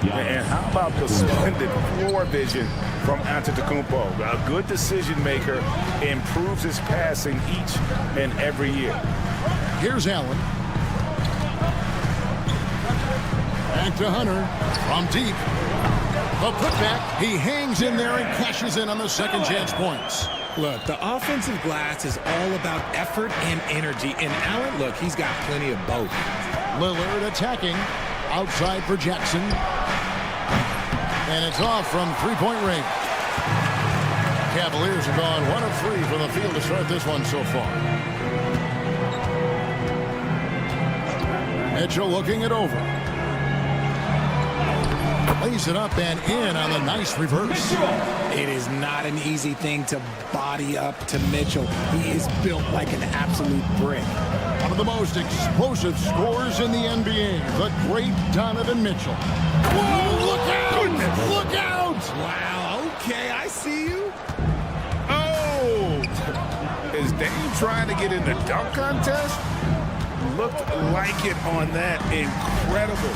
Speaker 3: And how about the splendid floor vision from Antetokounmpo? A good decision maker, improves his passing each and every year.
Speaker 1: Here's Allen. Back to Hunter from deep. The putback, he hangs in there and cashes in on the second chance points.
Speaker 13: Look, the offensive glass is all about effort and energy. And Allen, look, he's got plenty of both.
Speaker 1: Lillard attacking. Outside for Jackson. And it's off from three-point range. Cavaliers have gone 1 of 3 from the field to start this one so far. Mitchell looking it over. Lays it up and in on the nice reverse.
Speaker 13: It is not an easy thing to body up to Mitchell. He is built like an absolute brick.
Speaker 1: One of the most explosive scorers in the NBA, the great Donovan Mitchell. Whoa, look out! Goodness. Look out!
Speaker 13: Wow, okay, I see you.
Speaker 3: Oh! Is Dame trying to get in the dunk contest? Looked like it on that incredible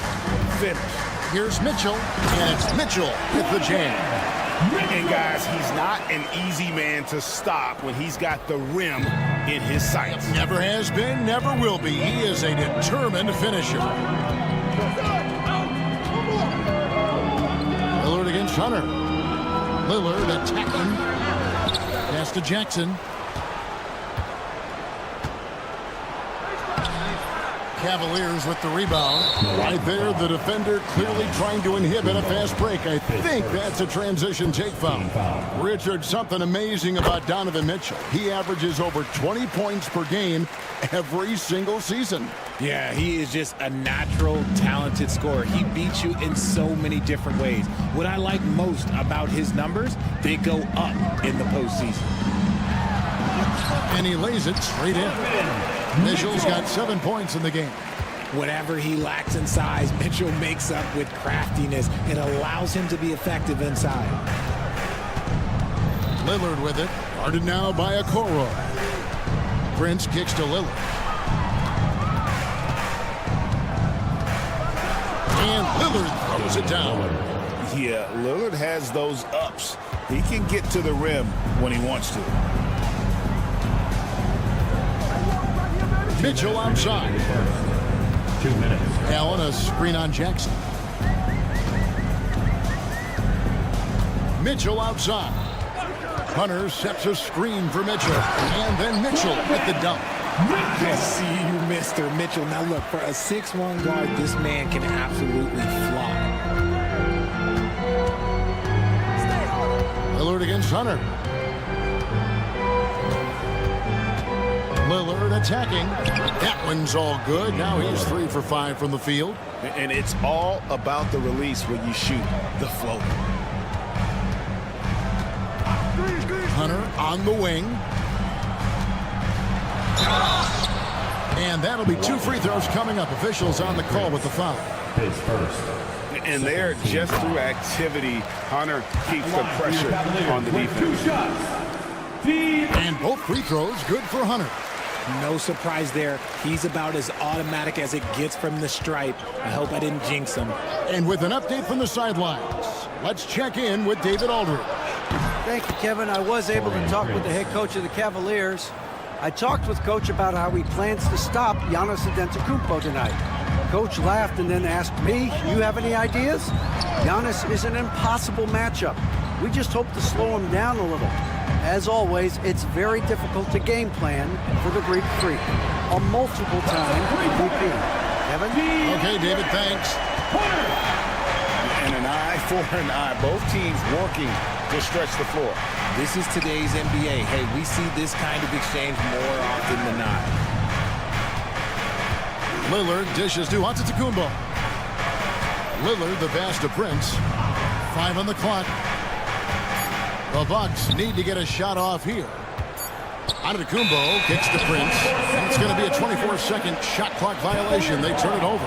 Speaker 3: finish.
Speaker 1: Here's Mitchell, and it's Mitchell with the jam.
Speaker 3: And guys, he's not an easy man to stop when he's got the rim in his sights.
Speaker 1: Never has been, never will be. He is a determined finisher. Lillard against Hunter. Lillard attacking. Pass to Jackson. Cavaliers with the rebound. Right there, the defender clearly trying to inhibit a fast break. I think that's a transition take foul. Richard, something amazing about Donovan Mitchell. He averages over 20 points per game every single season.
Speaker 13: Yeah, he is just a natural, talented scorer. He beats you in so many different ways. What I like most about his numbers, they go up in the postseason.
Speaker 1: And he lays it straight in. Mitchell's got 7 points in the game.
Speaker 13: Whatever he lacks in size, Mitchell makes up with craftiness. It allows him to be effective inside.
Speaker 1: Lillard with it. Guarded now by Okoro. Prince kicks to Lillard. And Lillard throws it down.
Speaker 3: Yeah, Lillard has those ups. He can get to the rim when he wants to.
Speaker 1: Mitchell outside.
Speaker 10: 2 minutes.
Speaker 1: Allen, a screen on Jackson. Mitchell outside. Hunter sets a screen for Mitchell. And then Mitchell with the dunk.
Speaker 13: I see you, Mr. Mitchell. Now look, for a 6'1" guard, this man can absolutely fly.
Speaker 1: Lillard against Hunter. Lillard attacking. That one's all good. Now he's 3 for 5 from the field.
Speaker 3: And it's all about the release when you shoot the floater.
Speaker 1: Hunter on the wing. And that'll be 2 free throws coming up. Officials on the call with the foul.
Speaker 10: His first.
Speaker 3: And there, just through activity, Hunter keeps the pressure on the defense.
Speaker 1: And both free throws good for Hunter.
Speaker 13: No surprise there. He's about as automatic as it gets from the stripe. I hope I didn't jinx him.
Speaker 1: And with an update from the sidelines, let's check in with David Aldridge.
Speaker 4: Thank you, Kevin. I was able to talk with the head coach of the Cavaliers. I talked with Coach about how he plans to stop Giannis Antetokounmpo tonight. Coach laughed and then asked me, you have any ideas? Giannis is an impossible matchup. We just hope to slow him down a little. As always, it's very difficult to game plan for the Greek Freak, a multiple-time MVP. Kevin?
Speaker 1: Okay, David, thanks.
Speaker 3: And an eye for an eye. Both teams working to stretch the floor.
Speaker 13: This is today's NBA. Hey, we see this kind of exchange more often than not.
Speaker 1: Lillard dishes to Antetokounmpo. Lillard, the pass to Prince. 5 on the clock. The Bucks need to get a shot off here. Antetokounmpo kicks to Prince. It's going to be a 24-second shot clock violation. They turn it over.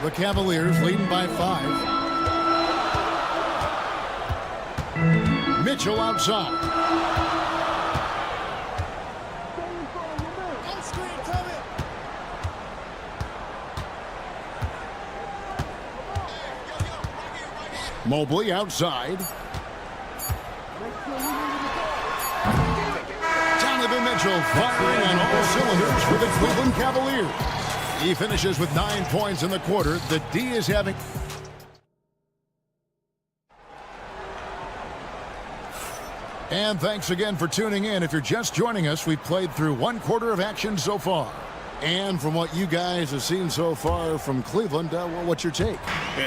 Speaker 1: The Cavaliers leading by 5. Mitchell outside. Mobley outside. Donovan Mitchell firing on all cylinders for the Cleveland Cavaliers. He finishes with 9 points in the quarter. The D is having... And thanks again for tuning in. If you're just joining us, we've played through 1 quarter of action so far. And from what you guys have seen so far from Cleveland, what's your take?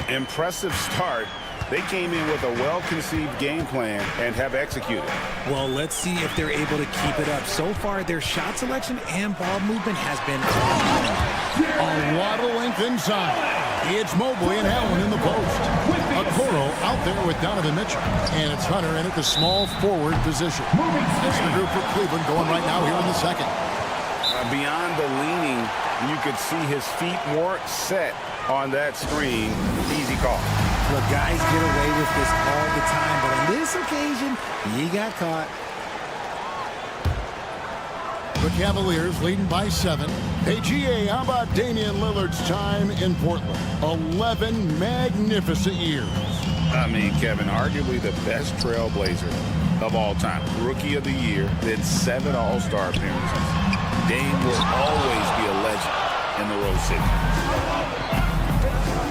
Speaker 3: Impressive start. They came in with a well-conceived game plan and have executed.
Speaker 13: Well, let's see if they're able to keep it up. So far, their shot selection and ball movement has been
Speaker 1: a lot of length inside. It's Mobley and Allen in the post. Okoro out there with Donovan Mitchell. And it's Hunter in at the small forward position. That's the group for Cleveland going right now here in the second.
Speaker 3: Beyond the leaning, you could see his feet weren't set on that screen. Easy call.
Speaker 13: Look, guys get away with this all the time, but on this occasion, he got caught.
Speaker 1: The Cavaliers leading by 7. Hey, GA, how about Damian Lillard's time in Portland? 11 magnificent years.
Speaker 3: I mean, Kevin, arguably the best trailblazer of all time. Rookie of the year, then 7 All-Star appearances. Dame will always be a legend in the Rose City.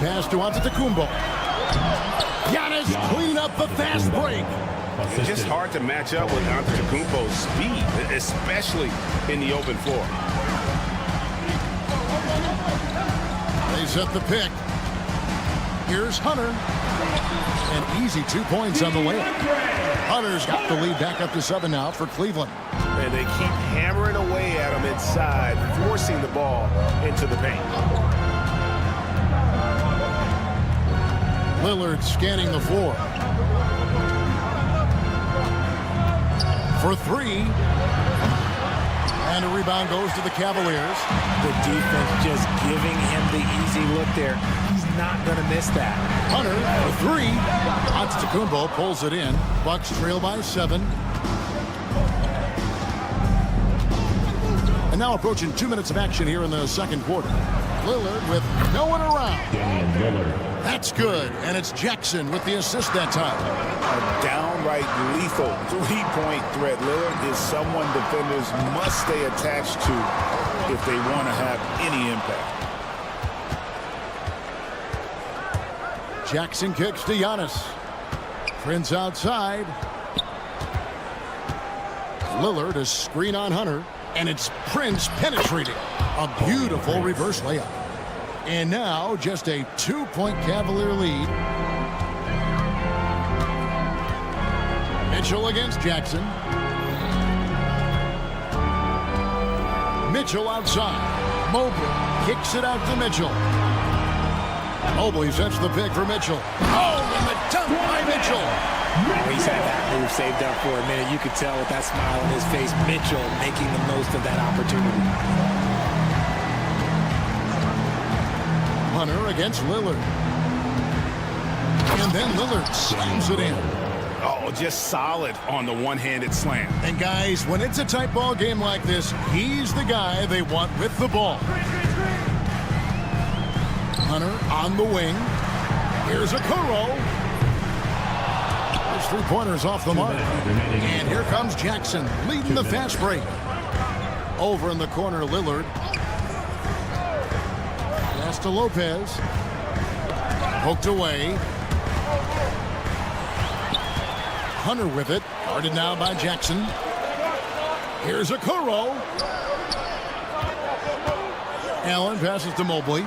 Speaker 1: Pass to Antetokounmpo. Giannis clean up the fast break.
Speaker 3: It's just hard to match up with Antetokounmpo's speed, especially in the open floor.
Speaker 1: They set the pick. Here's Hunter. An easy 2 points on the layup. Hunter's got the lead back up to 7 now for Cleveland.
Speaker 6: And they keep hammering away at him inside, forcing the ball into the paint.
Speaker 1: Lillard scanning the floor. For 3. And a rebound goes to the Cavaliers.
Speaker 13: The defense just giving him the easy look there. He's not going to miss that.
Speaker 1: Hunter for 3. Antetokounmpo pulls it in. Bucks trail by 7. And now approaching 2 minutes of action here in the second quarter. Lillard with no one around. That's good. And it's Jackson with the assist that time.
Speaker 3: A downright lethal 3-point threat. Lillard is someone defenders must stay attached to if they want to have any impact.
Speaker 1: Jackson kicks to Giannis. Prince outside. Lillard is screen on Hunter. And it's Prince penetrating. A beautiful reverse layup. And now just a 2-point Cavalier lead. Mitchell against Jackson. Mitchell outside. Mobley kicks it out to Mitchell. Mobley sets the pick for Mitchell. Oh, and the dunk by Mitchell.
Speaker 13: He's had that move saved up for a minute. You could tell with that smile on his face, Mitchell making the most of that opportunity.
Speaker 1: Hunter against Lillard. And then Lillard slams it in.
Speaker 3: Oh, just solid on the one-handed slam.
Speaker 1: And guys, when it's a tight ball game like this, he's the guy they want with the ball. Hunter on the wing. Here's Okoro. His 3-pointers off the mark. And here comes Jackson leading the fast break. Over in the corner, Lillard. Pass to Lopez. Poked away. Hunter with it. Guarded now by Jackson. Here's Okoro. Allen passes to Mobley.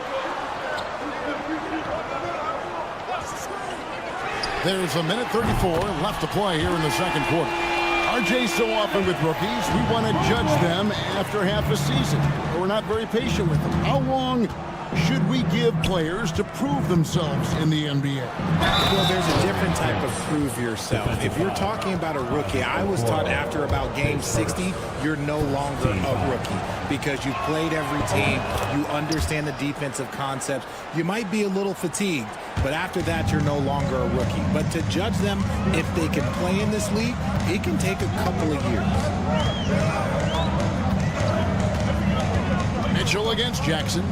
Speaker 1: There's a minute 34 left to play here in the second quarter. RJ, so often with rookies, we want to judge them after half a season. We're not very patient with them. How long should we give players to prove themselves in the NBA?
Speaker 13: Well, there's a different type of prove yourself. If you're talking about a rookie, I was taught after about game 60, you're no longer a rookie because you played every team, you understand the defensive concepts. You might be a little fatigued, but after that, you're no longer a rookie. But to judge them if they can play in this league, it can take a couple of years.
Speaker 1: Mitchell against Jackson.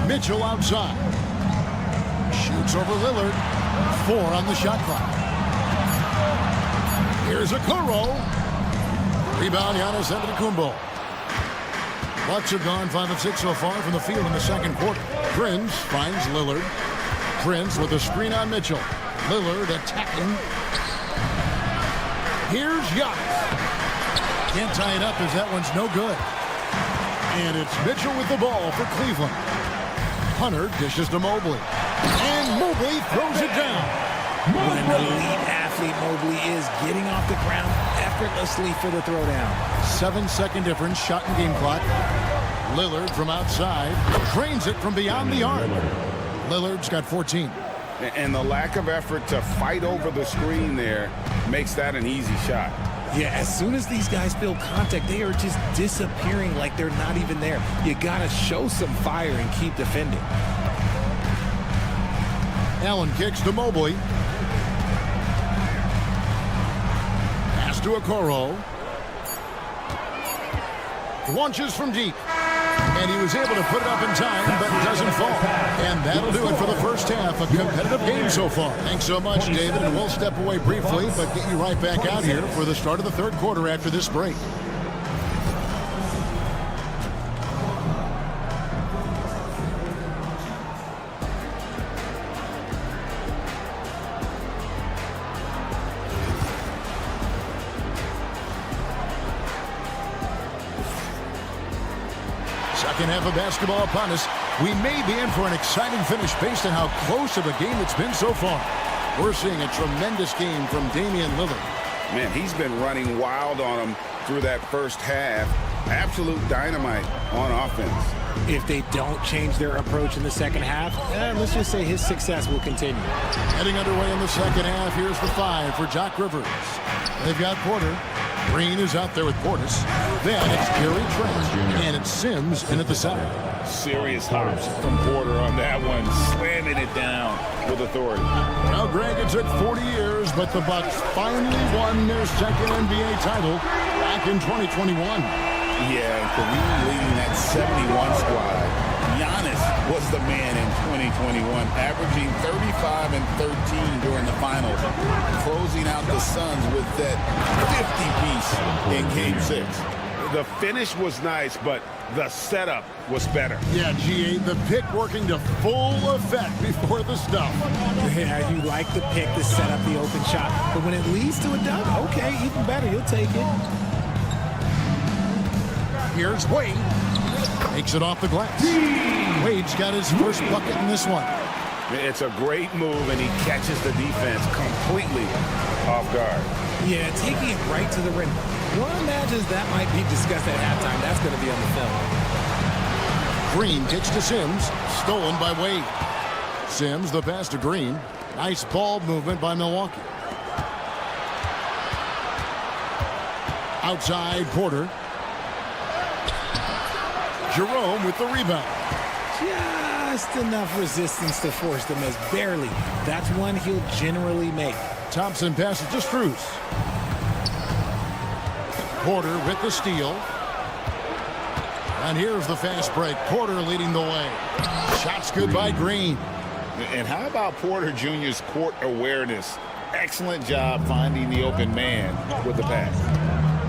Speaker 1: Mitchell outside. Shoots over Lillard. 4 on the shot clock. Here's Okoro. Rebound, Giannis Antetokounmpo. Bucks have gone 5 of 6 so far from the field in the second quarter. Prince finds Lillard. Prince with a screen on Mitchell. Lillard attacking. Here's Giannis. Can't tie it up as that one's no good. And it's Mitchell with the ball for Cleveland. Hunter dishes to Mobley. And Mobley throws it down.
Speaker 13: What an elite athlete Mobley is, getting off the ground effortlessly for the throwdown.
Speaker 1: 7-second difference, shot and game clock. Lillard from outside drains it from beyond the arc. Lillard's got 14.
Speaker 3: And the lack of effort to fight over the screen there makes that an easy shot.
Speaker 13: Yeah, as soon as these guys feel contact, they are just disappearing like they're not even there. You got to show some fire and keep defending.
Speaker 1: Allen kicks to Mobley. Pass to Okoro. Launches from deep. And he was able to put it up in time, but doesn't fall. And that'll do it for the first half. A competitive game so far. Thanks so much, David. And we'll step away briefly, but get you right back out here for the start of the third quarter after this break. Second half of basketball upon us. We may be in for an exciting finish based on how close of a game it's been so far. We're seeing a tremendous game from Damian Lillard.
Speaker 3: Man, he's been running wild on him through that first half. Absolute dynamite on offense.
Speaker 13: If they don't change their approach in the second half, let's just say his success will continue.
Speaker 1: Heading underway in the second half, here's the 5 for Doc Rivers. They've got Porter. Green is out there with Portis. Then it's Gary Trent. And it's Sims in at the center.
Speaker 3: Serious hops from Porter on that one, slamming it down with authority.
Speaker 1: Well, Greg, it took 40 years, but the Bucks finally won their second NBA title back in 2021.
Speaker 3: Yeah, Kareem leading that 71 squad. Giannis was the man in 2021, averaging 35 and 13 during the finals, closing out the Suns with that 50-piece in Game 6.
Speaker 6: The finish was nice, but the setup was better.
Speaker 1: Yeah, G8, the pick working to full effect before the stuff.
Speaker 13: Yeah, you like the pick to set up the open shot, but when it leads to a dunk, okay, even better, you'll take it.
Speaker 1: Here's Wade. Takes it off the glass. Wade's got his first bucket in this one.
Speaker 6: It's a great move, and he catches the defense completely off guard.
Speaker 13: Yeah, taking it right to the rim. One imagines that might be discussed at halftime. That's going to be on the film.
Speaker 1: Green kicks to Sims. Stolen by Wade. Sims, the pass to Green. Nice ball movement by Milwaukee. Outside, Porter. Jerome with the rebound.
Speaker 13: Just enough resistance to force the miss. Barely. That's one he'll generally make.
Speaker 1: Thompson passes to Strus. Porter with the steal. And here's the fast break. Porter leading the way. Shots good by Green.
Speaker 3: And how about Porter Jr.'s court awareness? Excellent job finding the open man with the pass.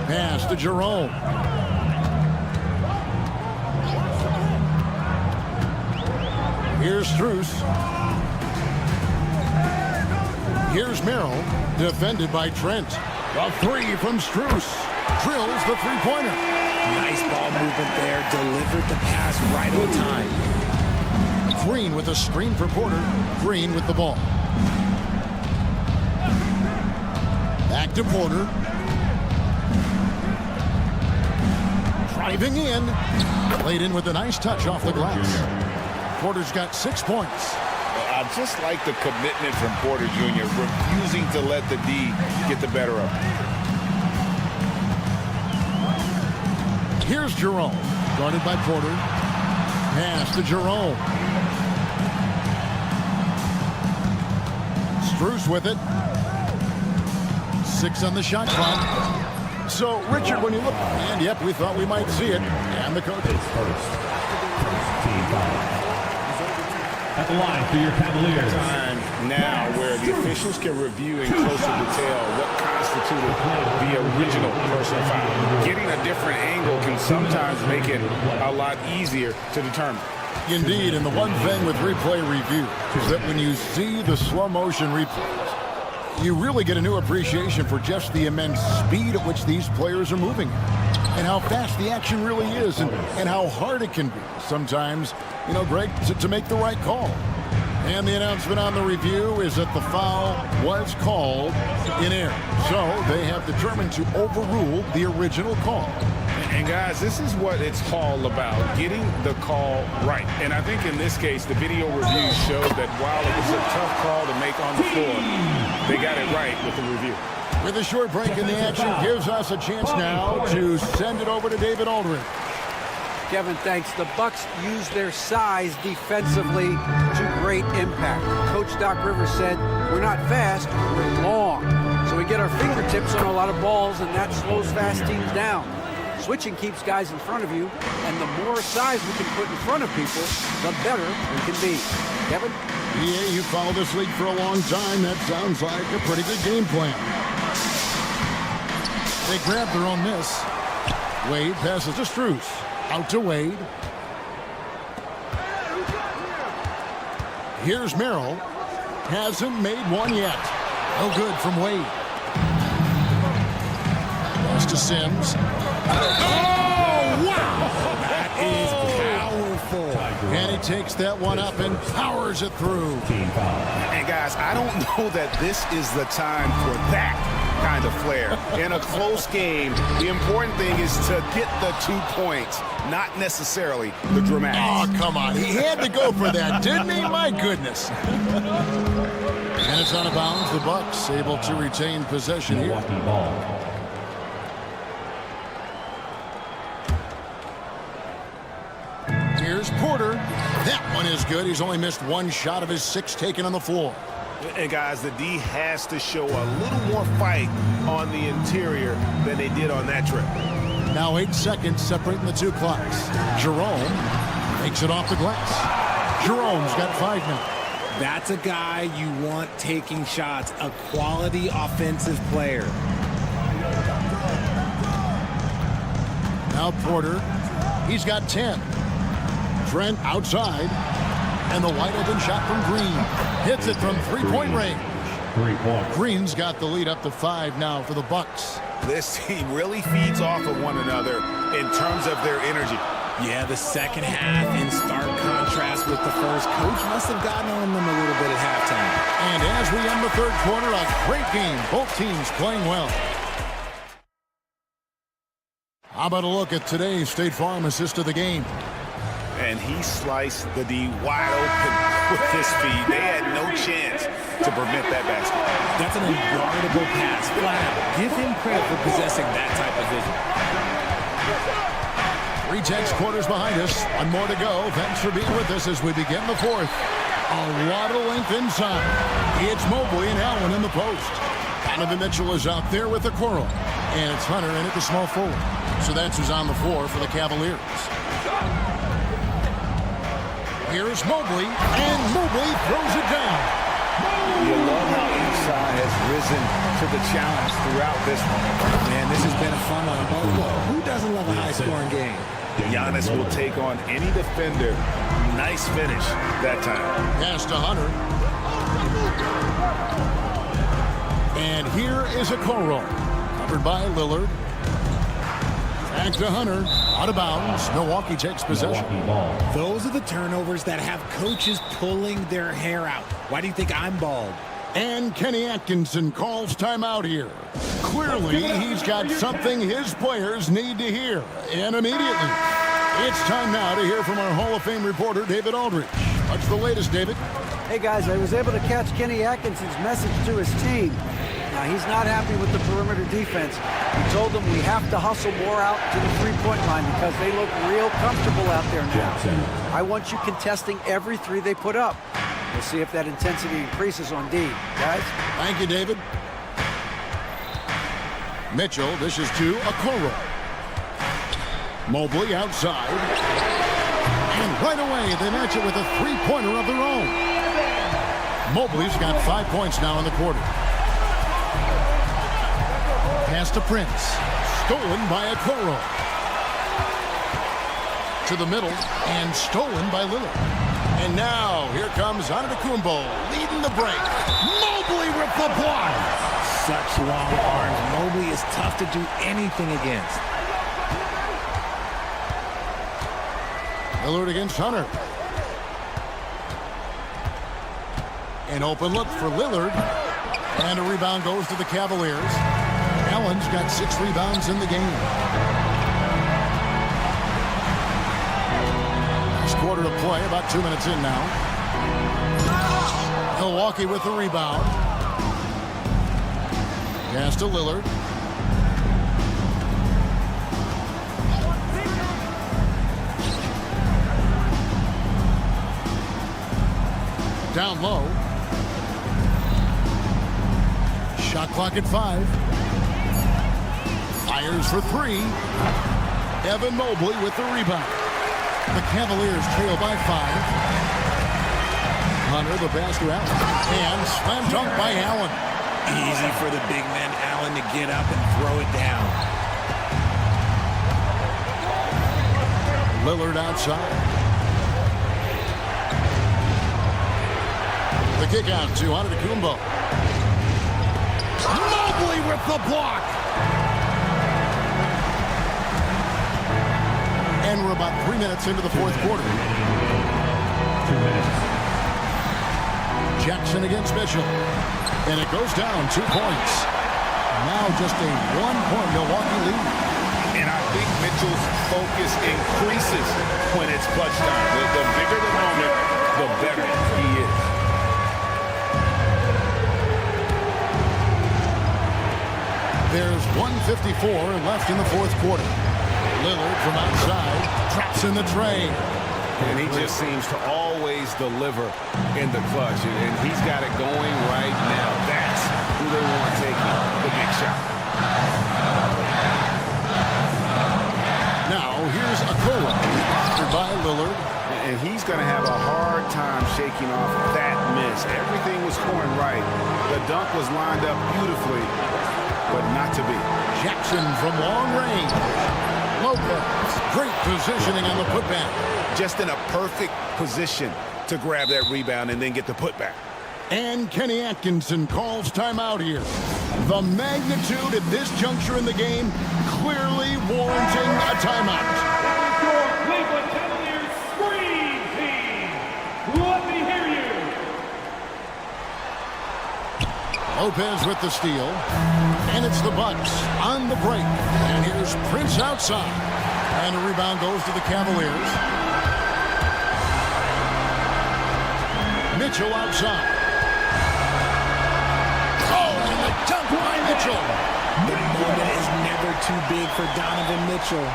Speaker 1: Pass to Jerome. Here's Strus. Here's Merrill, defended by Trent. A 3 from Strus. Drills the three-pointer.
Speaker 13: Nice ball movement there. Delivered the pass right on time.
Speaker 1: Green with a screen for Porter. Green with the ball. Back to Porter. Driving in. Laid in with a nice touch off the glass. Porter's got 6 points.
Speaker 3: I just like the commitment from Porter Jr., refusing to let the D get the better of him.
Speaker 1: Here's Jerome, guarded by Porter. Pass to Jerome. Strus with it. 6 on the shot clock. So, Richard, when you look, and yep, we thought we might see it. And the coach.
Speaker 10: at the line for your Cavaliers.
Speaker 6: Time now where the officials can review in closer detail what constituted the original personal foul. Getting a different angle can sometimes make it a lot easier to determine.
Speaker 1: Indeed, and the one thing with replay review is that when you see the slow motion replays, you really get a new appreciation for just the immense speed at which these players are moving and how fast the action really is and how hard it can be sometimes, Greg, to make the right call. And the announcement on the review is that the foul was called in error. So they have determined to overrule the original call.
Speaker 6: And guys, this is what it's all about, getting the call right. And I think in this case, the video review showed that while it was a tough call to make on the floor, they got it right with the review.
Speaker 1: With a short break in the action, gives us a chance now to send it over to David Aldridge.
Speaker 4: Kevin, thanks. The Bucks use their size defensively to great impact. Coach Doc Rivers said, we're not fast, we're long. So we get our fingertips on a lot of balls, and that slows fast teams down. Switching keeps guys in front of you, and the more size we can put in front of people, the better we can be. Kevin?
Speaker 1: Yeah, you followed this league for a long time. That sounds like a pretty good game plan. They grab their own miss. Wade passes to Strus. Out to Wade. Here's Merrill. Hasn't made one yet. No good from Wade. Pass to Sims. Oh, wow!
Speaker 6: That is powerful.
Speaker 1: And he takes that one up and powers it through.
Speaker 6: And guys, I don't know that this is the time for that kind of flair. In a close game, the important thing is to get the 2 points, not necessarily the dramatics.
Speaker 1: Oh, come on. He had to go for that, didn't he? My goodness. And it's out of bounds. The Bucks able to retain possession here. Here's Porter. That one is good. He's only missed one shot of his 6 taken on the floor.
Speaker 6: And guys, the D has to show a little more fight on the interior than they did on that trip.
Speaker 1: Now 8 seconds separating the 2 clocks. Jerome makes it off the glass. Jerome's got 5 now.
Speaker 13: That's a guy you want taking shots, a quality offensive player.
Speaker 1: Now Porter, he's got 10. Trent outside, and the wide open shot from Green. Hits it from 3-point range.
Speaker 10: 3 points.
Speaker 1: Green's got the lead up to 5 now for the Bucks.
Speaker 6: This team really feeds off of one another in terms of their energy.
Speaker 13: Yeah, the second half in stark contrast with the first. Coach must have gotten on them a little bit at halftime.
Speaker 1: And as we end the 3rd quarter, a great game. Both teams playing well. How about a look at today's State Farm assist of the game?
Speaker 6: And he sliced the D wide open with his feet. They had no chance to prevent that basket.
Speaker 13: That's an unguardable pass. Flat out. Give him credit for possessing that type of vision.
Speaker 1: 3 tenths quarters behind us. 1 more to go. Thanks for being with us as we begin the 4th. A lot of length inside. It's Mobley and Allen in the post. Donovan Mitchell is out there with the Okoro. And it's Hunter in at the small forward. So that's who's on the floor for the Cavaliers. Here's Mobley, and Mobley throws it down.
Speaker 6: You love how each side has risen to the challenge throughout this one.
Speaker 13: Man, this has been a fun one. But look, who doesn't love a high-scoring game?
Speaker 6: Giannis will take on any defender. Nice finish that time.
Speaker 1: Pass to Hunter. And here is Okoro. Covered by Lillard. Back to Hunter. Out of bounds. Milwaukee takes possession.
Speaker 13: Those are the turnovers that have coaches pulling their hair out. Why do you think I'm bald?
Speaker 1: And Kenny Atkinson calls timeout here. Clearly, he's got something his players need to hear. And immediately, it's time now to hear from our Hall of Fame reporter, David Aldridge. What's the latest, David?
Speaker 4: Hey, guys, I was able to catch Kenny Atkinson's message to his team. Now, he's not happy with the perimeter defense. He told them we have to hustle more out to the 3-point line because they look real comfortable out there now. I want you contesting every 3 they put up. We'll see if that intensity increases on D. Guys?
Speaker 1: Thank you, David. Mitchell dishes to Okoro. Mobley outside. And Right away, they match it with a three-pointer of their own. Mobley's got 5 points now in the quarter. Pass to Prince. Stolen by Okoro. To the middle and stolen by Lillard. And now here comes Antetokounmpo leading the break. Mobley with the block.
Speaker 13: Such long arms. Mobley is tough to do anything against.
Speaker 1: Lillard against Hunter. An open look for Lillard. And a rebound goes to the Cavaliers. Allen's got 6 rebounds in the game. Last quarter of play, about 2 minutes in now. Milwaukee with the rebound. Pass to Lillard. Down low. Shot clock at 5. Fires for 3. Evan Mobley with the rebound. The Cavaliers trail by 5. Hunter the pass to Allen. And slam dunk by Allen.
Speaker 13: Easy for the big man Allen to get up and throw it down.
Speaker 1: Lillard outside. The kick out to Antetokounmpo. Mobley with the block. And we're about 3 minutes into the fourth quarter. 2 minutes. Jackson against Mitchell. And it goes down 2 points. Now just a 1-point Milwaukee lead.
Speaker 6: And I think Mitchell's focus increases when it's clutch time. The bigger the moment, the better he is.
Speaker 1: There's 1:54 left in the fourth quarter. Lillard from outside traps in the tray.
Speaker 6: And he just seems to always deliver in the clutch. And he's got it going right now. That's who they want taking the big shot.
Speaker 1: Now here's Okoro. After by Lillard.
Speaker 6: And he's going to have a hard time shaking off that miss. Everything was scoring right. The dunk was lined up beautifully, but not to be.
Speaker 1: Jackson from long range. Lopez. Great positioning on the putback.
Speaker 6: Just in a perfect position to grab that rebound and then get the putback.
Speaker 1: And Kenny Atkinson calls timeout here. The magnitude at this juncture in the game clearly warranting a timeout.
Speaker 10: Cleveland Cavaliers screen team. Let me hear you.
Speaker 1: Lopez with the steal. And it's the Bucks on the break. And here's Prince outside. And a rebound goes to the Cavaliers. Mitchell outside. Oh, and the dunk by Mitchell.
Speaker 13: The moment is never too big for Donovan Mitchell.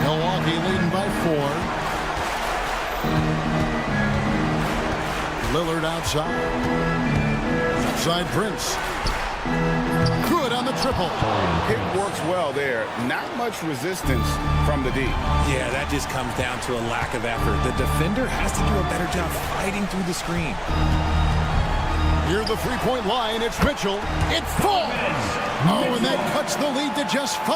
Speaker 1: Milwaukee leading by 4. Lillard outside. Outside Prince. Good on the triple.
Speaker 6: It works well there. Not much resistance from the D.
Speaker 13: Yeah, that just comes down to a lack of effort. The defender has to do a better job fighting through the screen.
Speaker 1: Near the three-point line, it's Mitchell. It falls. Oh, and that cuts the lead to just 5.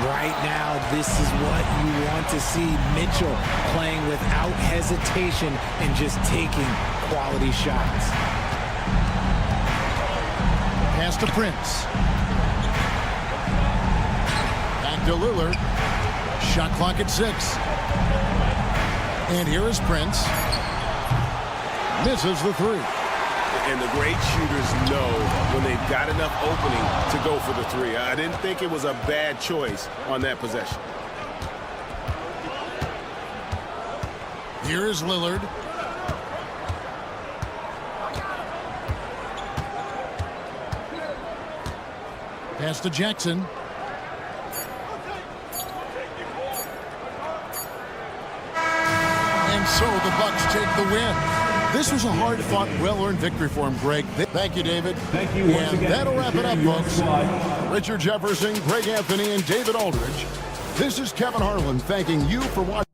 Speaker 13: Right now, this is what you want to see. Mitchell playing without hesitation and just taking quality shots.
Speaker 1: Pass to Prince. Back to Lillard. Shot clock at 6. And here is Prince. Misses the 3.
Speaker 6: And the great shooters know when they've got enough opening to go for the 3. I didn't think it was a bad choice on that possession.
Speaker 1: Here is Lillard. Pass to Jackson. And so the Bucks take the win. This was a hard-fought, well-earned victory for him, Greg. Thank you, David.
Speaker 10: Thank you.
Speaker 1: And that'll wrap it up, folks. Richard Jefferson, Greg Anthony, and David Aldridge. This is Kevin Harlan thanking you for watching.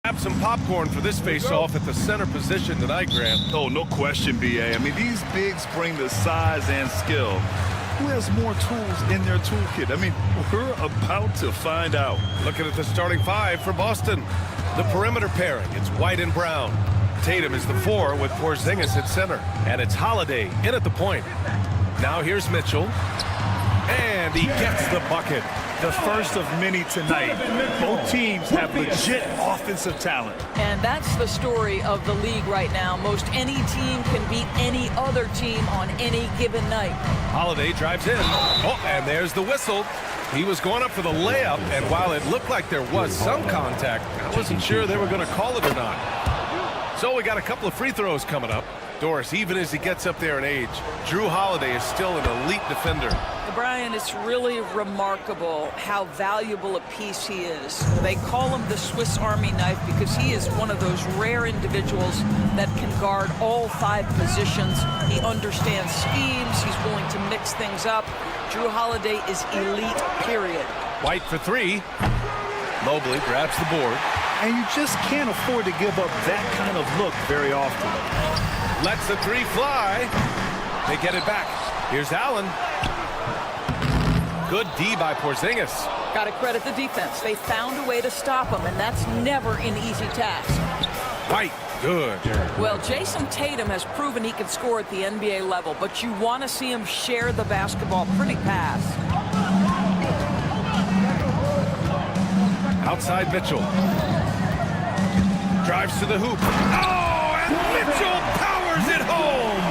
Speaker 5: Grab some popcorn for this face-off at the center position tonight, Grant.
Speaker 8: Oh, no question, B.A. I mean, these bigs bring the size and skill. Who has more tools in their toolkit? I mean, we're about to find out.
Speaker 5: Looking at the starting five for Boston. The perimeter pairing, it's White and Brown. Tatum is the 4 with Porzingis at center. And it's Holiday in at the point. Now here's Mitchell. And he gets the bucket.
Speaker 8: The first of many tonight. Both teams have legit offensive talent.
Speaker 7: And that's the story of the league right now. Most any team can beat any other team on any given night.
Speaker 5: Holiday drives in. Oh, and there's the whistle. He was going up for the layup, and while it looked like there was some contact, I wasn't sure they were going to call it or not. So we got a couple of free throws coming up. Doris, even as he gets up there in age, Drew Holiday is still an elite defender.
Speaker 7: Brian, it's really remarkable how valuable a piece he is. They call him the Swiss Army knife because he is one of those rare individuals that can guard all 5 positions. He understands schemes. He's willing to mix things up. Drew Holiday is elite, period.
Speaker 5: White for 3. Mobley grabs the board.
Speaker 8: And you just can't afford to give up that kind of look very often.
Speaker 5: Lets the 3 fly. They get it back. Here's Allen. Good D by Porzingis.
Speaker 7: Got to credit the defense. They found a way to stop him, and that's never an easy task.
Speaker 5: White, good.
Speaker 7: Well, Jason Tatum has proven he can score at the NBA level, but you want to see him share the basketball pretty fast.
Speaker 5: Outside Mitchell. Drives to the hoop. Oh, and Mitchell powers it home.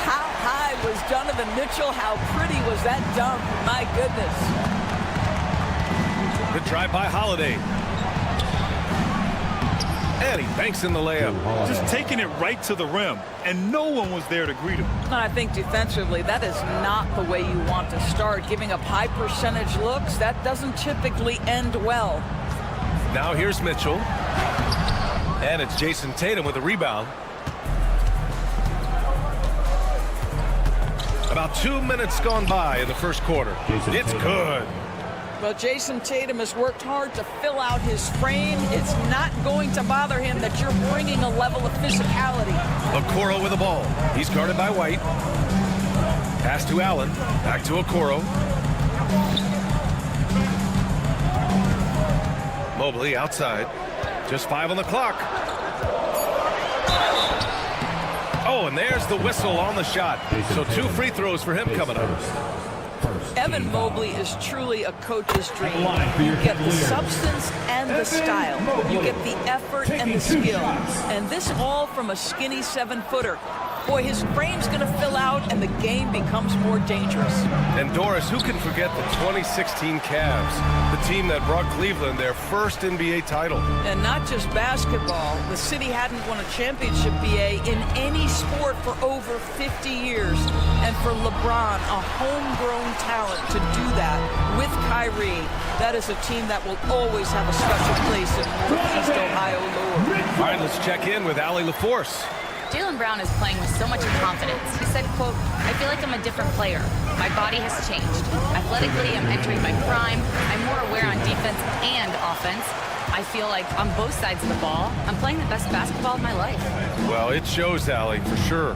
Speaker 7: How high was Donovan Mitchell? How pretty was that dunk? My goodness.
Speaker 5: Good drive by Holiday. And he banks in the layup.
Speaker 8: Just taking it right to the rim, and no one was there to greet him.
Speaker 7: And I think defensively, that is not the way you want to start. Giving up high percentage looks, that doesn't typically end well.
Speaker 5: Now here's Mitchell. And it's Jason Tatum with a rebound. About 2 minutes gone by in the first quarter. It's good.
Speaker 7: Well, Jason Tatum has worked hard to fill out his frame. It's not going to bother him that you're bringing a level of physicality.
Speaker 5: Okoro with the ball. He's guarded by White. Pass to Allen. Back to Okoro. Mobley outside. Just 5 on the clock. Oh, and there's the whistle on the shot. So 2 free throws for him coming up.
Speaker 7: Evan Mobley is truly a coach's dream. You get the substance and the style. You get the effort and the skill. And this all from a skinny 7-footer. Boy, his frame's going to fill out and the game becomes more dangerous.
Speaker 5: And Doris, who can forget the 2016 Cavs, the team that brought Cleveland their first NBA title?
Speaker 7: And not just basketball. The city hadn't won a championship, BA, in any sport for over 50 years. And for LeBron, a homegrown talent to do that with Kyrie, that is a team that will always have a special place in Northeast Ohio lore.
Speaker 5: All right, let's check in with Allie LaForce.
Speaker 9: Jaylen Brown is playing with so much confidence. He said, quote, "I feel like I'm a different player. My body has changed. Athletically, I'm entering my prime. I'm more aware on defense and offense. I feel like on both sides of the ball, I'm playing the best basketball of my life."
Speaker 5: Well, it shows, Allie, for sure.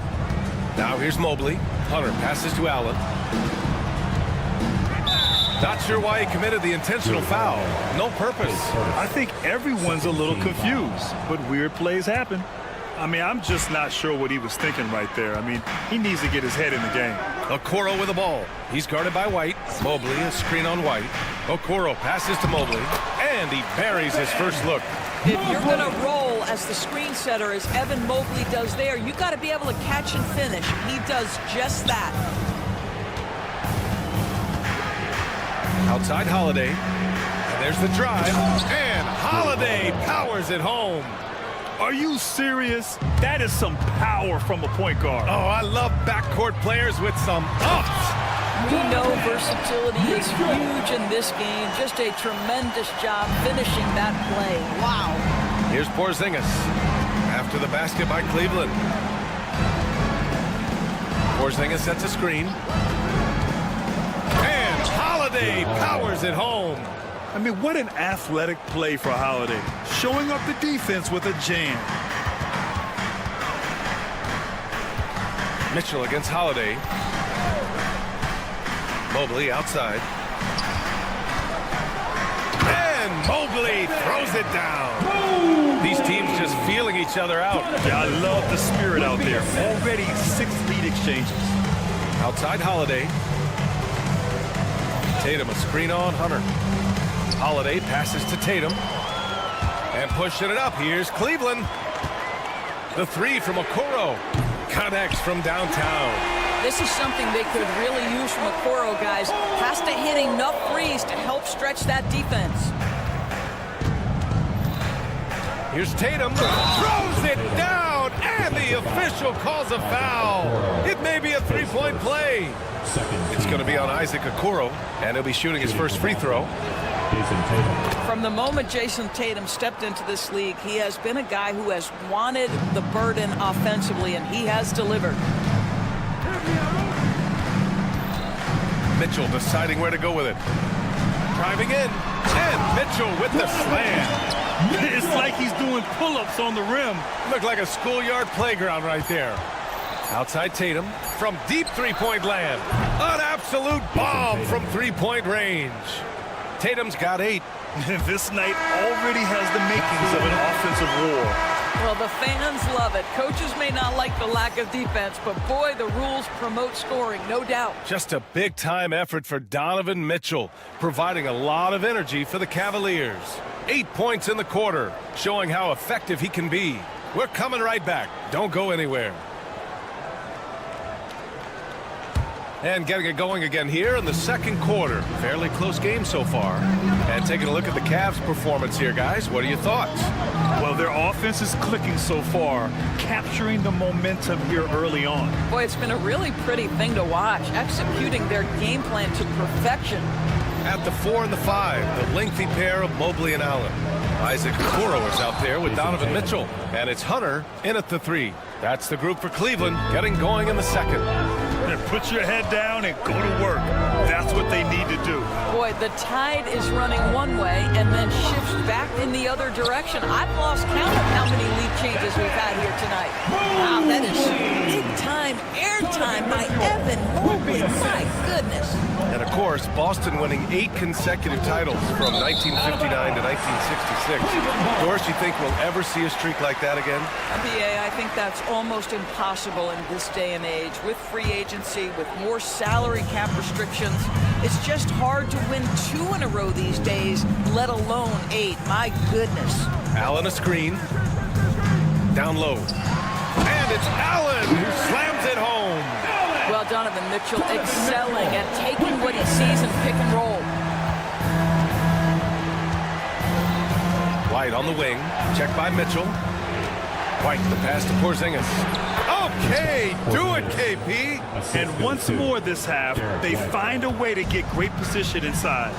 Speaker 5: Now here's Mobley. Hunter passes to Allen. Not sure why he committed the intentional foul. No purpose.
Speaker 8: I think everyone's a little confused, but weird plays happen. I mean, I'm just not sure what he was thinking right there. I mean, he needs to get his head in the game.
Speaker 5: Okoro with the ball. He's guarded by White. Mobley, a screen on White. Okoro passes to Mobley, and he buries his first look.
Speaker 7: If you're going to roll as the screen setter, as Evan Mobley does there, you got to be able to catch and finish. He does just that.
Speaker 5: Outside Holiday. And there's the drive. And Holiday powers it home.
Speaker 8: Are you serious? That is some power from a point guard.
Speaker 5: Oh, I love backcourt players with some ups.
Speaker 7: We know versatility is huge in this game. Just a tremendous job finishing that play. Wow.
Speaker 5: Here's Porzingis after the basket by Cleveland. Porzingis sets a screen. And Holiday powers it home.
Speaker 8: I mean, what an athletic play for Holiday. Showing up the defense with a jam.
Speaker 5: Mitchell against Holiday. Mobley outside. And Mobley throws it down. These teams just feeling each other out.
Speaker 8: Yeah, I love the spirit out there. Already 6 lead exchanges.
Speaker 5: Outside Holiday. Tatum a screen on Hunter. Holiday passes to Tatum. And pushing it up. Here's Cleveland. The three from Okoro. Connects from downtown.
Speaker 7: This is something they could really use from Okoro, guys. Has to hit enough threes to help stretch that defense.
Speaker 5: Here's Tatum. Throws it down. And the official calls a foul. It may be a three-point play. It's going to be on Isaac Okoro. And he'll be shooting his first free throw.
Speaker 7: From the moment Jason Tatum stepped into this league, he has been a guy who has wanted the burden offensively, and he has delivered.
Speaker 5: Mitchell deciding where to go with it. Driving in. And Mitchell with the slam.
Speaker 8: It's like he's doing pull-ups on the rim.
Speaker 5: Looked like a schoolyard playground right there. Outside Tatum from deep three-point land. An absolute bomb from three-point range. Tatum's got 8.
Speaker 8: This night already has the makings of an offensive war.
Speaker 7: Well, the fans love it. Coaches may not like the lack of defense, but boy, the rules promote scoring, no doubt.
Speaker 5: Just a big-time effort for Donovan Mitchell, providing a lot of energy for the Cavaliers. 8 points in the quarter, showing how effective he can be. We're coming right back. Don't go anywhere. And getting it going again here in the second quarter. Fairly close game so far. And taking a look at the Cavs' performance here, guys. What are your thoughts?
Speaker 8: Well, their offense is clicking so far, capturing the momentum here early on.
Speaker 7: Boy, it's been a really pretty thing to watch, executing their game plan to perfection.
Speaker 5: At the 4 and the 5, the lengthy pair of Mobley and Allen. Isaac Okoro is out there with Donovan Mitchell. And it's Hunter in at the 3. That's the group for Cleveland, getting going in the second.
Speaker 8: Put your head down and go to work. That's what they need to do.
Speaker 7: Boy, the tide is running one way and then shifts back in the other direction. I've lost count of how many lead changes we've had here tonight. Wow, that is big-time airtime by Evan Mobley. My goodness.
Speaker 5: And, of course, Boston winning 8 consecutive titles from 1959 to 1966. Doris, you think we'll ever see a streak like that again?
Speaker 7: BA, I think that's almost impossible in this day and age. With free agency, with more salary cap restrictions, it's just hard to win 2 in a row these days, let alone 8. My goodness.
Speaker 5: Allen a screen. Down low. And it's Allen who slams it home.
Speaker 7: Well, Donovan Mitchell excelling at taking what he sees in pick and roll.
Speaker 5: White on the wing. Checked by Mitchell. White, the pass to Porzingis. Okay, do it, KP.
Speaker 8: And once more this half, they find a way to get great position inside.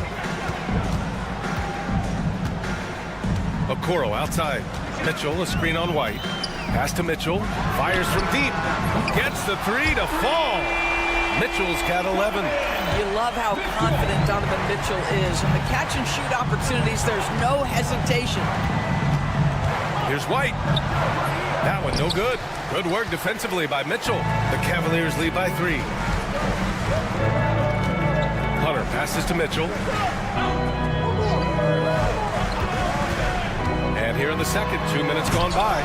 Speaker 5: Okoro outside. Mitchell, a screen on White. Pass to Mitchell. Fires from deep. Gets the 3 to fall. Mitchell's got 11.
Speaker 7: You love how confident Donovan Mitchell is. In the catch-and-shoot opportunities, there's no hesitation.
Speaker 5: Here's White. That one no good. Good work defensively by Mitchell. The Cavaliers lead by 3. Hunter passes to Mitchell. And here in the second, 2 minutes gone by.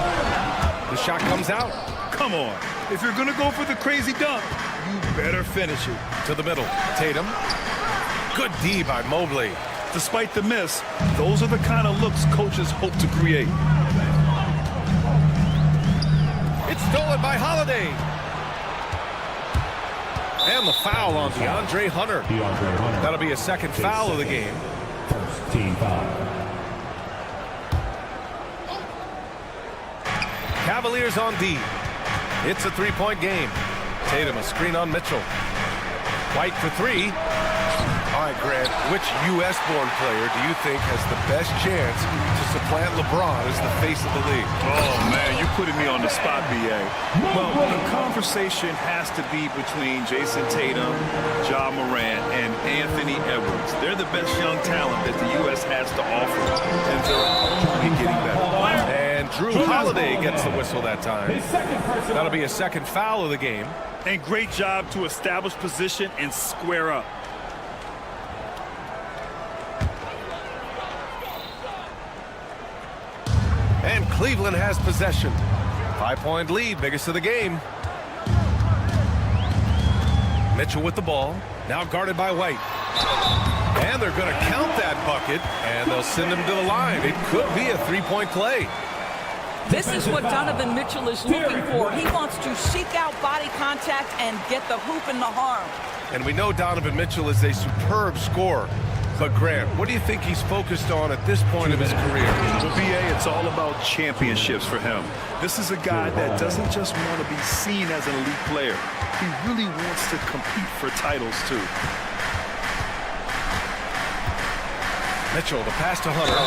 Speaker 5: The shot comes out.
Speaker 8: Come on. If you're going to go for the crazy dunk, you better finish it.
Speaker 5: To the middle. Tatum. Good D by Mobley.
Speaker 8: Despite the miss, those are the kind of looks coaches hope to create.
Speaker 5: It's stolen by Holiday. And the foul on DeAndre Hunter. That'll be a second foul of the game.
Speaker 10: First team foul.
Speaker 5: Cavaliers on D. It's a 3-point game. Tatum a screen on Mitchell. White for 3. right, Grant, which U.S.-born player do you think has the best chance to supplant LeBron as the face of the league?
Speaker 8: Oh, man, you're putting me on the spot, B.A. Well, the conversation has to be between Jason Tatum, Ja Morant, and Anthony Edwards. They're the best young talent that the U.S. has to offer, and they're only getting better.
Speaker 5: And Drew Holiday gets the whistle that time. That'll be a second foul of the game.
Speaker 8: And great job to establish position and square up.
Speaker 5: And Cleveland has possession. 5-point lead, biggest of the game. Mitchell with the ball, now guarded by White. And they're going to count that bucket, and they'll send him to the line. It could be a three-point play.
Speaker 7: This is what Donovan Mitchell is looking for. He wants to seek out body contact and get the hoop in the harm.
Speaker 5: And we know Donovan Mitchell is a superb scorer. But Grant, what do you think he's focused on at this point of his career?
Speaker 8: Well, B.A., it's all about championships for him. This is a guy that doesn't just want to be seen as an elite player. He really wants to compete for titles, too.
Speaker 5: Mitchell, the pass to Hunter.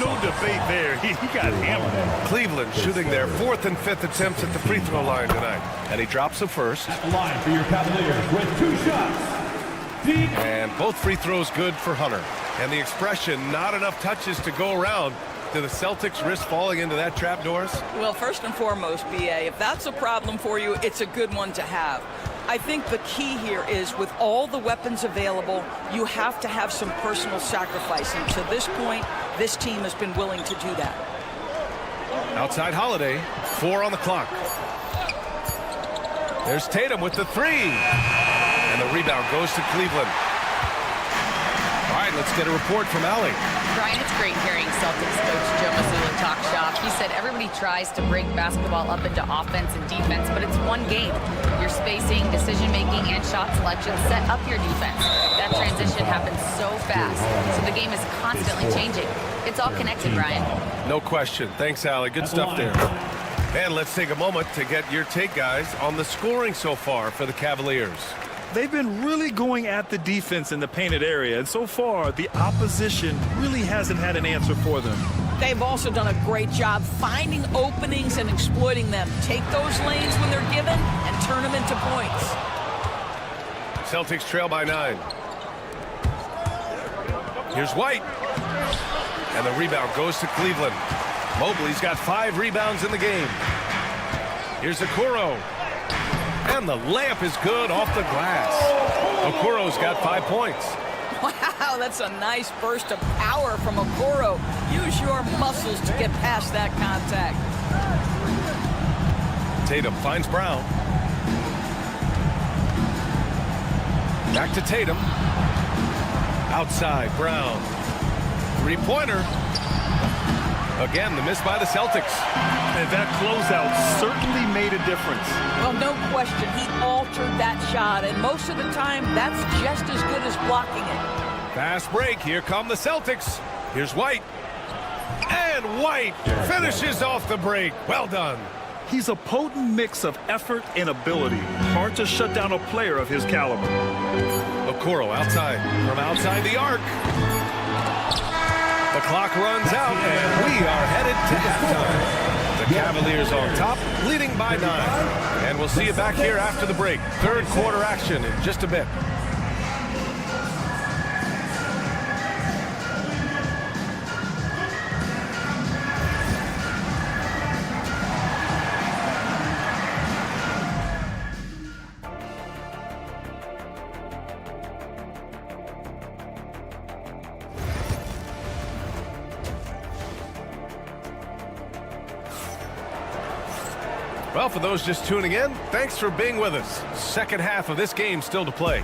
Speaker 8: No debate there. He got hammered.
Speaker 5: Cleveland shooting their 4th and 5th attempts at the free throw line tonight. And he drops the first.
Speaker 10: At the line for your Cavaliers with 2 shots.
Speaker 5: And both free throws good for Hunter. And the expression, not enough touches to go around. Do the Celtics risk falling into that trap, Doris?
Speaker 7: Well, first and foremost, B.A., if that's a problem for you, it's a good one to have. I think the key here is with all the weapons available, you have to have some personal sacrifice. And to this point, this team has been willing to do that.
Speaker 5: Outside Holiday, 4 on the clock. There's Tatum with the 3. And the rebound goes to Cleveland. All right, let's get a report from Allie.
Speaker 9: Brian, it's great hearing Celtics coach Joe Mazzulla talk shop. He said everybody tries to break basketball up into offense and defense, but it's one game. Your spacing, decision-making, and shot selection set up your defense. That transition happens so fast, so the game is constantly changing. It's all connected, Brian.
Speaker 5: No question. Thanks, Allie. Good stuff there. And let's take a moment to get your take, guys, on the scoring so far for the Cavaliers.
Speaker 8: They've been really going at the defense in the painted area, and so far, the opposition really hasn't had an answer for them.
Speaker 7: They've also done a great job finding openings and exploiting them. Take those lanes when they're given and turn them into points.
Speaker 5: Celtics trail by 9. Here's White. And the rebound goes to Cleveland. Mobley's got 5 rebounds in the game. Here's Okoro. And the layup is good off the glass. Okoro's got 5 points.
Speaker 7: Wow, that's a nice burst of power from Okoro. Use your muscles to get past that contact.
Speaker 5: Tatum finds Brown. Back to Tatum. Outside, Brown. 3-pointer. Again, the miss by the Celtics.
Speaker 8: And that closeout certainly made a difference.
Speaker 7: Well, no question. He altered that shot, and most of the time, that's just as good as blocking it.
Speaker 5: Fast break. Here come the Celtics. Here's White. And White finishes off the break. Well done.
Speaker 8: He's a potent mix of effort and ability. Hard to shut down a player of his caliber.
Speaker 5: Okoro outside. From outside the arc. The clock runs out, and we are headed to halftime. The Cavaliers on top, leading by 9. And we'll see you back here after the break. Third quarter action in just a bit. Well, for those just tuning in, thanks for being with us. Second half of this game still to play.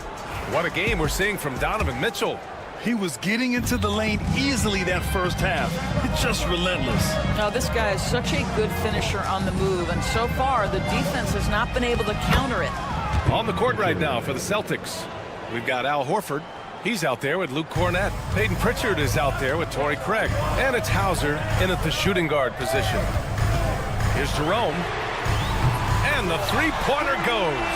Speaker 5: What a game we're seeing from Donovan Mitchell.
Speaker 8: He was getting into the lane easily that first half. It's just relentless.
Speaker 7: Now, this guy is such a good finisher on the move, and so far, the defense has not been able to counter it.
Speaker 5: On the court right now for the Celtics, we've got Al Horford. He's out there with Luke Cornett. Peyton Pritchard is out there with Torrey Craig. And it's Hauser in at the shooting guard position. Here's Jerome. And the 3-pointer goes.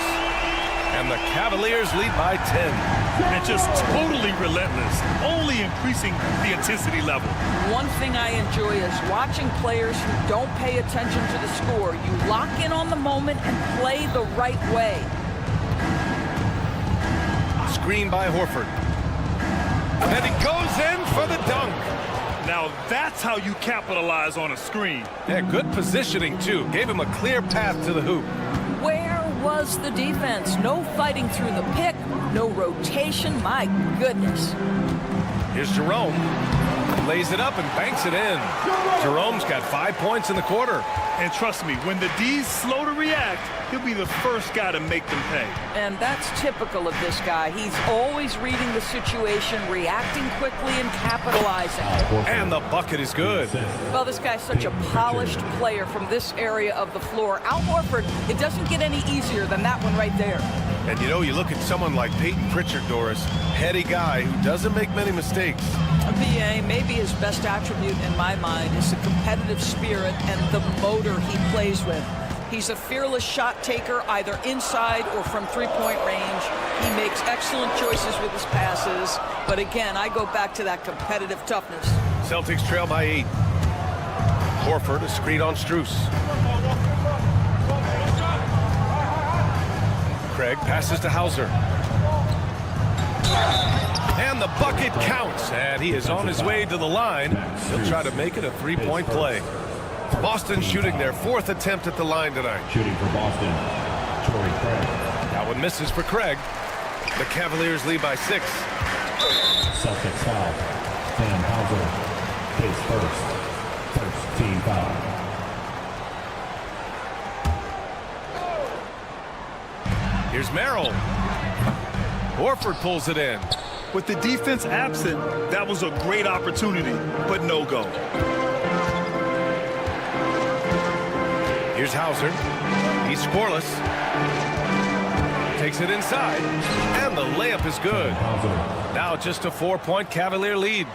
Speaker 5: And the Cavaliers lead by 10.
Speaker 8: And just totally relentless, only increasing the intensity level.
Speaker 7: One thing I enjoy is watching players who don't pay attention to the score. You lock in on the moment and play the right way.
Speaker 5: Screen by Horford. And he goes in for the dunk.
Speaker 8: Now that's how you capitalize on a screen.
Speaker 5: Yeah, good positioning, too. Gave him a clear path to the hoop.
Speaker 7: Where was the defense? No fighting through the pick, no rotation. My goodness.
Speaker 5: Here's Jerome. Lays it up and banks it in. Jerome's got 5 points in the quarter.
Speaker 8: And trust me, when the D's slow to react, he'll be the first guy to make them pay.
Speaker 7: And that's typical of this guy. He's always reading the situation, reacting quickly, and capitalizing.
Speaker 5: And the bucket is good.
Speaker 7: Well, this guy's such a polished player from this area of the floor. Al Horford, it doesn't get any easier than that one right there.
Speaker 5: And you know, you look at someone like Peyton Pritchard, Doris, heady guy who doesn't make many mistakes.
Speaker 7: BA, maybe his best attribute in my mind is the competitive spirit and the motor he plays with. He's a fearless shot taker, either inside or from three-point range. He makes excellent choices with his passes. But again, I go back to that competitive toughness.
Speaker 5: Celtics trail by 8. Horford, a screen on Strus. Craig passes to Hauser. And the bucket counts. And he is on his way to the line. He'll try to make it a three-point play. Boston shooting their 4th attempt at the line tonight.
Speaker 10: Shooting for Boston, Torrey Craig.
Speaker 5: That one misses for Craig. The Cavaliers lead by 6.
Speaker 10: Celtics foul. Sam Hauser, his first team foul.
Speaker 5: Here's Merrill. Horford pulls it in.
Speaker 8: With the defense absent, that was a great opportunity, but no go.
Speaker 5: Here's Hauser. He's scoreless. Takes it inside. And the layup is good. Now just a 4-point Cavalier lead.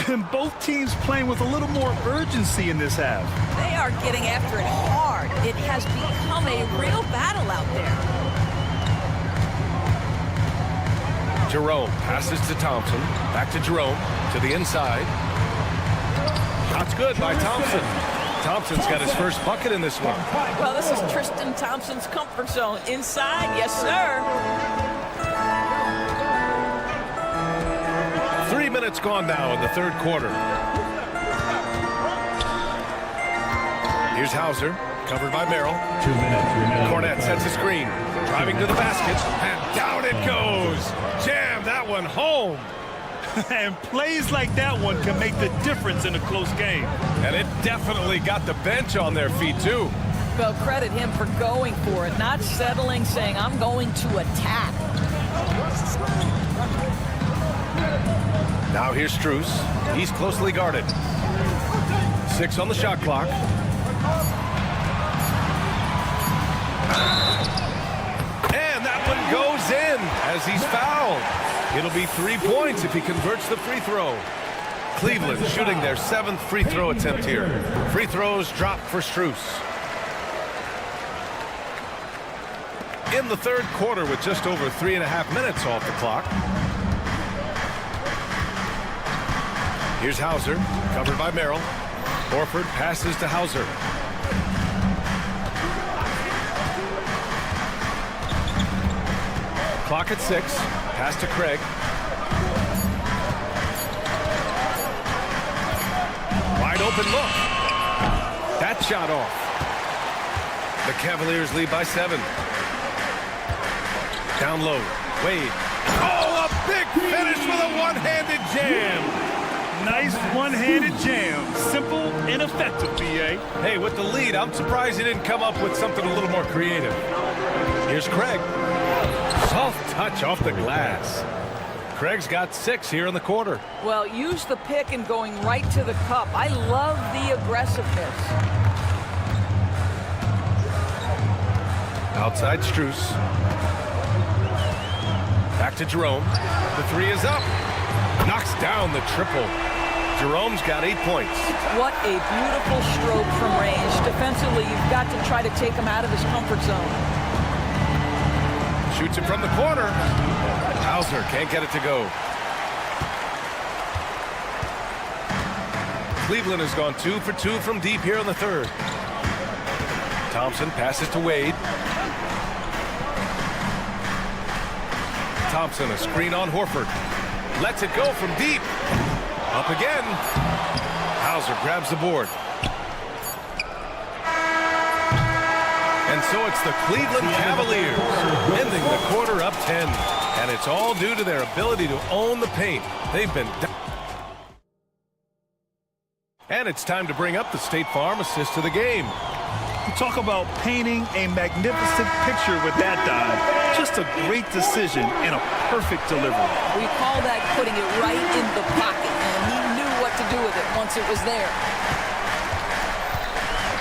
Speaker 8: And both teams playing with a little more urgency in this half.
Speaker 7: They are getting after it hard. It has become a real battle out there.
Speaker 5: Jerome passes to Thompson. Back to Jerome. To the inside. Shot's good by Thompson. Thompson's got his first bucket in this one.
Speaker 7: Well, this is Tristan Thompson's comfort zone. Inside, yes, sir.
Speaker 5: 3 minutes gone now in the third quarter. Here's Hauser, covered by Merrill.
Speaker 10: 2 minutes remaining.
Speaker 5: Cornette sets a screen, driving to the basket, and down it goes. Jam that one home.
Speaker 8: And plays like that one can make the difference in a close game.
Speaker 5: And it definitely got the bench on their feet, too.
Speaker 7: Well, credit him for going for it, not settling, saying, I'm going to attack.
Speaker 5: Now here's Strus. He's closely guarded. 6 on the shot clock. And that one goes in as he's fouled. It'll be 3 points if he converts the free throw. Cleveland shooting their 7th free throw attempt here. Free throws dropped for Strus. In the third quarter with just over 3.5 minutes off the clock. Here's Hauser, covered by Merrill. Horford passes to Hauser. Clock at 6. Pass to Craig. Wide open look. That shot off. The Cavaliers lead by 7. Down low. Wade. Oh, a big finish with a one-handed jam.
Speaker 8: Nice one-handed jam. Simple and effective, BA.
Speaker 5: Hey, with the lead, I'm surprised he didn't come up with something a little more creative. Here's Craig. Soft touch off the glass. Craig's got 6 here in the quarter.
Speaker 7: Well, use the pick and going right to the cup. I love the aggressiveness.
Speaker 5: Outside Strus. Back to Jerome. The 3 is up. Knocks down the triple. Jerome's got 8 points.
Speaker 7: What a beautiful stroke from range. Defensively, you've got to try to take him out of his comfort zone.
Speaker 5: Shoots it from the corner. Hauser can't get it to go. Cleveland has gone 2 for 2 from deep here in the third. Thompson passes to Wade. Thompson, a screen on Horford. Lets it go from deep. Up again. Hauser grabs the board. And so it's the Cleveland Cavaliers ending the quarter up 10. And it's all due to their ability to own the paint. They've been down. And it's time to bring up the State Farm assist of the game.
Speaker 8: You talk about painting a magnificent picture with that dive. Just a great decision and a perfect delivery.
Speaker 7: We call that putting it right in the pocket, and he knew what to do with it once it was there.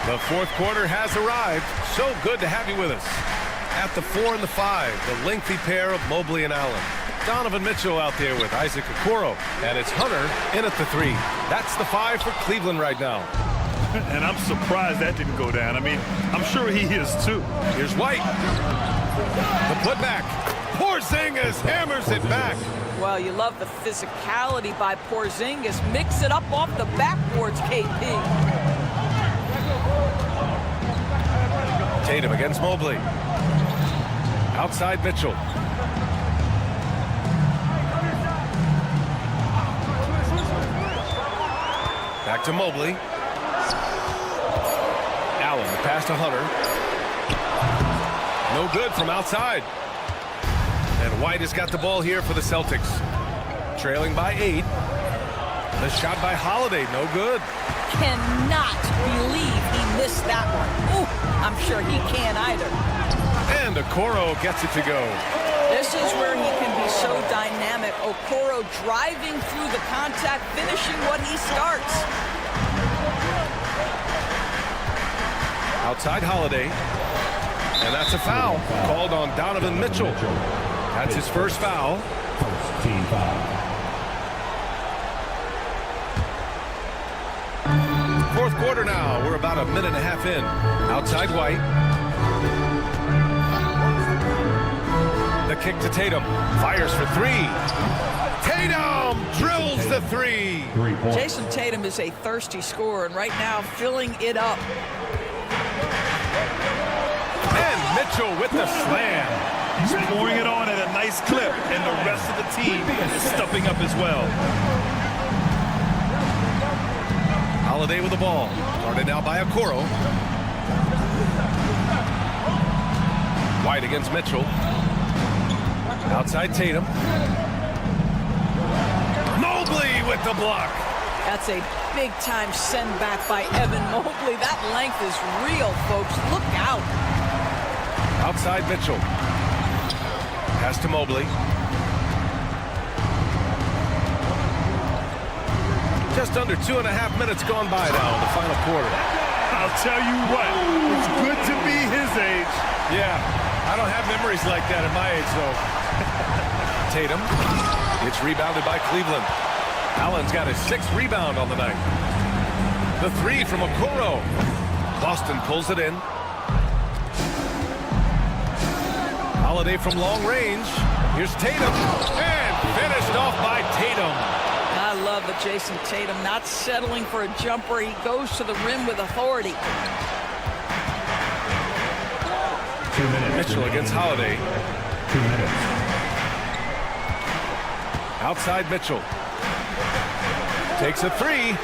Speaker 5: The fourth quarter has arrived. So good to have you with us. At the 4 and the 5, the lengthy pair of Mobley and Allen. Donovan Mitchell out there with Isaac Okoro. And it's Hunter in at the 3. That's the 5 for Cleveland right now.
Speaker 8: And I'm surprised that didn't go down. I mean, I'm sure he is too.
Speaker 5: Here's White. The putback. Porzingis hammers it back.
Speaker 7: Well, you love the physicality by Porzingis. Mix it up off the backboards, KP.
Speaker 5: Tatum against Mobley. Outside Mitchell. Back to Mobley. Allen, the pass to Hunter. No good from outside. And White has got the ball here for the Celtics. Trailing by 8. The shot by Holiday, no good.
Speaker 7: Cannot believe he missed that one. Ooh, I'm sure he can't either.
Speaker 5: And Okoro gets it to go.
Speaker 7: This is where he can be so dynamic. Okoro driving through the contact, finishing what he starts.
Speaker 5: Outside Holiday. And that's a foul called on Donovan Mitchell. That's his first foul.
Speaker 10: Team foul.
Speaker 5: Fourth quarter now. We're about a minute and a half in. Outside White. The kick to Tatum. Fires for 3. Tatum drills the 3.
Speaker 7: Jason Tatum is a thirsty scorer, and right now filling it up.
Speaker 5: And Mitchell with the slam.
Speaker 8: He's pouring it on at a nice clip, and the rest of the team is stepping up as well.
Speaker 5: Holiday with the ball. Guarded now by Okoro. White against Mitchell. Outside Tatum. Mobley with the block.
Speaker 7: That's a big-time send back by Evan Mobley. That length is real, folks. Look out.
Speaker 5: Outside Mitchell. Pass to Mobley. Just under 2.5 minutes gone by now in the final quarter.
Speaker 8: I'll tell you what, it's good to be his age.
Speaker 5: Yeah, I don't have memories like that at my age, though. Tatum. It's rebounded by Cleveland. Allen's got his 6th rebound on the night. The 3 from Okoro. Boston pulls it in. Holiday from long range. Here's Tatum. And finished off by Tatum.
Speaker 7: I love the Jason Tatum not settling for a jumper. He goes to the rim with authority.
Speaker 10: 2 minutes.
Speaker 5: Mitchell against Holiday.
Speaker 10: 2 minutes.
Speaker 5: Outside Mitchell. Takes a 3.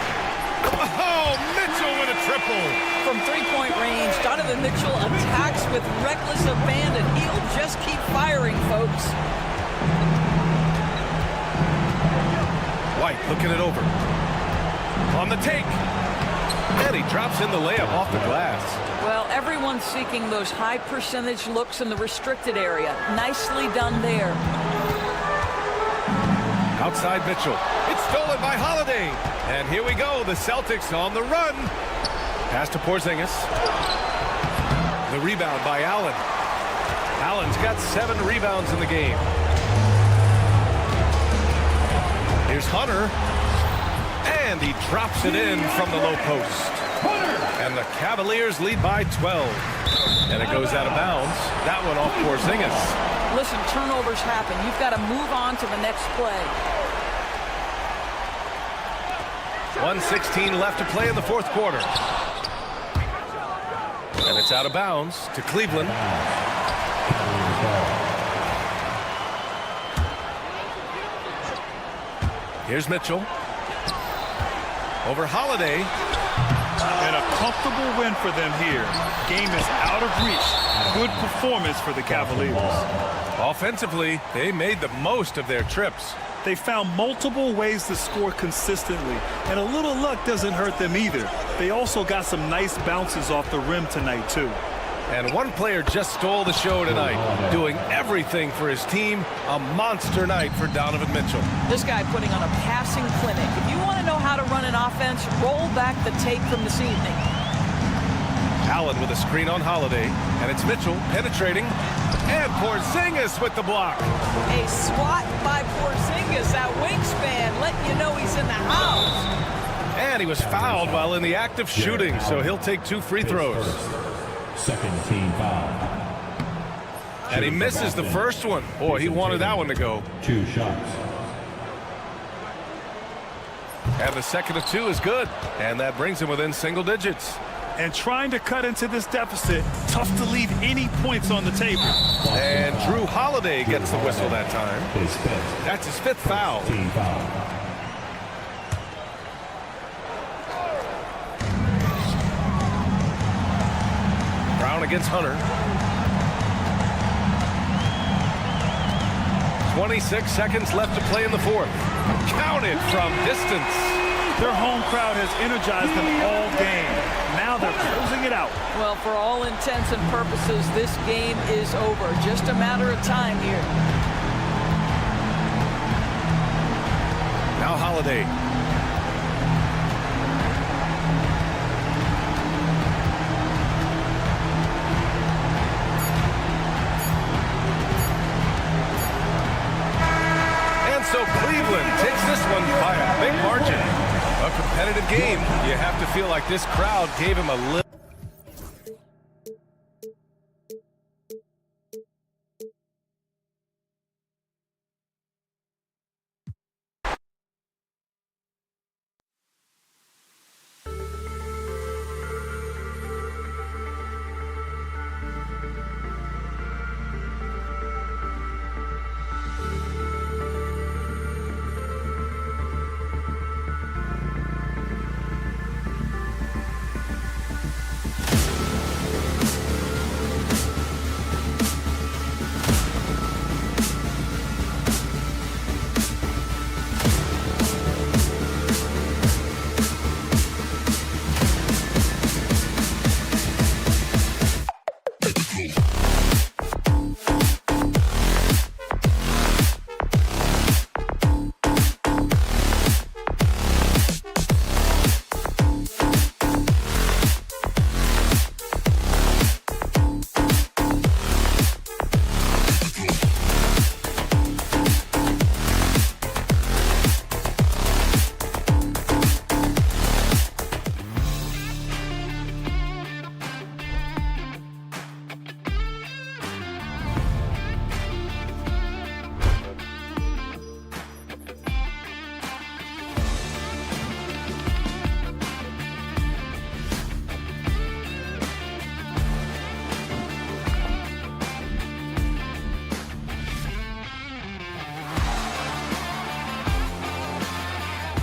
Speaker 5: Oh, Mitchell with a triple.
Speaker 7: From three-point range, Donovan Mitchell attacks with reckless abandon. He'll just keep firing, folks.
Speaker 5: White looking it over. On the take. And he drops in the layup off the glass.
Speaker 7: Well, everyone's seeking those high percentage looks in the restricted area. Nicely done there.
Speaker 5: Outside Mitchell. It's stolen by Holiday. And here we go. The Celtics on the run. Pass to Porzingis. The rebound by Allen. Allen's got 7 rebounds in the game. Here's Hunter. And he drops it in from the low post. And the Cavaliers lead by 12. And it goes out of bounds. That one off Porzingis.
Speaker 7: Listen, turnovers happen. You've got to move on to the next play.
Speaker 5: 1:16 left to play in the fourth quarter. And it's out of bounds to Cleveland. Here's Mitchell. Over Holiday.
Speaker 8: And a comfortable win for them here. Game is out of reach. Good performance for the Cavaliers.
Speaker 5: Offensively, they made the most of their trips.
Speaker 8: They found multiple ways to score consistently, and a little luck doesn't hurt them either. They also got some nice bounces off the rim tonight, too.
Speaker 5: And one player just stole the show tonight, doing everything for his team. A monster night for Donovan Mitchell.
Speaker 7: This guy putting on a passing clinic. If you want to know how to run an offense, roll back the tape from this evening.
Speaker 5: Allen with a screen on Holiday, and it's Mitchell penetrating, and Porzingis with the block.
Speaker 7: A swat by Porzingis, that wingspan, letting you know he's in the house.
Speaker 5: And he was fouled while in the act of shooting, so he'll take 2 free throws.
Speaker 10: Second team foul.
Speaker 5: And he misses the first one. Boy, he wanted that one to go.
Speaker 10: 2 shots.
Speaker 5: And the second of 2 is good, and that brings him within single digits.
Speaker 8: And trying to cut into this deficit, tough to leave any points on the table.
Speaker 5: And Drew Holiday gets the whistle that time. That's his 5th foul.
Speaker 10: Team foul.
Speaker 5: Brown against Hunter. 26 seconds left to play in the fourth. Counted from distance.
Speaker 8: Their home crowd has energized them all game. Now they're closing it out.
Speaker 7: Well, for all intents and purposes, this game is over. Just a matter of time here.
Speaker 5: Now Holiday. And so Cleveland takes this one by a big margin. A competitive game. You have to feel like this crowd gave him a little